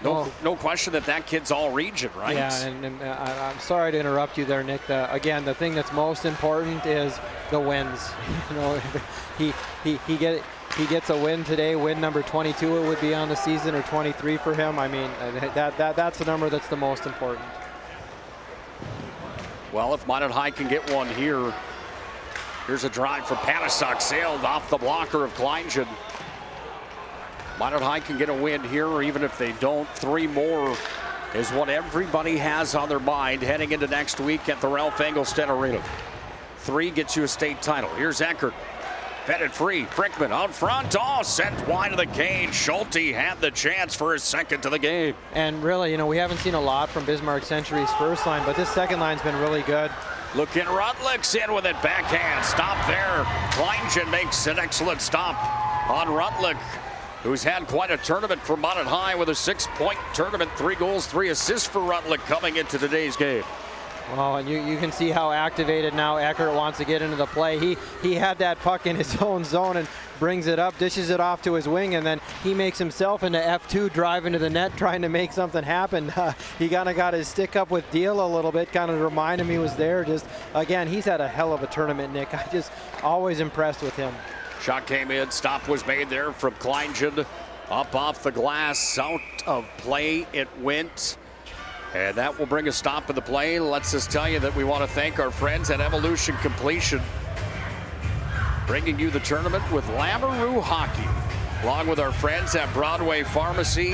M: No question that kid's all region, right?
O: Yeah, and I'm sorry to interrupt you there, Nick. Again, the thing that's most important is the wins. You know, he gets a win today, win number 22 it would be on the season, or 23 for him. I mean, that's the number that's the most important.
M: Well, if Minot High can get one here, here's a drive from Panasox, sailed off the blocker of Kleingen. Minot High can get a win here, or even if they don't, 3 more is what everybody has on their mind heading into next week at the Ralph Engelstad Arena. 3 gets you a state title. Here's Eckert. Fed it free. Frickman out front. Oh, sent wide of the cage. Schulte had the chance for his second to the game.
O: And really, you know, we haven't seen a lot from Bismarck Century's first line, but this second line's been really good.
M: Look in, Rutlick's in with it. Backhand. Stop there. Kleingen makes an excellent stop on Rutlick, who's had quite a tournament for Minot High with a 6-point tournament. 3 goals, 3 assists for Rutlick coming into today's game.
O: Oh, and you can see how activated now Eckert wants to get into the play. He had that puck in his own zone and brings it up, dishes it off to his wing, and then he makes himself into F2, driving to the net, trying to make something happen. He kind of got his stick up with Deal a little bit, kind of to remind him he was there. Just, again, he's had a hell of a tournament, Nick. I just always impressed with him.
M: Shot came in, stop was made there from Kleingen. Up off the glass, out of play it went. And that will bring a stop in the play. Let's us tell you that we want to thank our friends at Evolution Completion, bringing you the tournament with Lamoureux Hockey, along with our friends at Broadway Pharmacy.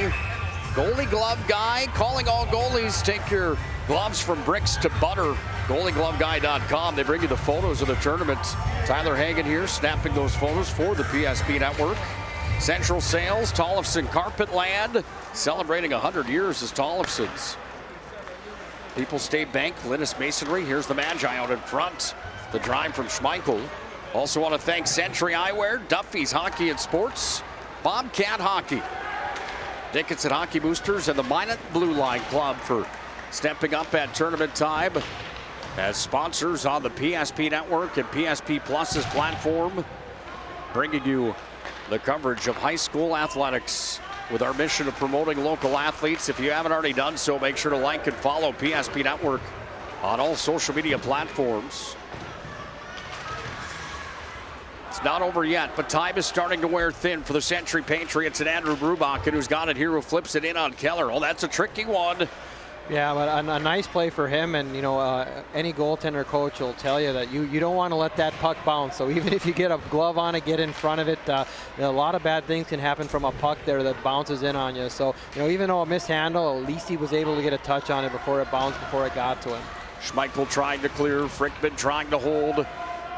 M: Goalie Glove Guy, calling all goalies. Take your gloves from bricks to butter. GoalieGloveGuy.com. They bring you the photos of the tournament. Tyler Hagen here, snapping those photos for the PSP Network. Central Sales, Tollefson Carpetland, celebrating 100 years as Tollefson's. People State Bank, Linus Masonry. Here's the Magi out in front. The drive from Schmeichel. Also want to thank Century Eyewear, Duffy's Hockey and Sports, Bobcat Hockey, Dickinson Hockey Boosters, and the Minot Blue Line Club for stepping up at tournament time as sponsors on the PSP Network and PSP Plus's platform, bringing you the coverage of high school athletics with our mission of promoting local athletes. If you haven't already done so, make sure to like and follow PSP Network on all social media platforms. It's not over yet, but time is starting to wear thin for the Century Patriots and Andrew Brubachen, who's got it here, who flips it in on Keller. Oh, that's a tricky one.
O: Yeah, but a nice play for him, and any goaltender coach will tell you that you don't want to let that puck bounce. So even if you get a glove on it, get in front of it, a lot of bad things can happen from a puck there that bounces in on you. So even though a mishandle, at least he was able to get a touch on it before it bounced, before it got to him.
M: Schmeichel trying to clear, Frickman trying to hold.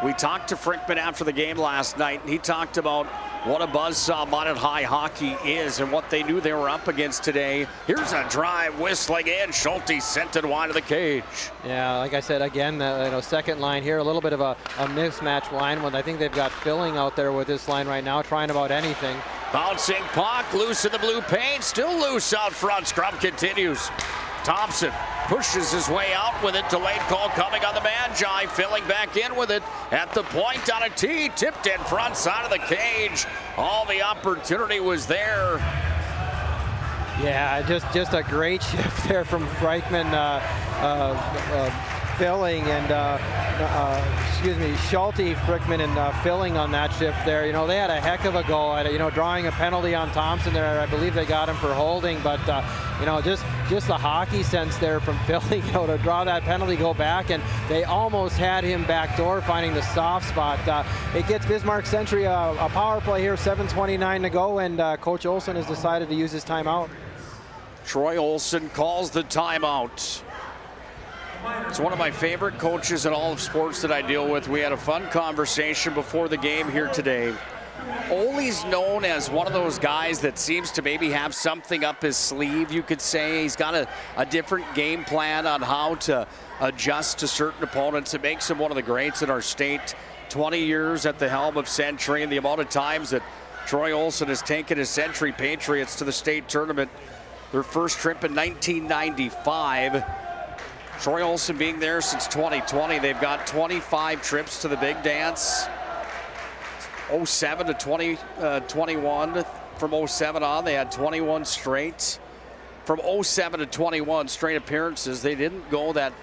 M: We talked to Frickman after the game last night, and he talked about what a buzzsaw Minot High hockey is and what they knew they were up against today. Here's a drive whistling in. Schulte sent it wide of the cage.
O: Yeah, like I said, again, the second line here, a little bit of a mismatch line. When I think they've got Filling out there with this line right now, trying about anything.
M: Bouncing puck, loose in the blue paint, still loose out front. Scrum continues. Thompson pushes his way out with it. Delayed call coming on the Magi. Filling back in with it at the point on a tee. Tipped in front side of the cage. All the opportunity was there.
O: Yeah, just a great shift there from Frickman. Filling and Schulte, Frickman, and Filling on that shift there. They had a heck of a goal at drawing a penalty on Thompson there. I believe they got him for holding, but just the hockey sense there from Filling, to draw that penalty, go back, and they almost had him backdoor, finding the soft spot. It gets Bismarck Century a power play here, 7:29 to go, and Coach Olsen has decided to use his timeout.
M: Troy Olsen calls the timeout. It's one of my favorite coaches in all of sports that I deal with. We had a fun conversation before the game here today. Ole's known as one of those guys that seems to maybe have something up his sleeve, you could say. He's got a different game plan on how to adjust to certain opponents. It makes him one of the greats in our state. 20 years at the helm of Century, and the amount of times that Troy Olsen has taken his Century Patriots to the state tournament. Their first trip in 1995. Troy Olsen being there since 2020. They've got 25 trips to the big dance. 07 to 2021. From 07 on, they had 21 straight. From 07 to 21 straight appearances. They didn't go that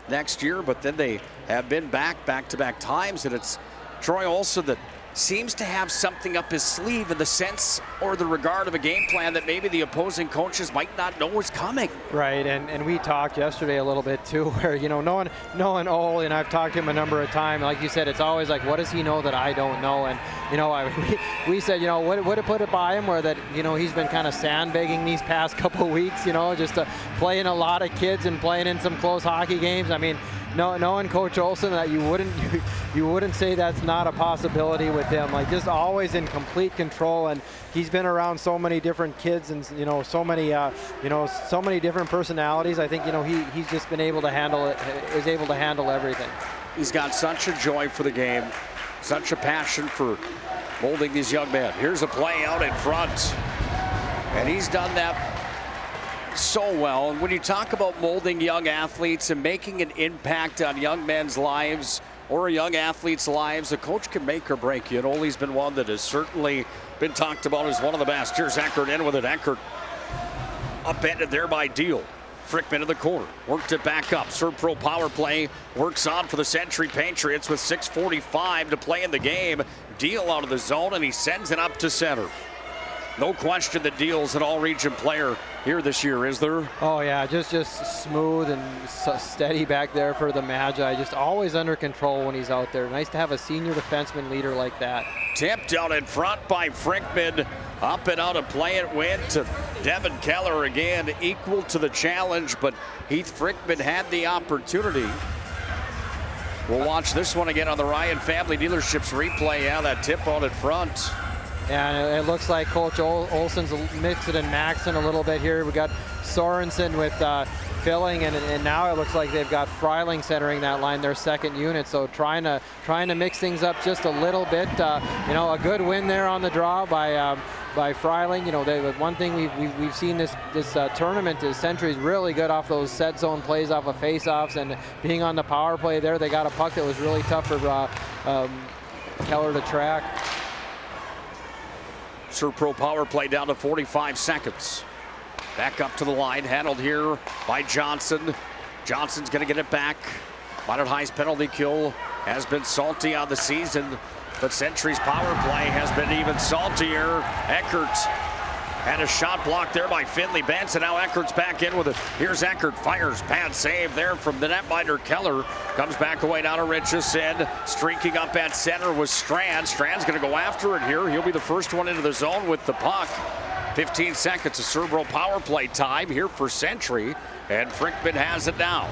M: next year, but then they have been back-to-back times, and it's Troy Olsen that seems to have something up his sleeve in the sense or the regard of a game plan that maybe the opposing coaches might not know is coming.
O: Right, and we talked yesterday a little bit too, where knowing Ole, and I've talked to him a number of times. Like you said, it's always like, what does he know that I don't know? And we said, would it put it by him, where that he's been kind of sandbagging these past couple weeks, just playing a lot of kids and playing in some close hockey games. I mean, knowing Coach Olsen, that you wouldn't say that's not a possibility with him. Like, just always in complete control, and he's been around so many different kids and so many different personalities. I think he's just been able to handle it. Is able to handle everything.
M: He's got such a joy for the game, such a passion for molding these young men. Here's a play out in front, and he's done that so well. And when you talk about molding young athletes and making an impact on young men's lives or young athletes' lives, a coach can make or break you. And Ole's been one that has certainly been talked about as one of the best. Here's Eckert in with it. Eckert upended there by Deal. Frickman in the corner, worked it back up. Serve-Pro power play works on for the Century Patriots with 6:45 to play in the game. Deal out of the zone, and he sends it up to center. No question that Deal's an all-region player here this year, is there?
O: Oh yeah, just smooth and steady back there for the Magi. Just always under control when he's out there. Nice to have a senior defenseman leader like that.
M: Tipped out in front by Frickman. Up and out of play it went to Devin Keller again, equal to the challenge, but Heath Frickman had the opportunity. We'll watch this one again on the Ryan Family Dealerships replay. Yeah, that tip out in front.
O: And it looks like Coach Olsen's mixing and maxing a little bit here. We got Sorensen with filling, and now it looks like they've got Freiling centering that line, their second unit. So trying to mix things up just a little bit. You know, a good win there on the draw by Freiling. You know, one thing we've seen this tournament is Century's really good off those set zone plays off of face-offs, and being on the power play there, they got a puck that was really tough for Keller to track.
M: Serve-Pro power play down to 45 seconds. Back up to the line, handled here by Johnson. Johnson's going to get it back. Minot High's penalty kill has been salty on the season, but Century's power play has been even saltier. Eckert had a shot blocked there by Finley Benson. Now Eckert's back in with it. Here's Eckert, fires, bad save there from the netminder Keller. Comes back away down to Richardson. Streaking up at center was Strand. Strand's going to go after it here. He'll be the first one into the zone with the puck. 15 seconds of Serve-Pro power play time here for Century, and Frickman has it now.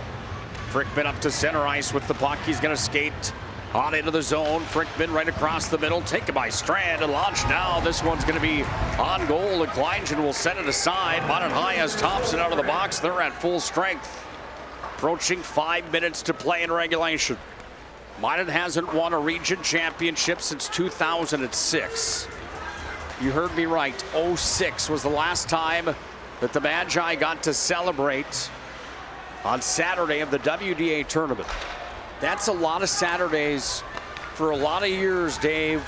M: Frickman up to center ice with the puck. He's going to skate on into the zone. Frickman right across the middle, taken by Strand and launched now. This one's going to be on goal, and Kleingen will set it aside. Minot High has Thompson out of the box. They're at full strength. Approaching 5 minutes to play in regulation. Minot hasn't won a region championship since 2006. You heard me right. 06 was the last time that the Magi got to celebrate on Saturday of the WDA tournament. That's a lot of Saturdays for a lot of years, Dave,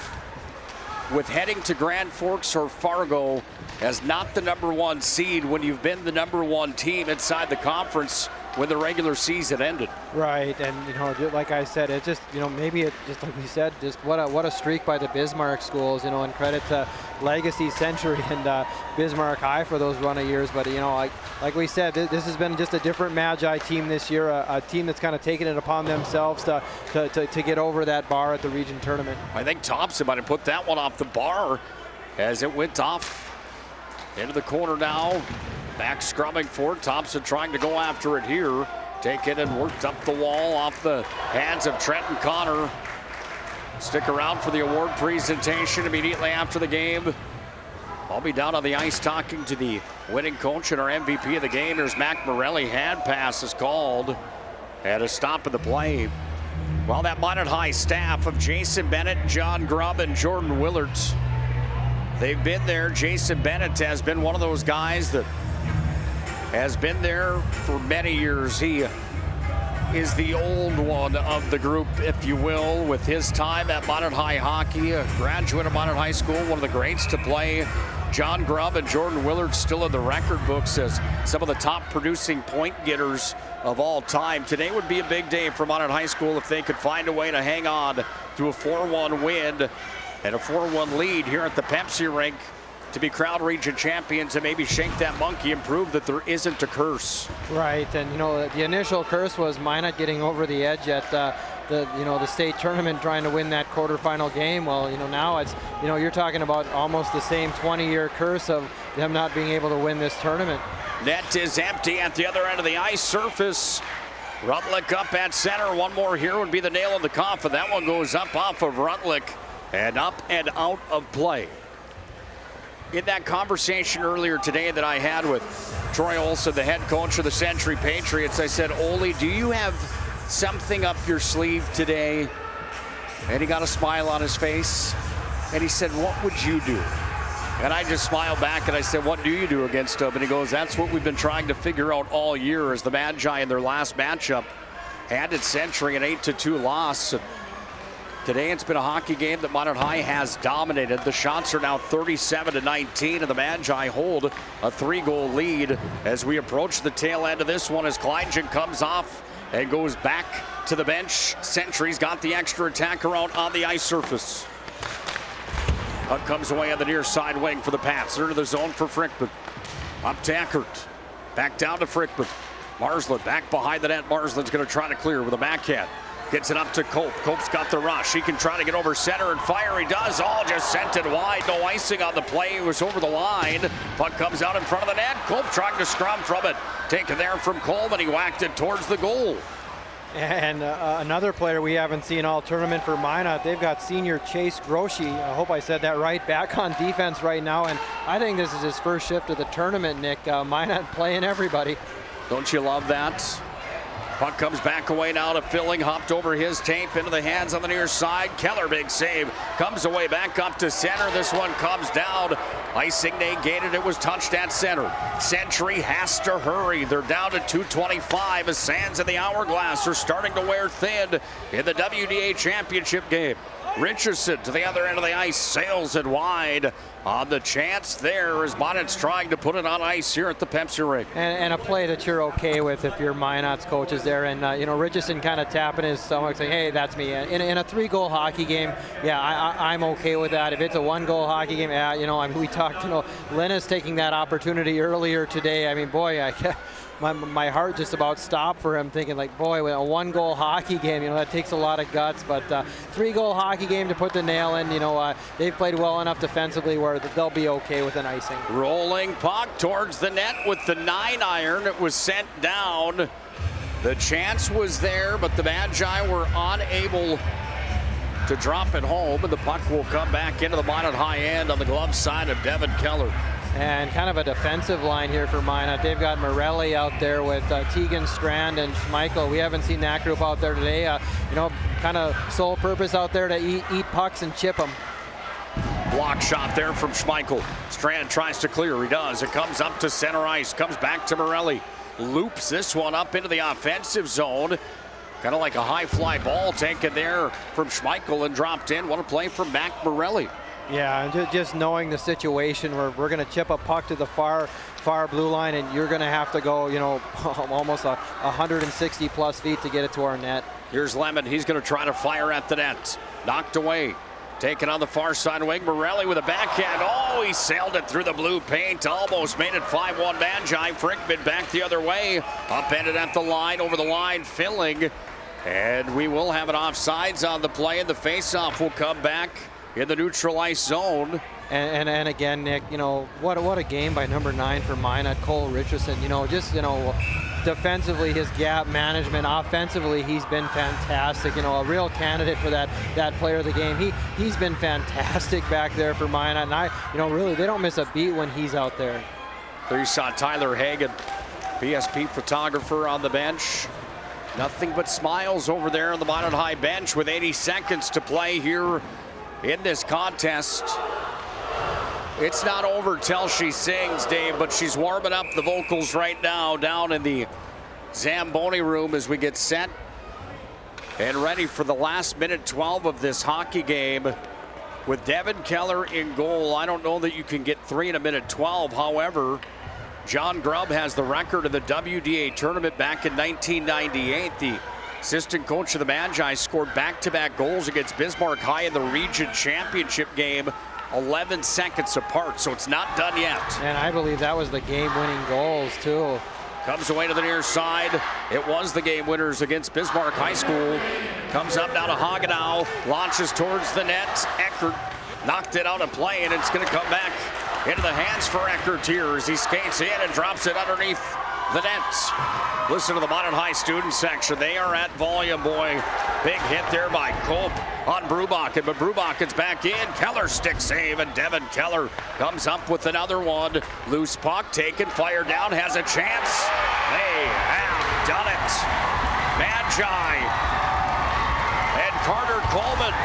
M: with heading to Grand Forks or Fargo as not the #1 seed when you've been the #1 team inside the conference when the regular season ended.
O: Right, and you know, like I said, it just, you know, maybe it just like we said, just what a streak by the Bismarck schools, you know, and credit to Legacy, Century, and Bismarck High for those run of years. But you know, like we said, this has been just a different Magi team this year, a team that's kind of taken it upon themselves to get over that bar at the region tournament.
M: I think Thompson might have put that one off the bar as it went off into the corner now. Back scrumming for it. Thompson trying to go after it here. Taken and worked up the wall off the hands of Trenton Connor. Stick around for the award presentation immediately after the game. I'll be down on the ice talking to the winning coach and our MVP of the game. There's Mac Morelli. Hand pass is called. And a stop of the play. Well, that Minot High staff of Jason Bennett, John Grubb, and Jordan Willard, they've been there. Jason Bennett has been one of those guys that has been there for many years. He is the old one of the group, if you will, with his time at Minot High Hockey, a graduate of Minot High School, one of the greats to play. John Grubb and Jordan Willard still in the record books as some of the top producing point getters of all time. Today would be a big day for Minot High School if they could find a way to hang on to a 4-1 win and a 4-1 lead here at the Pepsi rink to be Crowd Region champions and maybe shake that monkey and prove that there isn't a curse.
O: Right, and you know, the initial curse was Minot getting over the edge at the state tournament, trying to win that quarterfinal game. Well, you know, now it's, you know, you're talking about almost the same 20-year curse of them not being able to win this tournament.
M: Net is empty at the other end of the ice surface. Rutlick up at center. One more here would be the nail in the coffin. That one goes up off of Rutlick and up and out of play. In that conversation earlier today that I had with Troy Olsen, the head coach of the Century Patriots, I said, Ole, do you have something up your sleeve today? And he got a smile on his face. And he said, what would you do? And I just smiled back and I said, what do you do against them? And he goes, that's what we've been trying to figure out all year, as the Magi in their last matchup handed Century an 8-2 loss. And today it's been a hockey game that Minot High has dominated. The shots are now 37-19, and the Magi hold a 3-goal lead as we approach the tail end of this one, as Kleingen comes off and goes back to the bench. Century's got the extra attacker out on the ice surface. Puck comes away on the near side wing for the Pats. They're to the zone for Frickman. Up to Eckert. Back down to Frickman. Marsland back behind the net. Marsland's going to try to clear with a backhand. Gets it up to Cope. Cope's got the rush. He can try to get over center and fire. He does. All just sent it wide. No icing on the play. It was over the line. Puck comes out in front of the net. Cope trying to scrum from it. Taken there from Coleman. He whacked it towards the goal.
O: And another player we haven't seen all tournament for Minot, they've got senior Chase Groshi, I hope I said that right, back on defense right now. And I think this is his first shift of the tournament, Nick. Minot playing everybody.
M: Don't you love that? Puck comes back away now to Filling, hopped over his tape into the hands on the near side. Keller, big save, comes away back up to center. This one comes down. Icing negated, it was touched at center. Century has to hurry. They're down to 2:25 as sands in the hourglass are starting to wear thin in the WDA championship game. Richardson to the other end of the ice, sails it wide on the chance there as Minot's trying to put it on ice here at the Pepsi Rink.
O: And a play that you're okay with if you're Minot's coaches there. And, Richardson kind of tapping his stomach saying, hey, that's me. In a 3-goal hockey game, yeah, I'm okay with that. If it's a 1-goal hockey game, we talked, Lennis taking that opportunity earlier today. I mean, boy, my heart just about stopped for him, thinking like, boy, with a 1-goal hockey game, that takes a lot of guts. But 3-goal hockey game to put the nail in, they've played well enough defensively where they'll be okay with an icing.
M: Rolling puck towards the net with the 9-iron. It was sent down. The chance was there, but the Magi were unable to drop it home, and the puck will come back into the Minot High end on the glove side of Devin Keller.
O: And kind of a defensive line here for Minot. They've got Morelli out there with Tegan, Strand, and Schmeichel. We haven't seen that group out there today. Kind of sole purpose out there to eat pucks and chip them.
M: Block shot there from Schmeichel. Strand tries to clear. He does. It comes up to center ice. Comes back to Morelli. Loops this one up into the offensive zone. Kind of like a high fly ball taken there from Schmeichel and dropped in. What a play from Mac Morelli.
O: Yeah, and just knowing the situation where we're going to chip a puck to the far blue line, and you're going to have to go, almost 160 plus feet to get it to our net.
M: Here's Lemon. He's going to try to fire at the net. Knocked away. Taken on the far side wing. Morelli with a backhand. Oh, he sailed it through the blue paint. Almost made it 5-1 Magi. Frickman back the other way. Upended at the line. Over the line. Filling. And we will have an offsides on the play, and the faceoff will come back in the neutral ice zone.
O: And again, Nick, what a game by number 9 for Minot, Cole Richardson. Defensively, his gap management. Offensively, he's been fantastic. A real candidate for that player of the game. He's been fantastic back there for Minot. And really, they don't miss a beat when he's out there.
M: There you saw Tyler Hagan, PSP photographer on the bench. Nothing but smiles over there on the Minot High bench with 80 seconds to play here in this contest. It's not over till she sings, Dave, but she's warming up the vocals right now down in the Zamboni room as we get set and ready for the last minute 12 of this hockey game with Devin Keller in goal. I don't know that you can get 3 in a minute 12. However, John Grubb has the record of the WDA tournament back in 1998. The assistant coach of the Magi scored back-to-back goals against Bismarck High in the region championship game 11 seconds apart, so it's not done yet.
O: And I believe that was the game-winning goals, too.
M: Comes away to the near side. It was the game winners against Bismarck High School. Comes up now to Hagenau. Launches towards the net. Eckert knocked it out of play, and it's going to come back into the hands for Eckert here as he skates in and drops it underneath the nets. Listen to the Minot High student section. They are at volume, boy. Big hit there by Cope on Brubakken, but Brubakken's back in. Keller stick save, and Devin Keller comes up with another one. Loose puck taken, fire down, has a chance. They have done it. Magi and Carter Coleman.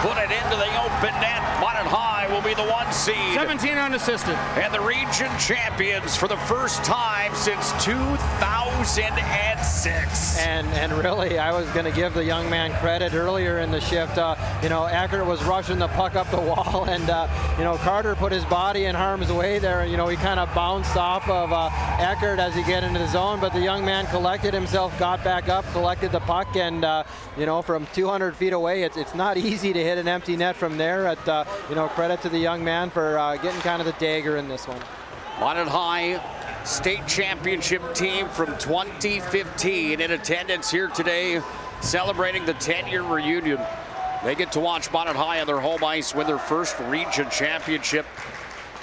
M: put it into the open net. Minot High will be the 1 seed.
A: 17 unassisted.
M: And the region champions for the first time since 2006.
O: And really, I was going to give the young man credit earlier in the shift. Eckert was rushing the puck up the wall, and Carter put his body in harm's way there. And he kind of bounced off of Eckert as he get into the zone, but the young man collected himself, got back up, collected the puck, and from 200 feet away, it's not easy to hit an empty net from there. Credit to the young man for getting kind of the dagger in this one.
M: Minot High state championship team from 2015 in attendance here today, celebrating the 10-year reunion. They get to watch Minot High on their home ice win their first region championship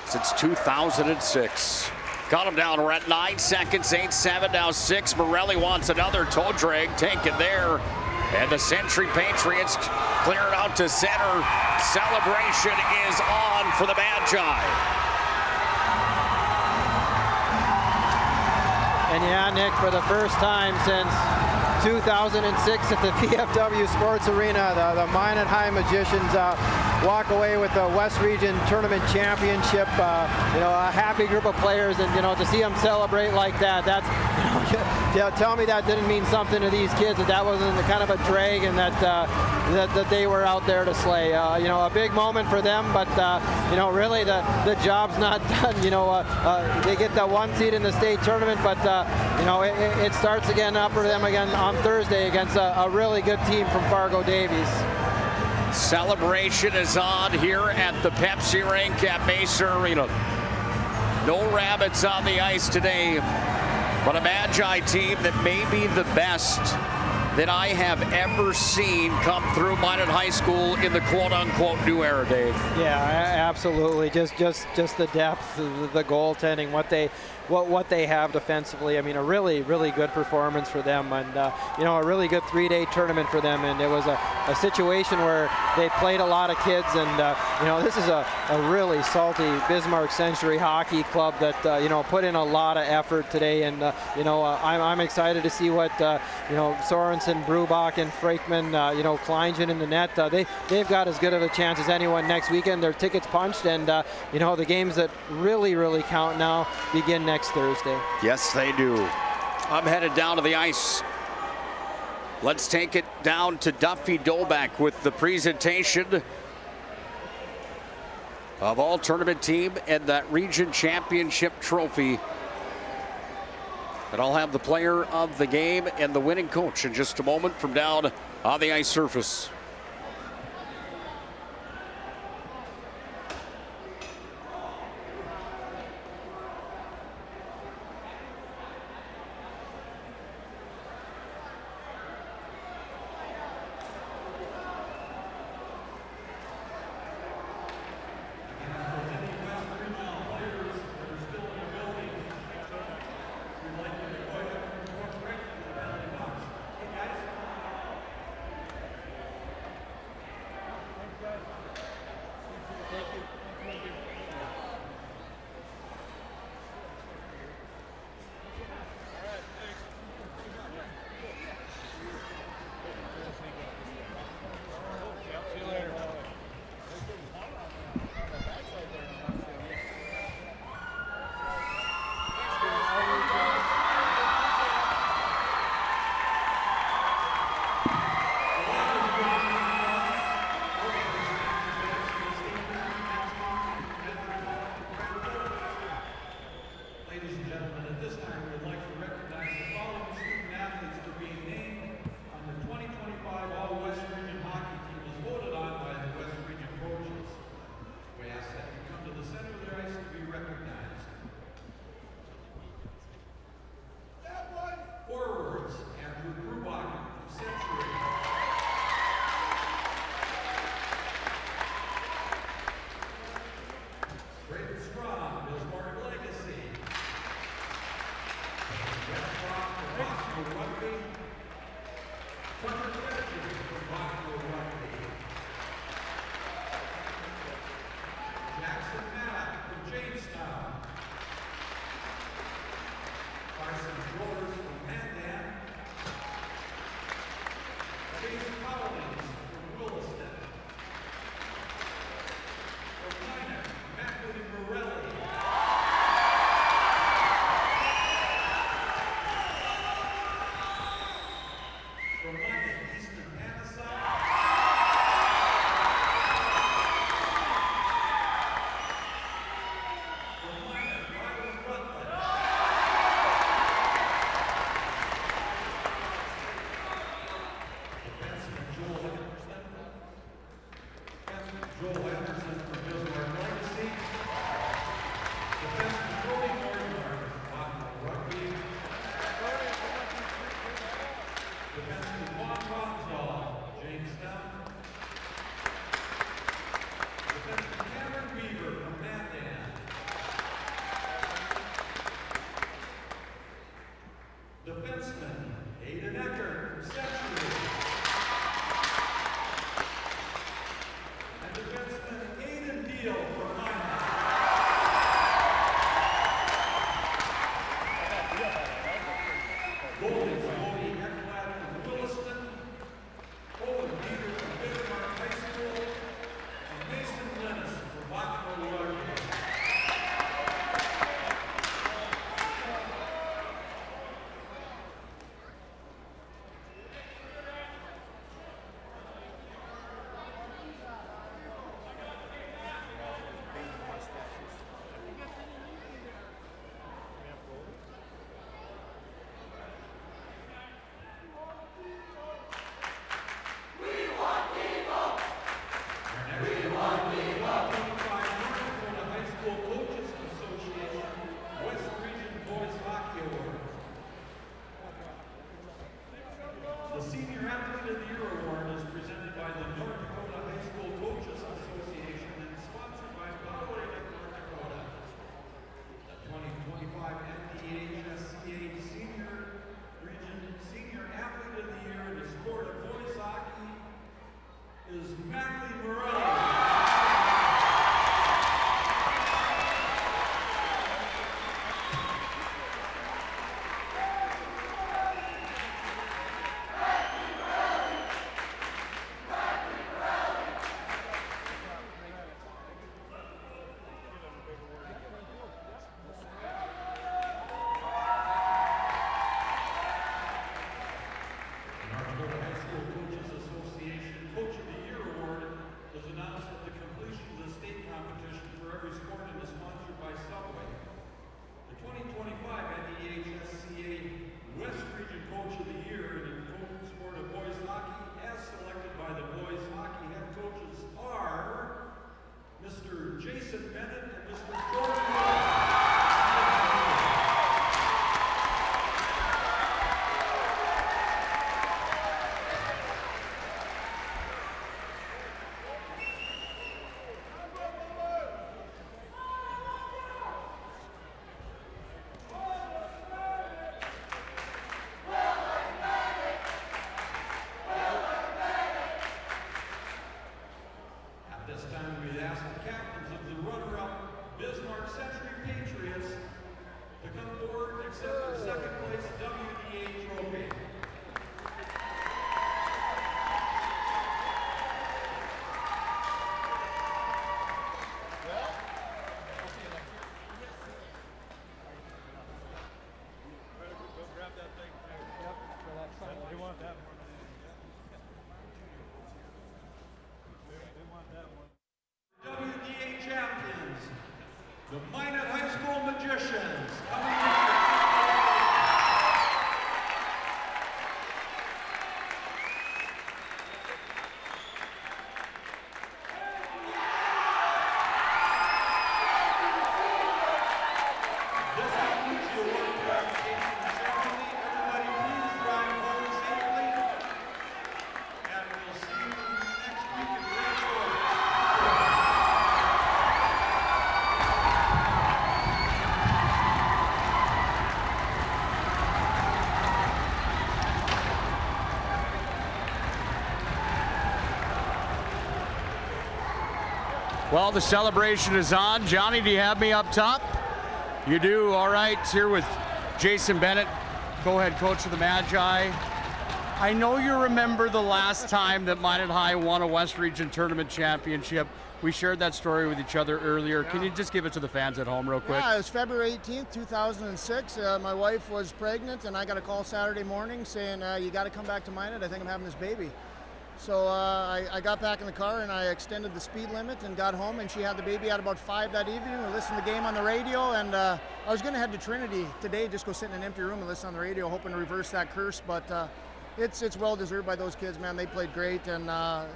M: since 2006. Got him down. We're at 9 seconds, 8-7, now 6. Morelli wants another toe drag. Take it there. And the Century Patriots clear it out to center. Celebration is on for the Magi.
O: And yeah, Nick, for the first time since 2006 at the VFW Sports Arena, the Minot High Magicians walk away with the West Region Tournament Championship. A happy group of players, and to see them celebrate like that, that's tell me that didn't mean something to these kids, that wasn't the kind of a drag, and that they were out there to slay. A big moment for them, but really the job's not done. They get the 1 seed in the state tournament, but it starts again up for them again on Thursday against a really good team from Fargo Davies.
M: Celebration is on here at the Pepsi rink at Mesa Arena. No rabbits on the ice today, but a Magi team that may be the best that I have ever seen come through Minot High School in the quote-unquote new era, Dave.
O: Yeah, absolutely. Just the depth, the goaltending, what they have defensively. I mean, a really, really good performance for them, and a really good 3-day tournament for them. And it was a situation where they played a lot of kids, and this is a really salty Bismarck Century Hockey Club that put in a lot of effort today. And I'm excited to see what Sorensen, Brubach, and Freikman, Kleingen in the net. They've got as good of a chance as anyone next weekend. Their tickets punched, and the games that really, really count now begin next Thursday.
M: Yes, they do. I'm headed down to the ice. Let's take it down to Duffy Dolbeck with the presentation of all tournament team and that region championship trophy. And I'll have the player of the game and the winning coach in just a moment from down on the ice surface. Well, the celebration is on. Johnny, do you have me up top? You do. All right. Here with Jason Bennett, co-head coach of the Magi. I know you remember the last time that Minot High won a West Region Tournament Championship. We shared that story with each other earlier. Can you just give it to the fans at home real quick?
D: Yeah, it was February 18th, 2006. My wife was pregnant, and I got a call Saturday morning saying, you got to come back to Minot. I think I'm having this baby. So I got back in the car, and I extended the speed limit and got home, and she had the baby at about 5 that evening. We listened to the game on the radio, and I was going to head to Trinity today, just go sit in an empty room and listen on the radio, hoping to reverse that curse, but it's well deserved by those kids, man. They played great, and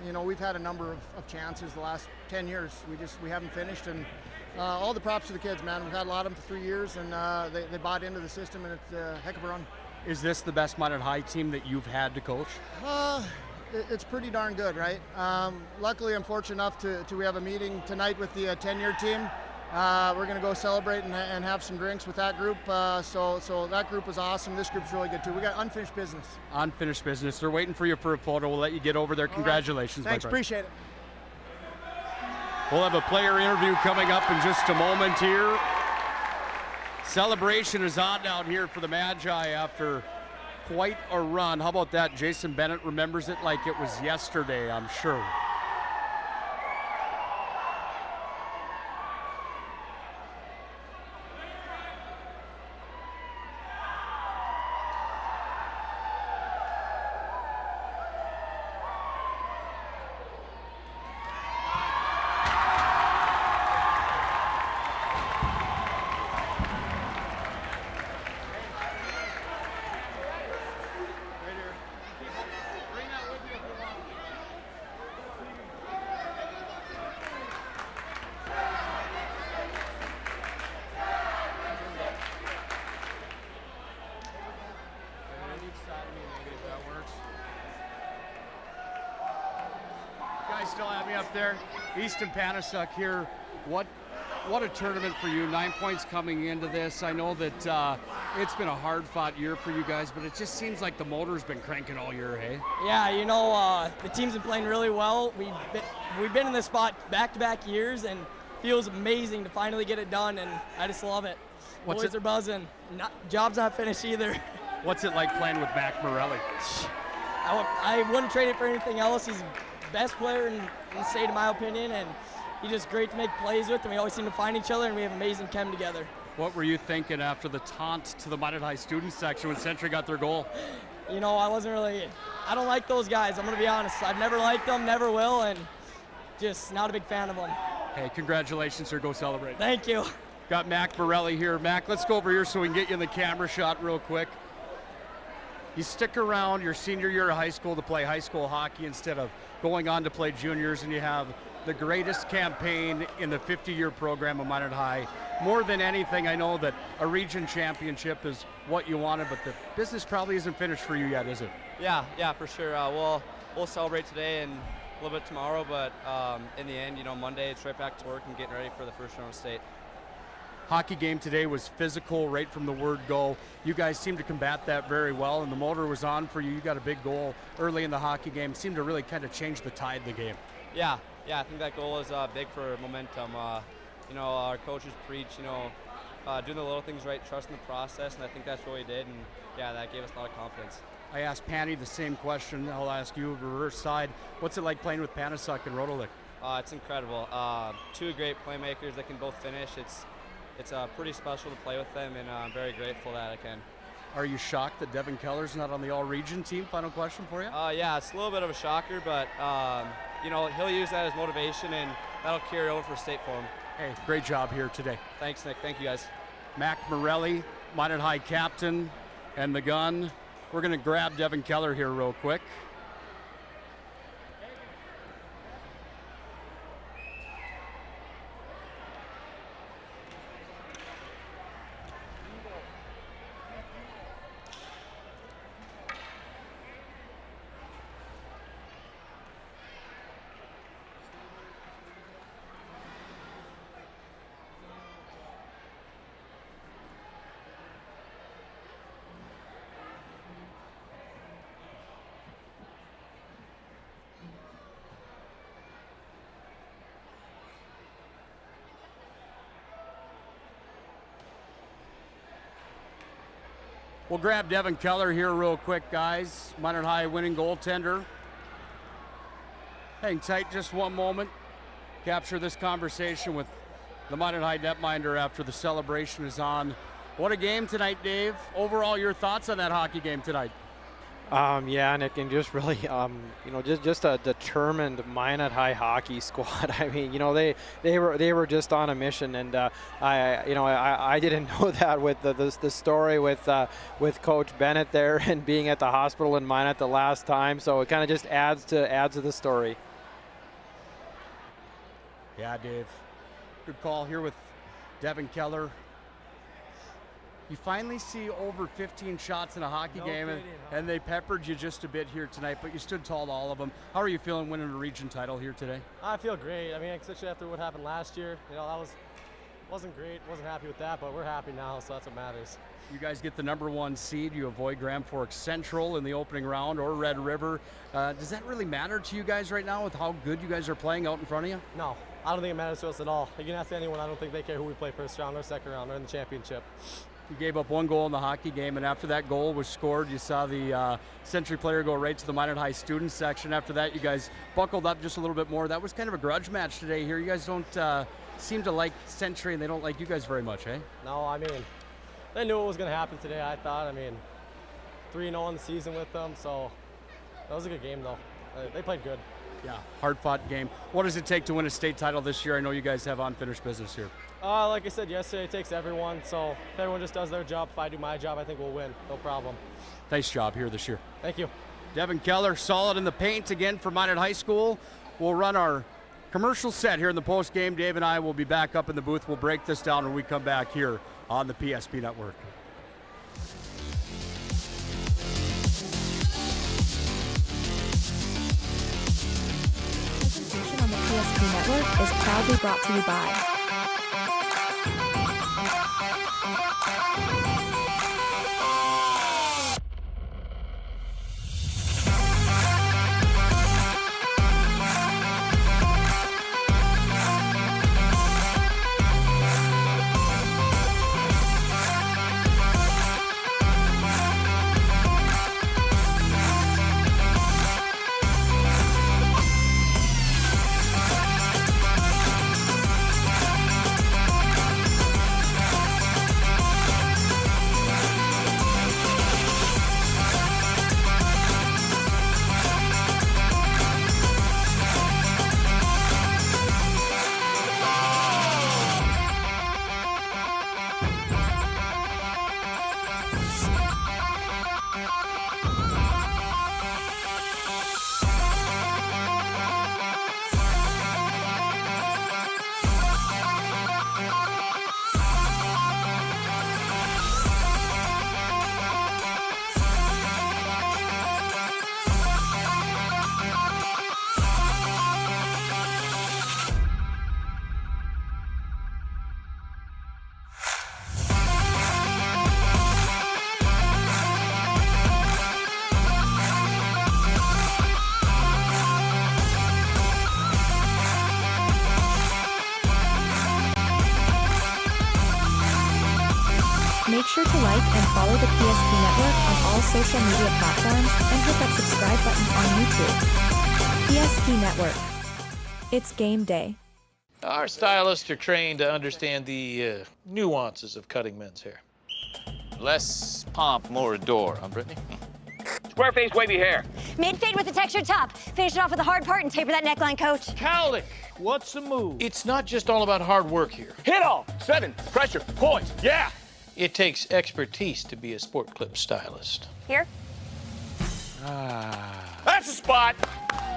D: you know, we've had a number of chances the last 10 years. We haven't finished, and all the props to the kids, man. We've had a lot of them for 3 years, and they bought into the system, and it's a heck of a run.
M: Is this the best Minot High team that you've had to coach?
D: It's pretty darn good, right? Luckily, I'm fortunate enough to we have a meeting tonight with the 10-year team. We're going to go celebrate and have some drinks with that group. So that group was awesome. This group's really good too. We got unfinished business.
M: Unfinished business. They're waiting for you for a photo. We'll let you get over there. Congratulations,
D: Thanks,
M: my friend.
D: appreciate it.
M: We'll have a player interview coming up in just a moment here. Celebration is on down here for the Magi after quite a run. How about that? Jason Bennett remembers it like it was yesterday, I'm sure. Guys still have me up there. Easton Panasuk here. What a tournament for you. 9 points coming into this. I know that it's been a hard-fought year for you guys, but it just seems like the motor's been cranking all year, hey?
E: Yeah, you know, the team's been playing really well. We've been in this spot back-to-back years, and feels amazing to finally get it done, and I just love it. Boys are buzzing. Job's not finished either.
M: What's it like playing with Mac Morelli?
E: I wouldn't trade it for anything else. He's the best player in the state, in my opinion, and he's just great to make plays with, and we always seem to find each other, and we have amazing chem together.
M: What were you thinking after the taunt to the Minot High student section when Century got their goal?
E: You know, I don't like those guys, I'm going to be honest. I've never liked them, never will, and just not a big fan of them.
M: Hey, congratulations, sir. Go celebrate.
E: Thank you.
M: Got Mac Morelli here. Mac, let's go over here so we can get you in the camera shot real quick. You stick around your senior year of high school to play high school hockey instead of going on to play juniors, and you have the greatest campaign in the 50-year program of Minot High. More than anything, I know that a region championship is what you wanted, but the business probably isn't finished for you yet, is it?
W: Yeah, for sure. We'll celebrate today and a little bit tomorrow, but in the end, you know, Monday it's right back to work and getting ready for the first round of state.
M: Hockey game today was physical right from the word go. You guys seemed to combat that very well, and the motor was on for you. You got a big goal early in the hockey game. Seemed to really kind of change the tide of the game.
W: Yeah, I think that goal is big for momentum. You know, our coaches preach, you know, doing the little things right, trusting the process, and I think that's what we did, and yeah, that gave us a lot of confidence.
M: I asked Panny the same question. I'll ask you reverse side. What's it like playing with Panasuk and Rotolik?
W: It's incredible. Two great playmakers that can both finish. It's pretty special to play with them, and I'm very grateful that I can.
M: Are you shocked that Devin Keller's not on the all-region team? Final question for you.
W: Yeah, it's a little bit of a shocker, but you know, he'll use that as motivation, and that'll carry over for state for him.
M: Hey, great job here today.
W: Thanks, Nick. Thank you, guys.
M: Mac Morelli, Minot High captain, and the gun. We're going to grab Devin Keller here real quick.
F: We'll grab Devin Keller here real quick, guys. Minot High winning goaltender. Hang tight just one moment. Capture this conversation with the Minot High netminder after the celebration is on. What a game tonight, Dave. Overall, your thoughts on that hockey game tonight?
O: Yeah, Nick, and just really, just a determined Minot High hockey squad. I mean, they were just on a mission, and I didn't know that with the story with Coach Bennett there and being at the hospital in Minot the last time. So it kind of just adds to the story.
F: Yeah, Dave. Good call here with Devin Keller. You finally see over 15 shots in a hockey game, and they peppered you just a bit here tonight, but you stood tall to all of them. How are you feeling winning a region title here today?
G: I feel great. I mean, especially after what happened last year. That wasn't great. Wasn't happy with that, but we're happy now, so that's what matters.
F: You guys get the #1 seed. You avoid Grand Forks Central in the opening round or Red River. Does that really matter to you guys right now with how good you guys are playing out in front of you?
G: No, I don't think it matters to us at all. You can ask anyone. I don't think they care who we play first round or second round or in the championship.
F: You gave up one goal in the hockey game, and after that goal was scored, you saw the Century player go right to the Minot High student section. After that, you guys buckled up just a little bit more. That was kind of a grudge match today here. You guys don't seem to like Century, and they don't like you guys very much, eh?
G: No, I mean, they knew what was going to happen today, I thought. I mean, 3-0 in the season with them, so that was a good game, though. They played good.
F: Yeah, hard-fought game. What does it take to win a state title this year? I know you guys have unfinished business here.
G: Like I said yesterday, it takes everyone. So if everyone just does their job, if I do my job, I think we'll win. No problem.
F: Nice job here this year.
G: Thank you.
F: Devin Keller, solid in the paint again for Minot High School. We'll run our commercial set here in the post game. Dave and I will be back up in the booth. We'll break this down when we come back here on the PSP Network.
P: Presentation on the PSP Network is proudly brought to you by Make sure to like and follow the PSP Network on all social media platforms and hit that subscribe button on YouTube. PSP Network. It's game day.
N: Our stylists are trained to understand the nuances of cutting men's hair. Less pomp, more adore, huh, Brittany?
X: Square face, wavy hair. Mid-fade with a textured top. Finish it off with a hard part and taper that neckline, coach.
N: Cowlick, what's the move? It's not just all about hard work here.
X: Hit all.
N: 7, pressure, points, yeah! It takes expertise to be a sport clip stylist.
X: Here? That's the spot.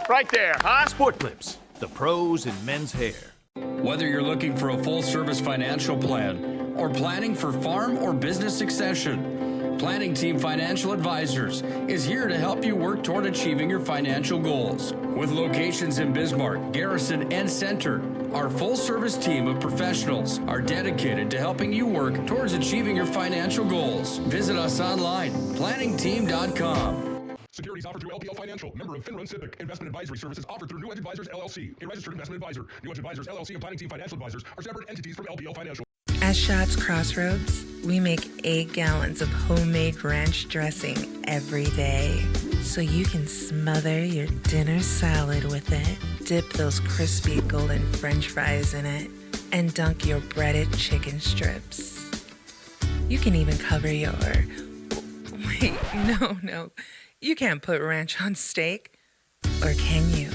X: Right there, huh?
Y: Sport Clips, the pros in men's hair.
T: Whether you're looking for a full-service financial plan or planning for farm or business succession, Planning Team Financial Advisors is here to help you work toward achieving your financial goals. With locations in Bismarck, Garrison, and Center, our full-service team of professionals are dedicated to helping you work towards achieving your financial goals. Visit us online, planningteam.com.
Z: Securities offered through LPL Financial, member of FINRA SIPC. Investment advisory services offered through New Edge Advisors, LLC, a registered investment advisor. New Edge Advisors, LLC, and Planning Team Financial Advisors are separate entities from LPL Financial.
H: At Shots Crossroads, we make 8 gallons of homemade ranch dressing every day, so you can smother your dinner salad with it, dip those crispy golden French fries in it, and dunk your breaded chicken strips. You can even cover your... Wait, no. You can't put ranch on steak. Or can you?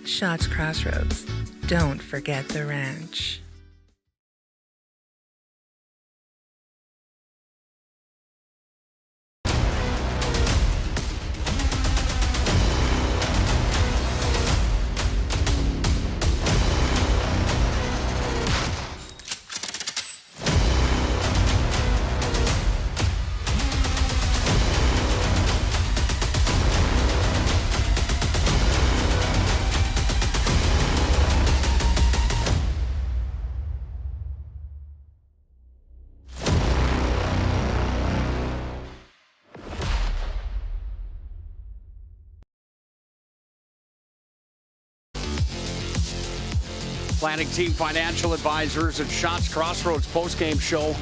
H: Shots Crossroads. Don't forget the ranch.
M: Planning Team Financial Advisors and Shots Crossroads postgame show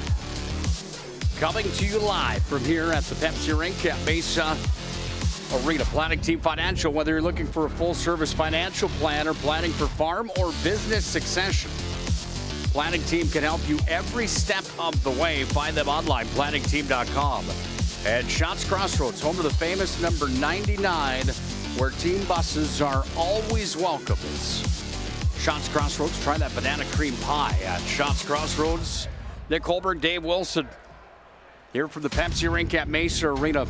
M: coming to you live from here at the Pepsi Rink at Mesa Arena. Planning Team Financial, whether you're looking for a full-service financial plan or planning for farm or business succession, Planning Team can help you every step of the way. Find them online, planningteam.com. And Shots Crossroads, home to the famous number 99, where team buses are always welcome. It's Shots Crossroads. Try that banana cream pie at Shots Crossroads. Nick Holberg, Dave Wilson, here from the Pepsi Rink at Mesa Arena.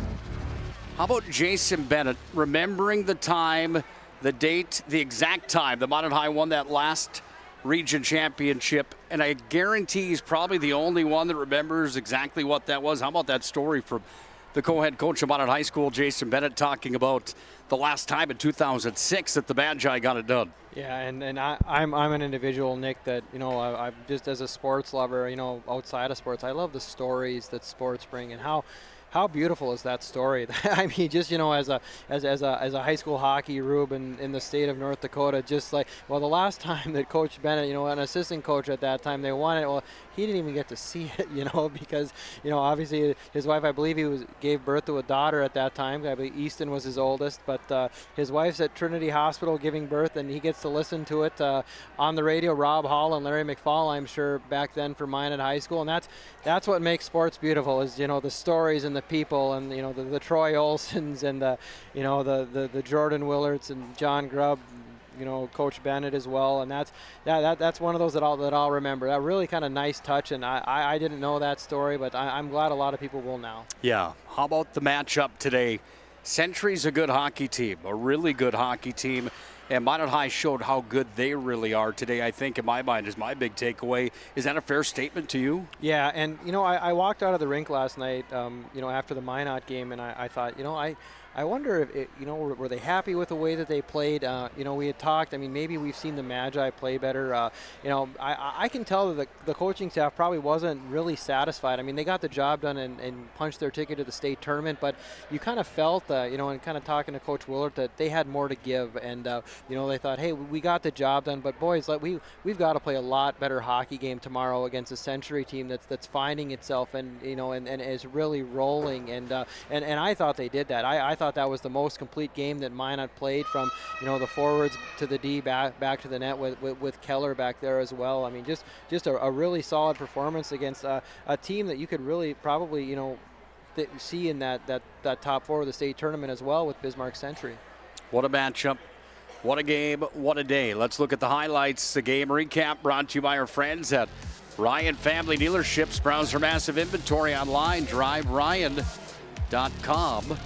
M: How about Jason Bennett remembering the time, the date, the exact time the Minot High won that last region championship? And I guarantee he's probably the only one that remembers exactly what that was. How about that story from the co-head coach of Minot High School, Jason Bennett, talking about the last time in 2006 that the Magi got it done?
O: Yeah, and I'm an individual, Nick, that, I'm just as a sports lover, outside of sports, I love the stories that sports bring, and how beautiful is that story? I mean, just, as a high school hockey rube in the state of North Dakota, just like, well, the last time that Coach Bennett, an assistant coach at that time, they won it, well, he didn't even get to see it, because, obviously his wife, I believe gave birth to a daughter at that time. I believe Easton was his oldest, but his wife's at Trinity Hospital giving birth, and he gets to listen to it on the radio. Rob Hall and Larry McFall, I'm sure, back then for Minot High School, and that's what makes sports beautiful, is, the stories and the people, and the Troy Olsons and the Jordan Willards and John Grubb, Coach Bennett as well, and that's one of those that I'll remember. That really kind of nice touch, and I didn't know that story, but I'm glad a lot of people will now.
M: Yeah. How about the matchup today? Century's a good hockey team, a really good hockey team. And Minot High showed how good they really are today, I think, in my mind, is my big takeaway. Is that a fair statement to you?
O: Yeah, and, I walked out of the rink last night, after the Minot game, and I thought, I wonder if, were they happy with the way that they played? We had talked, maybe we've seen the Magi play better. I can tell that the coaching staff probably wasn't really satisfied. They got the job done and punched their ticket to the state tournament, but you kind of felt, and kind of talking to Coach Willard, that they had more to give. And, they thought, hey, we got the job done, but boys, we've got to play a lot better hockey game tomorrow against a Century team that's finding itself and is really rolling. And I thought they did that. I thought that was the most complete game that Minot played, from the forwards to the D, back to the net with Keller back there as well. Just a really solid performance against a team that you could really probably see in that top four of the state tournament as well, with Bismarck Century.
M: What a matchup. What a game. What a day. Let's look at the highlights. The game recap brought to you by our friends at Ryan Family Dealerships. Browse for massive inventory online. DriveRyan.com.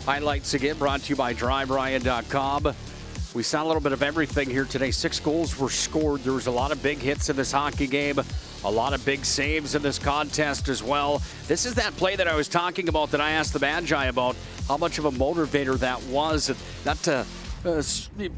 M: Highlights again brought to you by DriveRyan.com. We saw a little bit of everything here today. 6 goals were scored. There was a lot of big hits in this hockey game. A lot of big saves in this contest as well. This is that play that I was talking about, that I asked the Magi about how much of a motivator that was. And not to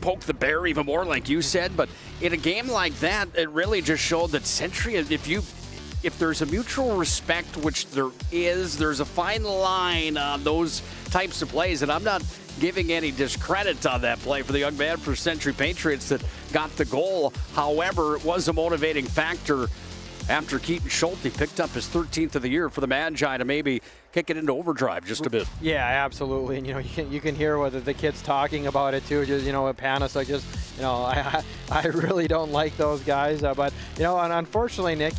M: poke the bear even more, like you said, but in a game like that, it really just showed that Century, if there's a mutual respect, which there is, there's a fine line on those types of plays. And I'm not giving any discredit on that play for the young man for Century Patriots that got the goal. However, it was a motivating factor after Keaton Schulte picked up his 13th of the year for the Magi to maybe kick it into overdrive just a bit.
O: Yeah, absolutely. And you can hear whether the kids talking about it too. Just at Panasonic, I really don't like those guys. But and unfortunately, Nick,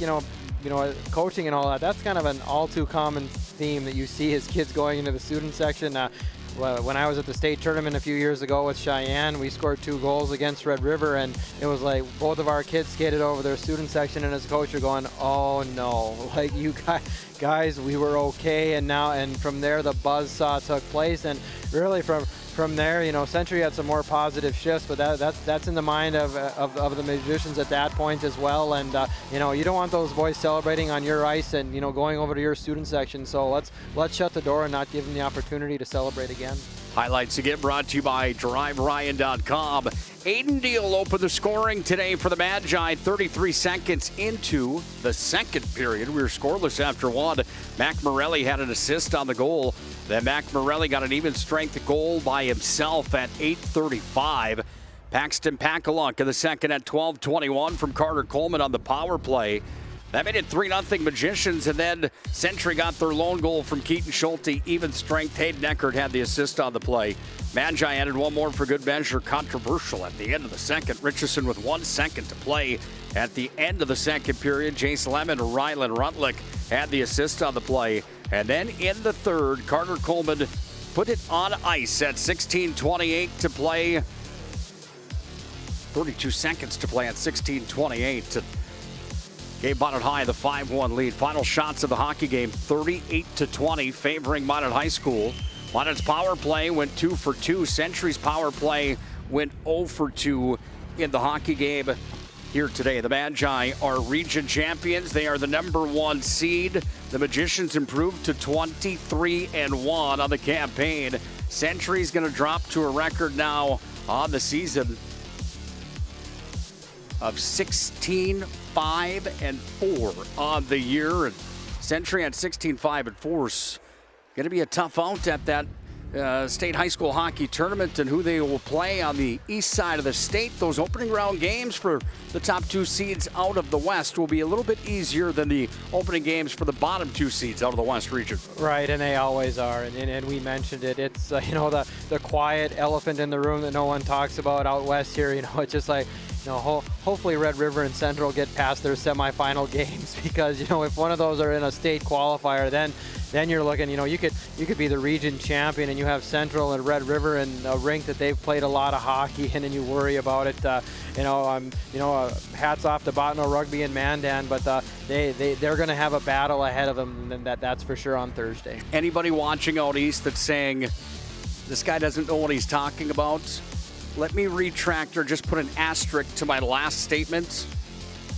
O: coaching and all that, that's kind of an all too common theme that you see as kids going into the student section. When I was at the state tournament a few years ago with Cheyenne, we scored 2 goals against Red River, and it was like both of our kids skated over their student section, and as a coach, you're going, oh no, like you guys, we were okay, and from there the buzzsaw took place, and really from there, Century had some more positive shifts, but that's in the mind of the musicians at that point as well. And you don't want those boys celebrating on your ice and going over to your student section. So let's shut the door and not give them the opportunity to celebrate again.
M: Highlights again brought to you by DriveRyan.com. Aiden Deal opened the scoring today for the Magi 33 seconds into the second period. We were scoreless after 1. Mac Morelli had an assist on the goal. Then Mac Morelli got an even strength goal by himself at 8:35. Paxton Pakalunk in the second at 12:21 from Carter Coleman on the power play. That made it 3-0 Magicians, and then Century got their lone goal from Keaton Schulte. Even strength, Hayden Eckert had the assist on the play. Magi added one more for good measure, controversial at the end of the second. Richardson with 1 second to play at the end of the second period. Jace Lemon and Rylan Rutlick had the assist on the play. And then in the third, Carter Coleman put it on ice at 16:28 to play. 32 seconds to play at 16:28. Gave Minot High the 5-1 lead. Final shots of the hockey game, 38-20, favoring Minot High School. Minot's power play went 2 for 2. Century's power play went 0 for 2 in the hockey game here today. The Magi are region champions. They are the #1 seed. The Magicians improved to 23-1 on the campaign. Century's going to drop to a record now on the season of 16-5-4 on the year. And Century at 16-5-4 is going to be a tough out at that state high school hockey tournament, and who they will play on the east side of the state. Those opening round games for the top 2 seeds out of the West will be a little bit easier than the opening games for the bottom 2 seeds out of the West region.
O: Right, and they always are, and we mentioned it. It's the quiet elephant in the room that no one talks about out west here. It's just like, hopefully Red River and Central get past their semifinal games, because if one of those are in a state qualifier, then you're looking, you could be the region champion, and you have Central and Red River in a rink that they've played a lot of hockey in, and you worry about it. Hats off to Botno Rugby and Mandan, but they're going to have a battle ahead of them, and that's for sure on Thursday.
M: Anybody watching out east that's saying this guy doesn't know what he's talking about, let me retract or just put an asterisk to my last statement.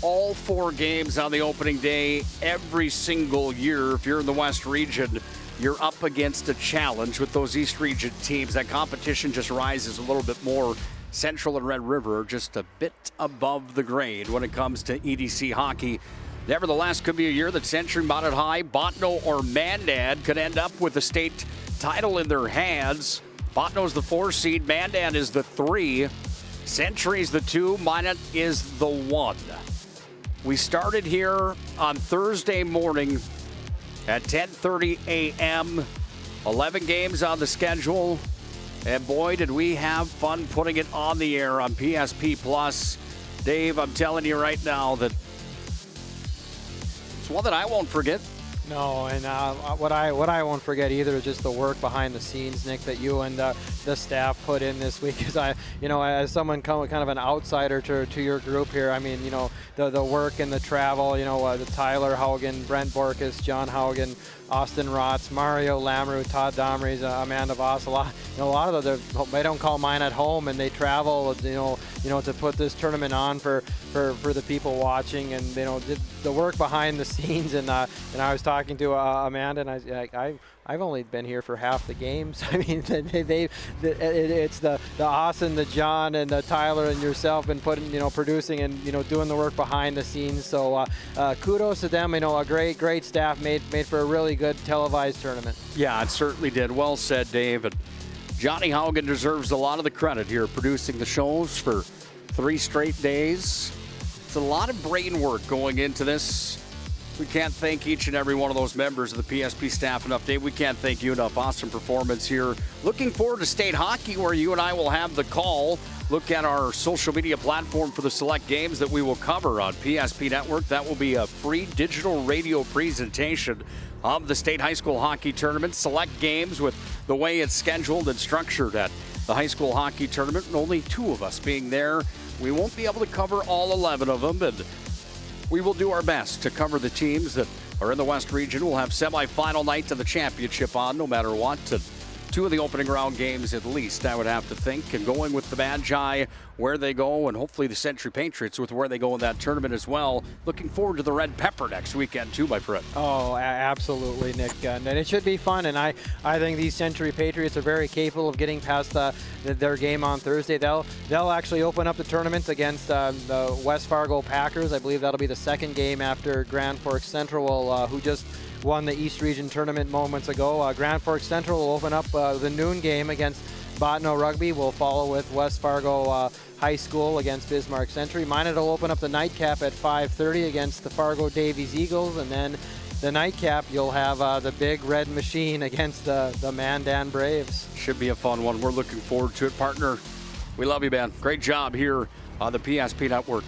M: All 4 games on the opening day, every single year, if you're in the West region, you're up against a challenge with those East region teams. That competition just rises a little bit more. Central and Red River are just a bit above the grade when it comes to EDC hockey. Nevertheless, could be a year that Century, Minot High, Botno, or Mandan could end up with a state title in their hands. Botno's the 4 seed, Mandan is the 3, Century's the 2, Minot is the 1. We started here on Thursday morning at 10:30 a.m. 11 games on the schedule, and boy, did we have fun putting it on the air on PSP Plus. Dave, I'm telling you right now that it's one that I won't forget.
O: No, and what I won't forget either is just the work behind the scenes, Nick, that you and the staff put in this week. Because as someone kind of an outsider to your group here, the work and the travel, the Tyler Haugen, Brent Borkus, John Haugen, Austin Rotz, Mario Lamoureux, Todd Domrys, Amanda Voss, a lot of them, they don't call mine at home, and they travel, to put this tournament on for the people watching, and the work behind the scenes. And I was talking to Amanda, and I've only been here for half the games. It's the Austin, the John, and the Tyler, and yourself been producing and doing the work behind the scenes. So kudos to them. A great staff made for a really good televised tournament.
M: Yeah, it certainly did. Well said, Dave. And Johnny Haugen deserves a lot of the credit here, producing the shows for 3 straight days. It's a lot of brain work going into this. We can't thank each and every one of those members of the PSP staff enough. Dave, we can't thank you enough. Awesome performance here. Looking forward to state hockey, where you and I will have the call. Look at our social media platform for the select games that we will cover on PSP Network. That will be a free digital radio presentation of the state high school hockey tournament. Select games with the way it's scheduled and structured at the high school hockey tournament, and only 2 of us being there. We won't be able to cover all 11 of them, and we will do our best to cover the teams that are in the West region. We'll have semifinal night of the championship on no matter what. And 2 of the opening round games at least, I would have to think. And going with the Magi where they go, and hopefully the Century Patriots with where they go in that tournament as well. Looking forward to the Red Pepper next weekend too, my friend.
O: Oh, absolutely, Nick. And it should be fun. And I think these Century Patriots are very capable of getting past their game on Thursday. They'll actually open up the tournament against the West Fargo Packers. I believe that'll be the second game after Grand Forks Central, who just won the East Region tournament moments ago. Grand Forks Central will open up the noon game against Bottineau Rugby. Will follow with West Fargo High School against Bismarck Century. Minot will open up the nightcap at 5:30 against the Fargo Davies Eagles, and then the nightcap you'll have the Big Red Machine against the Mandan Braves.
M: Should be a fun one. We're looking forward to it, partner. We love you, man. Great job here on the PSP Network.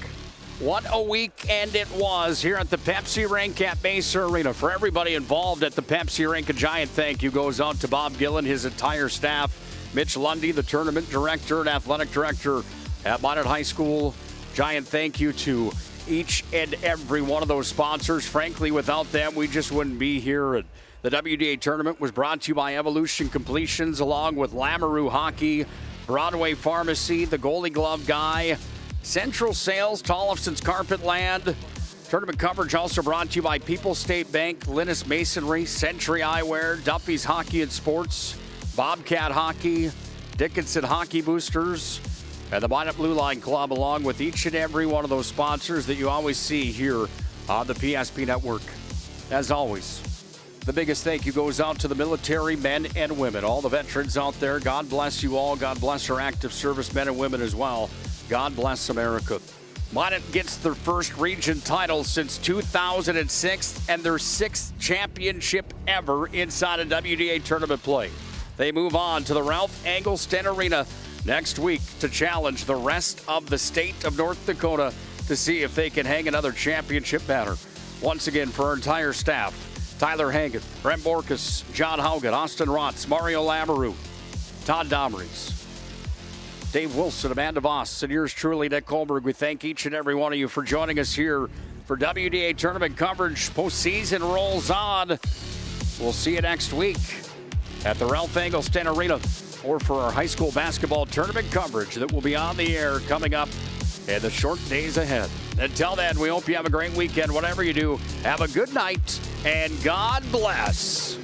M: What a weekend it was here at the Pepsi Rink at Mesa Arena. For everybody involved at the Pepsi Rink, a giant thank you goes out to Bob Gillen, his entire staff, Mitch Lundy, the tournament director and athletic director at Minot High School. Giant thank you to each and every one of those sponsors. Frankly, without them, we just wouldn't be here. And the WDA tournament was brought to you by Evolution Completions, along with Lamoureux Hockey, Broadway Pharmacy, the Goalie Glove Guy, Central Sales, Tollefson's Carpetland. Tournament coverage also brought to you by People's State Bank, Linus Masonry, Century Eyewear, Duffy's Hockey and Sports, Bobcat Hockey, Dickinson Hockey Boosters, and the Minot Blue Line Club, along with each and every one of those sponsors that you always see here on the PSP Network. As always, the biggest thank you goes out to the military men and women, all the veterans out there. God bless you all. God bless our active service men and women as well. God bless America. Minot gets their first region title since 2006 and their 6th championship ever inside of WDA tournament play. They move on to the Ralph Eggleston Arena next week to challenge the rest of the state of North Dakota to see if they can hang another championship banner. Once again, for our entire staff, Tyler Hagan, Brent Borkus, John Haugen, Austin Rotz, Mario Lamoureux, Todd Domries, Dave Wilson, Amanda Voss, and yours truly, Nick Kohlberg. We thank each and every one of you for joining us here for WDA tournament coverage. Postseason rolls on. We'll see you next week at the Ralph Eggleston Arena, or for our high school basketball tournament coverage that will be on the air coming up in the short days ahead. Until then, we hope you have a great weekend. Whatever you do, have a good night, and God bless.